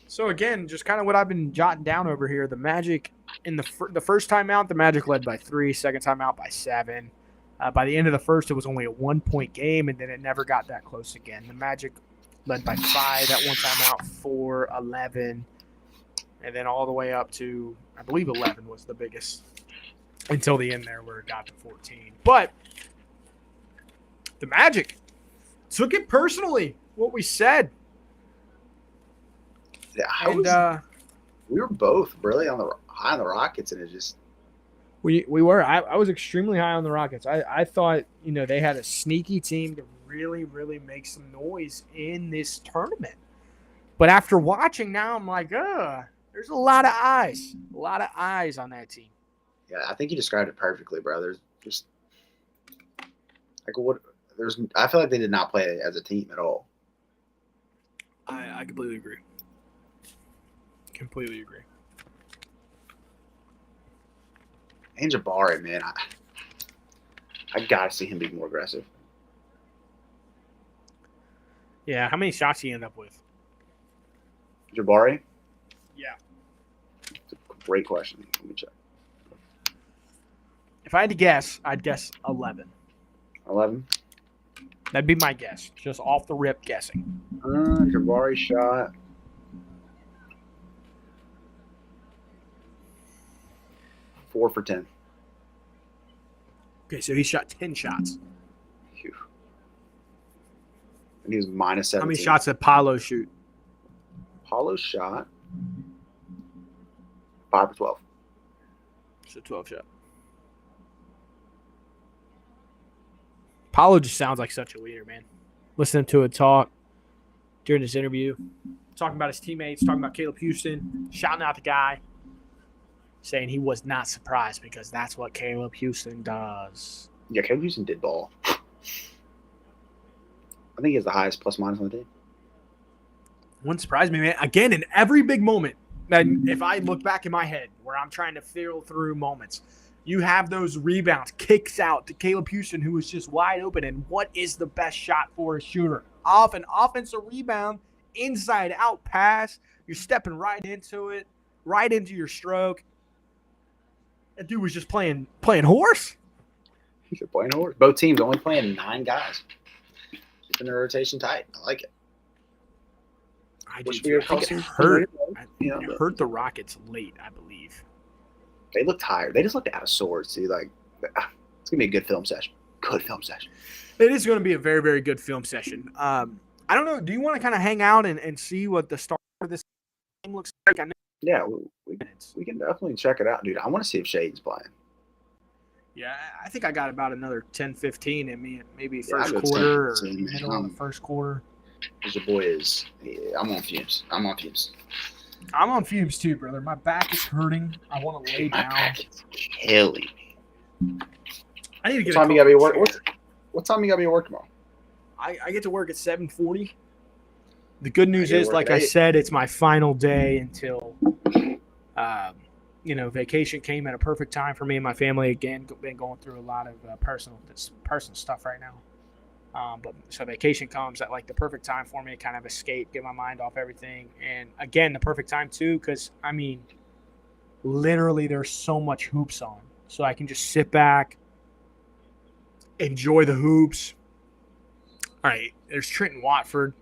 So, again, just kind of what I've been jotting down over here. The Magic, in the first time out, the Magic led by 3. Second time out by 7. By the end of the first, it was only a 1-point game, and then it never got that close again. The Magic led by 5 at one time out, 4, 11, and then all the way up to, I believe 11 was the biggest until the end there where it got to 14. But The Magic took it personally, what we said. Yeah, we were both really high on the Rockets, and it just We were. I was extremely high on the Rockets. I thought, they had a sneaky team to really, really make some noise in this tournament. But after watching now, I'm like, there's a lot of eyes. A lot of eyes on that team. yeah, I think you described it perfectly, bro. There's just I feel like they did not play as a team at all. I completely agree. Completely agree. And Jabari, man, I gotta see him be more aggressive. Yeah, how many shots he end up with? Jabari? Yeah. It's a great question. Let me check. If I had to guess, I'd guess 11. 11? That'd be my guess, just off the rip guessing. Jabari shot. Four for 10. Okay, so he shot 10 shots. Phew. And he was minus 17. How many shots did Paolo shoot? Paolo shot 5 for 12. So 12 shot. Paolo just sounds like such a leader, man. Listening to it talk during this interview, talking about his teammates, talking about Caleb Houston, shouting out the guy, saying he was not surprised because that's what Caleb Houston does. Yeah, Caleb Houston did ball. I think he has the highest plus minus on the team. Wouldn't surprise me, man. Again, in every big moment, and if I look back in my head where I'm trying to feel through moments, you have those rebounds, kicks out to Caleb Houston, who was just wide open. And what is the best shot for a shooter? Off an offensive rebound, inside out pass. You're stepping right into it, right into your stroke. That dude was just playing horse. He's playing horse. Both teams only playing 9 guys. Keeping the rotation tight. I like it. I Wish do we were too. I think it closer. hurt. Yeah, It hurt the Rockets late, I believe. They looked tired. They just looked out of sorts. See, like it's gonna be a good film session. Good film session. It is going to be a very, very good film session. I don't know. Do you want to kind of hang out and see what the start of this game looks like? I know Yeah, we can definitely check it out, dude. I want to see if Shaden's playing. Yeah, I think I got about another 10, 15 in me, maybe Yeah, first I would quarter or say, man, middle of the first quarter. Because your boy is, I'm on fumes. I'm on fumes. I'm on fumes too, brother. My back is hurting. I want to lay My down. back is killing me. I need to What get time a you gotta be at comfy work? chair. What time you gotta be at work tomorrow? I get to work at 7:40. The good news get to is, work like at I 8. said, it's my final day until, vacation came at a perfect time for me and my family. Again, been going through a lot of personal stuff right now. But so vacation comes at like the perfect time for me to kind of escape, get my mind off everything. And again, the perfect time too, because I mean, literally there's so much hoops on. So I can just sit back, enjoy the hoops. All right, there's Trenton Watford.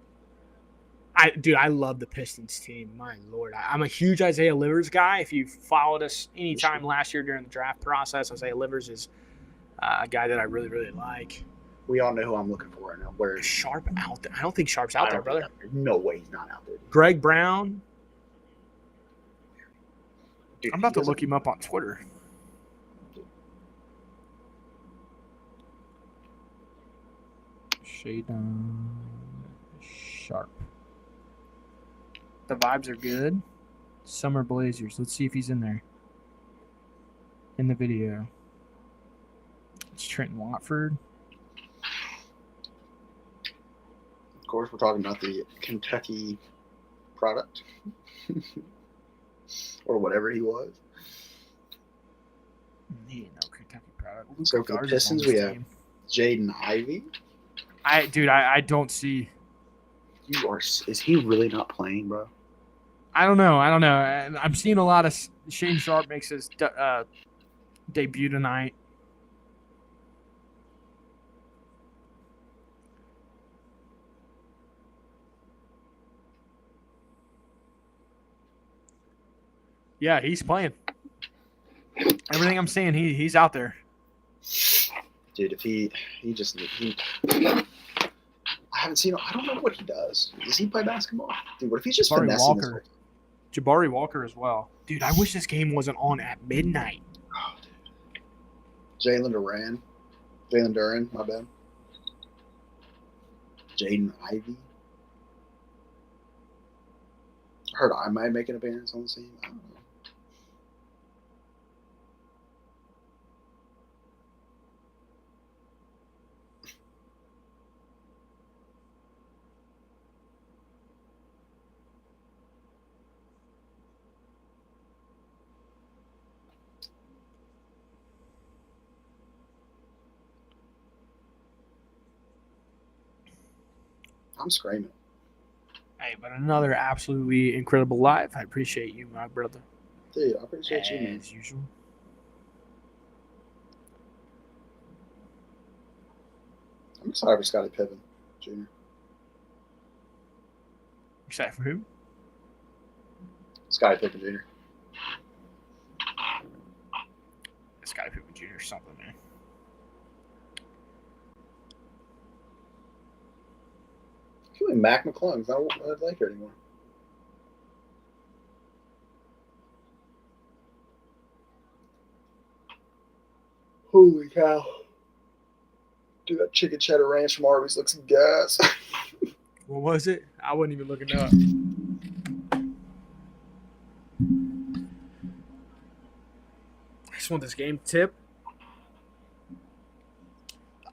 I love the Pistons team. My Lord. I'm a huge Isaiah Livers guy. If you followed us anytime last year during the draft process, Isaiah Livers is a guy that I really, really like. We all know who I'm looking for right now. Where Is Sharp out there? I don't think Sharp's out there, brother. No way he's not out there. Greg Brown. Dude, I'm about to he look him up on Twitter. Shaden Sharp. The vibes are good. Summer Blazers. Let's see if he's in there. In the video. It's Trenton Watford. Of course, we're talking about the Kentucky product. Or whatever he was. He ain't no Kentucky product. So for the Pistons, we have Jaden Ivey. I don't see. Is he really not playing, bro? I don't know. And I'm seeing a lot of Shane Sharp makes his debut tonight. Yeah, he's playing. Everything I'm seeing, he's out there. Dude, if he I haven't seen him. I don't know what he does. Does he play basketball? Dude, what if he's just Jabari finessing this Walker. whole Jabari Walker as well. Dude, I wish this game wasn't on at midnight. Oh, dude. Jalen Duran, my bad. Jaden Ivey. I heard I might make an appearance on the scene. I don't know. I'm screaming. Hey, but another absolutely incredible live. I appreciate you, my brother. Dude, I appreciate you, man. As usual. I'm excited for Scottie Pippen, Jr. Excited for who? Scottie Pippen, Jr. Scottie Pippen Jr. or something, man. I feel like Mac McClung's not a Laker anymore. Holy cow. Dude, that chicken cheddar ranch from Arby's looks gas. What was it? I wasn't even looking up. I just want this game tip.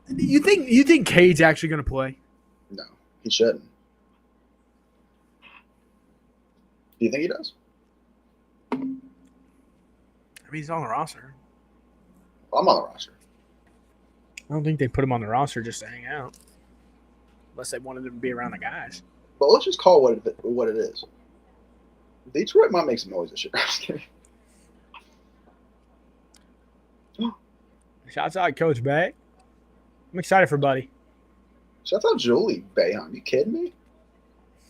You think Cade's actually going to play? No, he shouldn't. Do you think he does? I mean, he's on the roster. I'm on the roster. I don't think they put him on the roster just to hang out. Unless they wanted him to be around the guys. But let's just call it what it is. Detroit might make some noise this year. I'm just kidding. Shouts out Coach Bay. I'm excited for Buddy. Shouts out Julie Boeheim. You kidding me?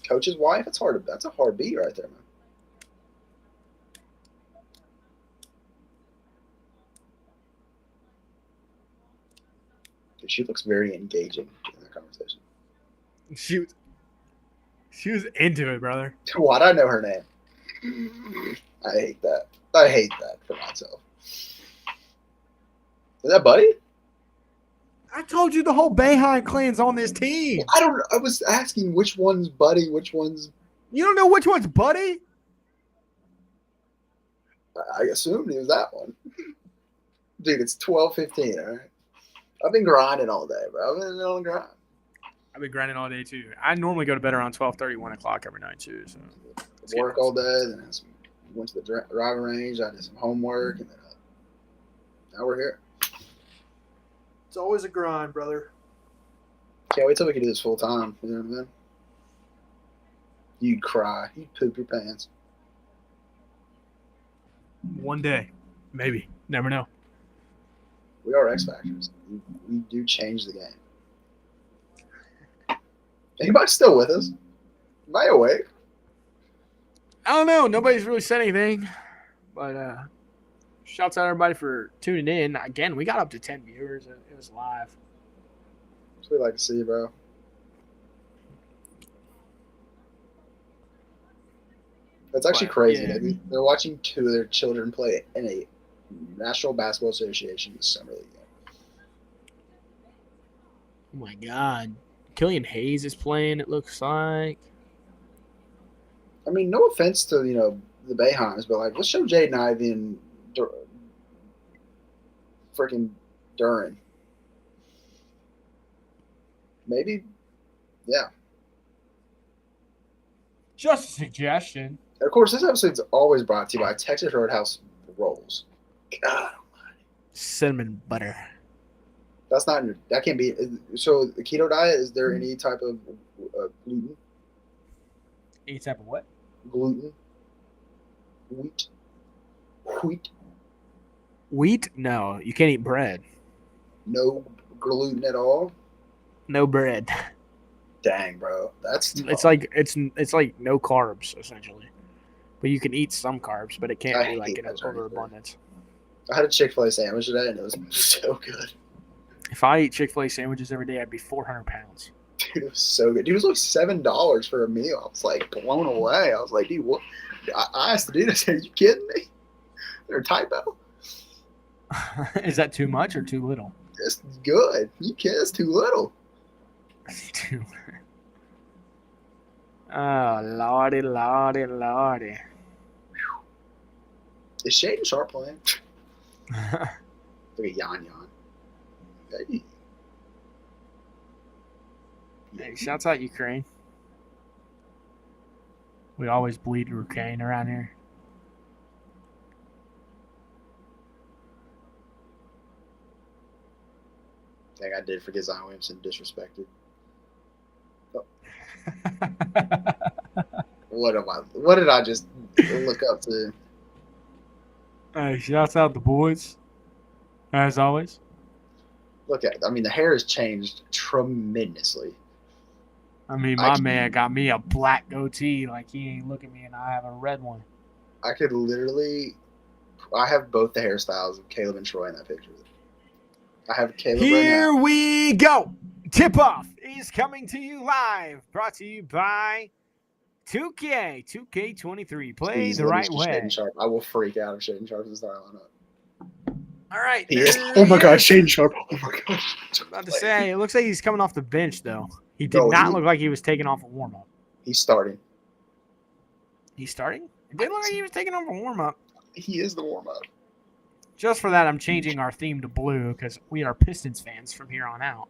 Coach's wife? That's a hard beat right there, man. Dude, she looks very engaging in that conversation. She was into it, brother. Why'd I know her name? I hate that. I hate that for myself. Is that Buddy? I told you the whole Boeheim clan's on this team. I was asking which one's Buddy, which one's. You don't know which one's Buddy? I assumed it was that one. Dude, it's 12:15. All right. I've been grinding all day, bro. I've been on the grind. I've been grinding all day too. I normally go to bed around 12:30, 1 o'clock every night too. So Work all day, then went to the driving range. I did some homework, and then now we're here. it's always a grind, brother. Can't wait till we can do this full time. You know what I mean? You'd cry. You'd poop your pants. One day, maybe. Never know. We are X Factors. We do change the game. Anybody still with us? Am I awake? I don't know. Nobody's really said anything, but shouts out everybody for tuning in. Again, we got up to 10 viewers. It was live. That's what we like to see, bro. That's actually crazy. Yeah. They're watching two of their children play in a National Basketball Association Summer League game. Oh my God. Killian Hayes is playing, it looks like. I mean, no offense to, the Boeheims, but, let's show Jaden Ivey and freaking Duran. Maybe, yeah. Just a suggestion. And of course, this episode's always brought to you by Texas Roadhouse Rolls. God almighty. Cinnamon butter. That can't be. So, the keto diet, is there any type of gluten? Any type of what? Gluten? Wheat? Wheat? No, you can't eat bread. No gluten at all? No bread. Dang, bro. That's tough. It's like no carbs, essentially. But you can eat some carbs, but it can't be like an overabundance. I had a Chick-fil-A sandwich today, and it was so good. If I eat Chick-fil-A sandwiches every day, I'd be 400 pounds. Dude, it was so good. Dude, it was like $7 for a meal. I was like blown away. I was like, dude, what? I asked the dude, I said, are you kidding me? Is there a typo? Is that too much or too little? It's good. You can't. It's too little. Too. Oh, lordy, lordy, lordy. Is Shaden Sharp playing? Look at Yan. Hey. Hey, shouts out Ukraine. We always bleed Ukraine around here. I think I did forget Zion Williamson disrespected. Oh. What did I just look up to? Hey, shouts out the boys. As always. Look at, I mean, the hair has changed tremendously. I mean, my man got me a black goatee like he ain't looking at me and I have a red one. I could literally, I have both the hairstyles of Caleb and Troy in that picture. I have Caleb Here right now. we go. Tip off is coming to you live. Brought to you by 2K23. Play Please the let me right see way. Shaden Sharp. I will freak out if Shaden Sharp is starting lineup. All right. He is. Oh my God, Shaden Sharp. Oh my God. About to say, it looks like he's coming off the bench, though. He did Bro, not look like he was taking off a warm-up. He's starting. He's starting? It didn't look like he was taking off a warm-up. He is the warm up. Just for that, I'm changing our theme to blue because we are Pistons fans from here on out.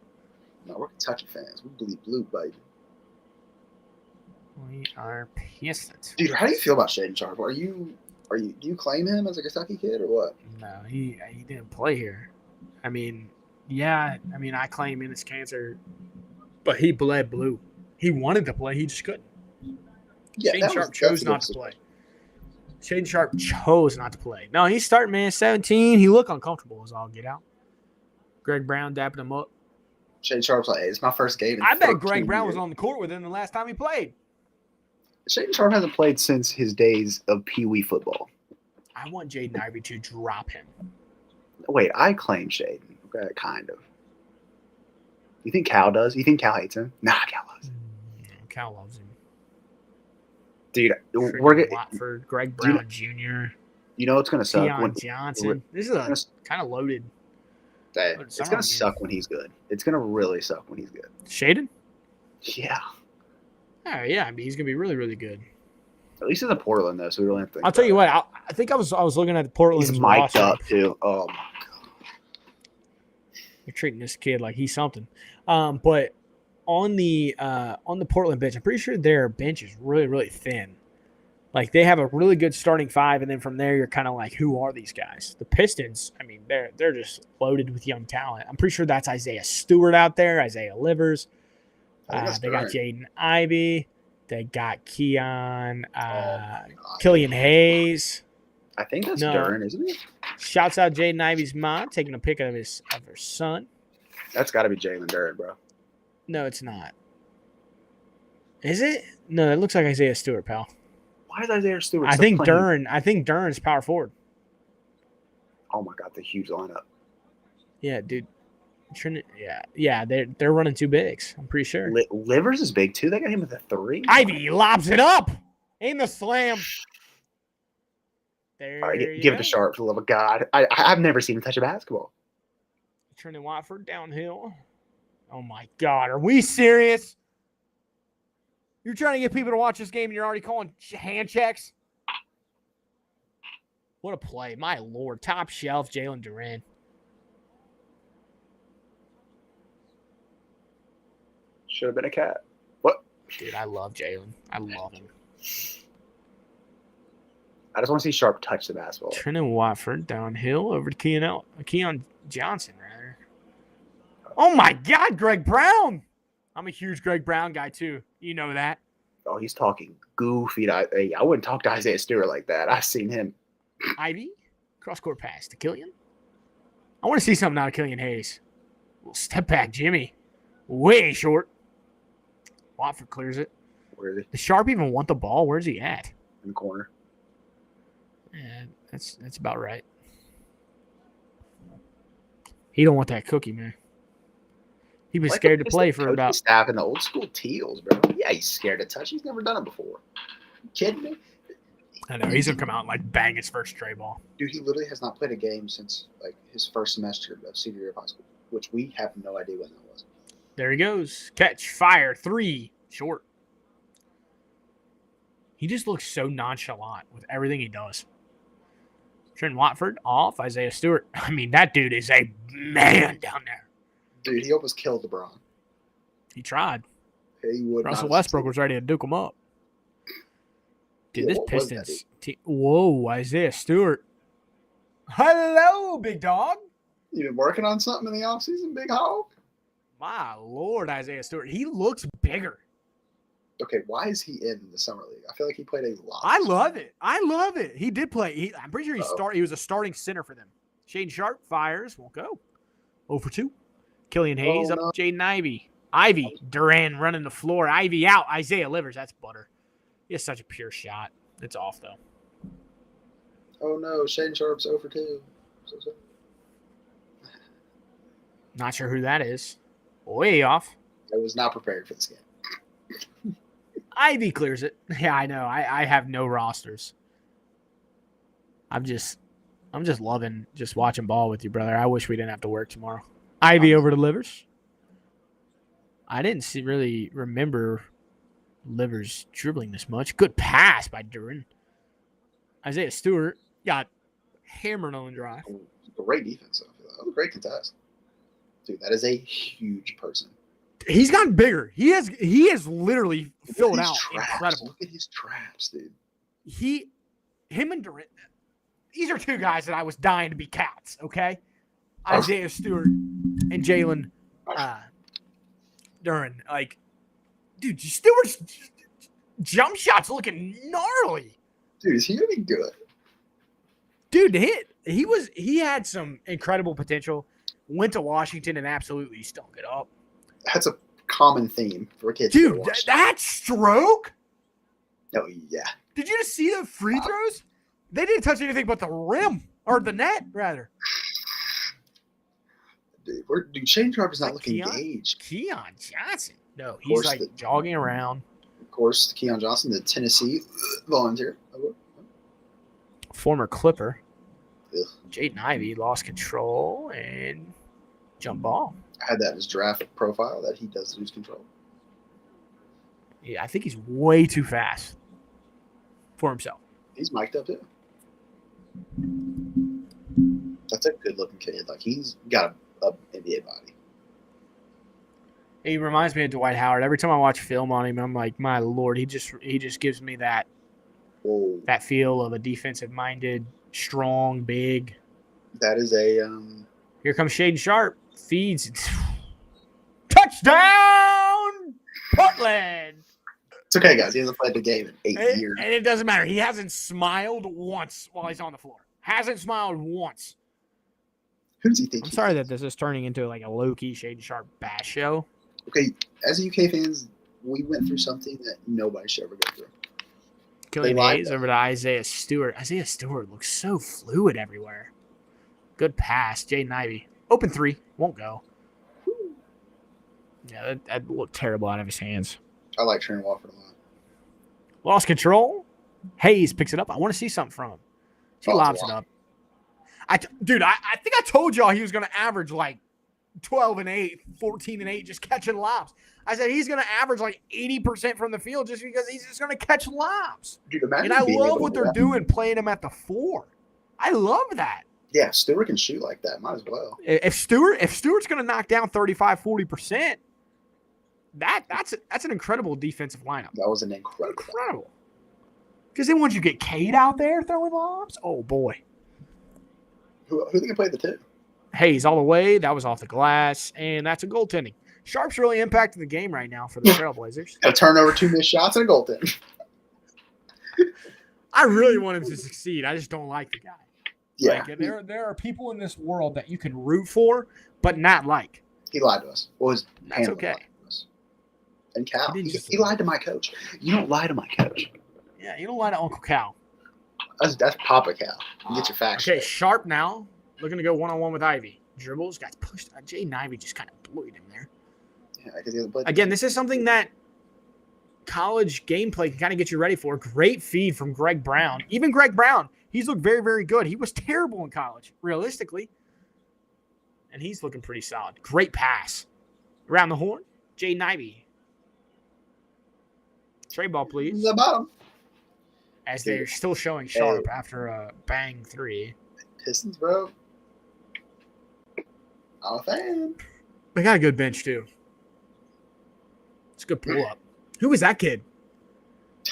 No, we're Kentucky fans. We bleed blue, baby. We are Pistons. Dude, how do you feel about Shaden Sharp? Do you claim him as a Kentucky kid or what? No, he didn't play here. I mean, yeah, I claim Enes Cancer, but he bled blue. He wanted to play, he just couldn't. Yeah, Shaden Sharp chose not to play. Shaden Sharp chose not to play. No, he's starting, man. 17. He looked uncomfortable as all get out. Greg Brown dapping him up. Shaden Sharp's like, hey, it's my first game. I bet Greg Brown was on the court with him the last time he played. Shaden Sharp hasn't played since his days of Pee Wee football. I want Jaden Ivey to drop him. Wait, I claim Shaden. Okay, kind of. You think Cal does? You think Cal hates him? Nah, Cal loves him. Cal loves him. Dude, we're getting Watford, Greg Brown Jr. You know it's gonna suck Keon Johnson. This is a kind of loaded. It's gonna suck when he's good. It's gonna really suck when he's good. Shaden? Yeah. Oh yeah, I mean he's gonna be really, really good. At least he's in Portland though, so we don't have to. I'll tell you what. I think I was looking at the Portland. He's mic'd up too. Oh my God. You're treating this kid like he's something. But on the Portland bench, I'm pretty sure their bench is really, really thin. Like they have a really good starting five, and then from there you're kind of like, who are these guys? The Pistons, I mean, they're just loaded with young talent. I'm pretty sure that's Isaiah Stewart out there, Isaiah Livers. They got Jaden Ivey. They got Killian Hayes. I think that's Duren, isn't it? Shouts out Jaden Ivey's mom taking a pic of her son. That's got to be Jalen Duren, bro. No, it's not. Is it? No, it looks like Isaiah Stewart, pal. Why is Isaiah Stewart? I think Duren's power forward. Oh my God, the huge lineup. Yeah, dude. Yeah, they're running two bigs. I'm pretty sure. Livers is big too. They got him with a 3. Ivy lobs it up in the slam. There. All right, give it to Sharp for the love of God. I've never seen him touch a basketball. Trendon Watford downhill. Oh my God, are we serious? You're trying to get people to watch this game and you're already calling hand checks? What a play. My Lord. Top shelf, Jalen Duren. Should have been a cat. What? Dude, I love Jalen. I love him. I just want to see Sharp touch the basketball. Trendon Watford downhill over to Keon Johnson, rather. Oh my God, Greg Brown. I'm a huge Greg Brown guy, too. You know that. Oh, he's talking goofy. I wouldn't talk to Isaiah Stewart like that. I've seen him. Ivy, cross-court pass to Killian. I want to see something out of Killian Hayes. Little step back, Jimmy. Way short. Watford clears it. Where is he? Does Sharp even want the ball? Where's he at? In the corner. Yeah, that's about right. He don't want that cookie, man. He was Like scared to the play Pistons for coaching about. staff and the old school Teals, bro. Yeah, he's scared to touch. He's never done it before. You kidding me? I know he's gonna come out and like bang his first stray ball. Dude, he literally has not played a game since like his first semester of senior year of high school, which we have no idea when that was. There he goes. Catch, fire, 3, short. He just looks so nonchalant with everything he does. Trent Watford off. Isaiah Stewart. I mean, that dude is a man down there. Dude, he almost killed LeBron. He tried. He would Russell not have Westbrook was ready to duke him up. Dude, Yeah, this what was that, Pistons team. Whoa, Isaiah Stewart. Hello, big dog. You been working on something in the offseason, big hog? My Lord, Isaiah Stewart. He looks bigger. Okay, why is he in the summer league? I feel like he played a lot. I love it. I love it. He did play. I'm pretty sure Uh-oh. he was a starting center for them. Shane Sharp fires. Won't go. 0 for 2. Killian Hayes Oh, up no. Jaden Ivey. Ivy. Duran running the floor. Ivy out. Isaiah Livers. That's butter. He has such a pure shot. It's off, though. Oh no, Shane Sharp's 0 for 2. So. Not sure who that is. Way off. I was not prepared for this game. Ivy clears it. Yeah, I know. I have no rosters. I'm just loving just watching ball with you, brother. I wish we didn't have to work tomorrow. Ivy over to Livers. I didn't really remember Livers dribbling this much. Good pass by Duran. Isaiah Stewart got hammered on the drive. Great defense, though. That was a great contest. Dude, that is a huge person. He's gotten bigger. He has literally filled out incredible. Look at his traps, dude. Him and Durant, these are two guys that I was dying to be cats, okay? Isaiah Stewart and Jalen Duran. Like, dude, Stewart's jump shot's looking gnarly. Dude, is he gonna be good? Dude, he had some incredible potential. Went to Washington and absolutely stunk it up. That's a common theme for kids. Dude, that stroke? Oh yeah. Did you just see the free throws? They didn't touch anything but the rim, or the net, rather. Dude, Shane Sharp is not looking Keon? engaged. Keon Johnson. No, he's course like jogging around. Of course, Keon Johnson, the Tennessee volunteer. Former Clipper. Ugh. Jaden Ivey lost control and jump ball. I had that in his draft profile that he does lose control. Yeah, I think he's way too fast for himself. He's mic'd up too. That's a good looking kid. Like he's got a NBA body. He reminds me of Dwight Howard. Every time I watch film on him, I'm like, my Lord, he just gives me that Whoa. that feel of a defensive minded, strong, big. That is a Here comes Shaden Sharp. Feeds. Touchdown, Portland. it's okay, guys. He hasn't played the game in 8 years. And it doesn't matter. He hasn't smiled once while he's on the floor. Hasn't smiled once. Who does he think? I'm sorry that this is turning into like a low-key Shaden Sharp bash show. Okay, as UK fans, we went through something that nobody should ever go through. Killian lied Hayes to over to Isaiah Stewart. Isaiah Stewart looks so fluid everywhere. Good pass. Jaden Ivey. Open 3. Won't go. Yeah, that looked terrible out of his hands. I like Trent Watford a lot. Lost control. Hayes picks it up. I want to see something from him. He Oh, lobs wow. it up. I think I told y'all he was going to average like 12 and 8, 14 and 8, just catching lobs. I said he's going to average like 80% from the field just because he's just going to catch lobs. Dude, imagine And I being love able to what do they're that. doing, playing him at the 4. I love that. Yeah, Stewart can shoot like that. Might as well. If Stewart's going to knock down 35, 40%, that's an incredible defensive lineup. That was an incredible. Incredible. Because then once you get Cade out there throwing lobs, oh boy. Who they can play the 2? Hayes all the way. That was off the glass, and that's a goaltending. Sharp's really impacting the game right now for the Trailblazers. A turnover, 2 missed shots, and a goaltend. I really want him to succeed. I just don't like the guy. Yeah, Like, there are people in this world that you can root for, but not like. he lied to us. Well, his That's handler okay. lied to us. And Cal, He didn't he just- lied to my coach. You don't lie to my coach. Yeah, you don't lie to Uncle Cal. That's Papa Cal. You get your facts Okay, straight. Sharp now. Looking to go one-on-one with Ivy. Dribbles, got pushed. Jaden Ivey just kind of bullied him there. Yeah, because he hasn't played. Again, this is something that college gameplay can kind of get you ready for. Great feed from Greg Brown. Even Greg Brown, he's looked very, very good. He was terrible in college, realistically. And he's looking pretty solid. Great pass. Around the horn, Jay Ivey. Trade ball, please. The bottom. As they're still showing sharp after a bang 3. Pistons, bro. I'm a fan. They got a good bench, too. It's a good pull up. Who is that kid?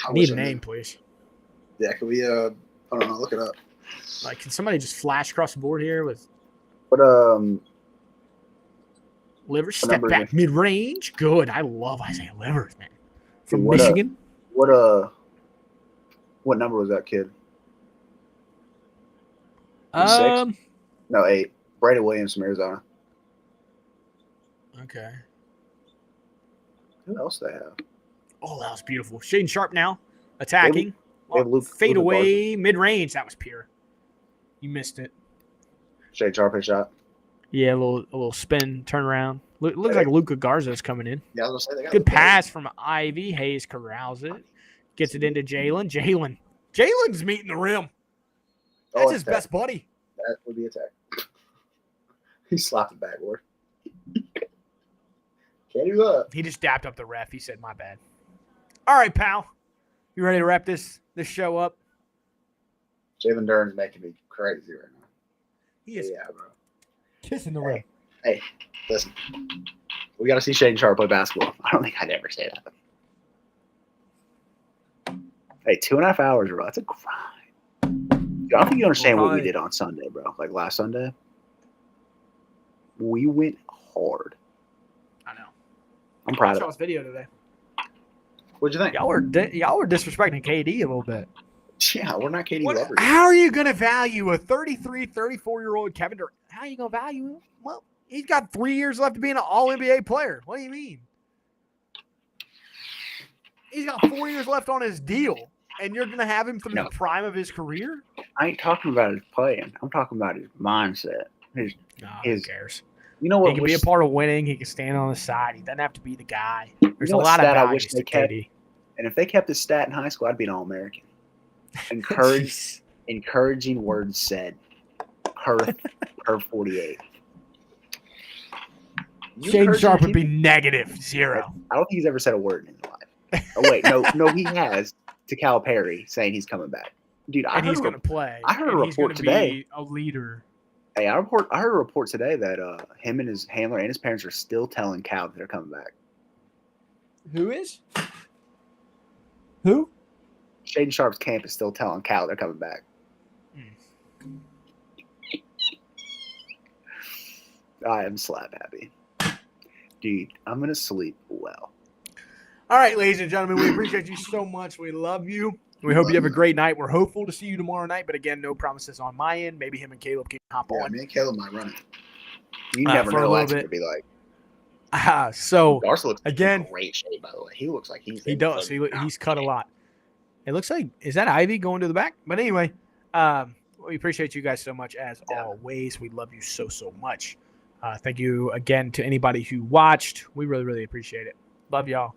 I Need wish a I name, knew. please. Yeah, can we? I don't know. Look it up. Like, can somebody just flash across the board here with But Livers? Step number is back, mid range. Good. I love Isaiah Livers, man. From what, Michigan. what number was that kid? 6? No, 8. Brandon Williams from Arizona. Okay. Who else they have? Oh, that was beautiful. Shaden Sharp now attacking. They have Fade Luka away, mid range. That was pure. You missed it. Shade Sharp hit shot. Yeah, a little spin, turn around. Looks like Luka Garza's coming in. Yeah, I was gonna say they got Good pass from Ivy. Hayes corrals it. Gets it into Jalen. Jalen's meeting the rim. That's his best buddy. That would be attack. He slapped it backward. Can't do that. He just dapped up the ref. He said, "My bad." All right, pal. You ready to wrap this show up? Jalen Duren's making me crazy right now. He is Yeah, bro. kissing the rim. Hey, listen. We got to see Shaden Sharp play basketball. I don't think I'd ever say that. Hey, 2.5 hours, bro. That's a grind. Dude, I don't think you understand what we did on Sunday, bro. Like last Sunday. We went hard. I know. I'm proud of y'all's video today. What'd you think? Y'all were disrespecting KD a little bit. Yeah, we're not KD lovers. How are you going to value a 33, 34-year-old Kevin Durant? How are you going to value him? Well, he's got 3 years left to be an all-NBA player. What do you mean? He's got 4 years left on his deal, and you're going to have him through the prime of his career? I ain't talking about his playing. I'm talking about his mindset. Who cares? You know what? He can be a part of winning. He can stand on the side. He doesn't have to be the guy. There's You know a lot of stat I values wish they to kept? KD. And if they kept this stat in high school, I'd be an All-American. Encouraging words said per 48. Shaden Sharp would be -0. I don't think he's ever said a word in his life. Oh wait, no, he has to Calipari saying he's coming back, dude. And he's going to play. I heard a and he's report gonna today. Be a leader. Hey, I heard a report today that him and his handler and his parents are still telling Cal that they're coming back. Who is? Who? Shaden Sharp's camp is still telling Cal they're coming back. I am slap happy. Dude, I'm going to sleep well. All right, ladies and gentlemen, we appreciate you so much. We love you. We hope you have a great night. We're hopeful to see you tomorrow night, but again, no promises on my end. Maybe him and Caleb can hop on. Me and Caleb might run it. You never for a know little what it's bit. going to be like. So Darcy looks again, in great shape, by the way. He looks like he does. He's cut a lot. It looks like, is that Ivy going to the back? But anyway, we appreciate you guys so much as always. We love you so, so much. Thank you again to anybody who watched. We really, really appreciate it. Love y'all.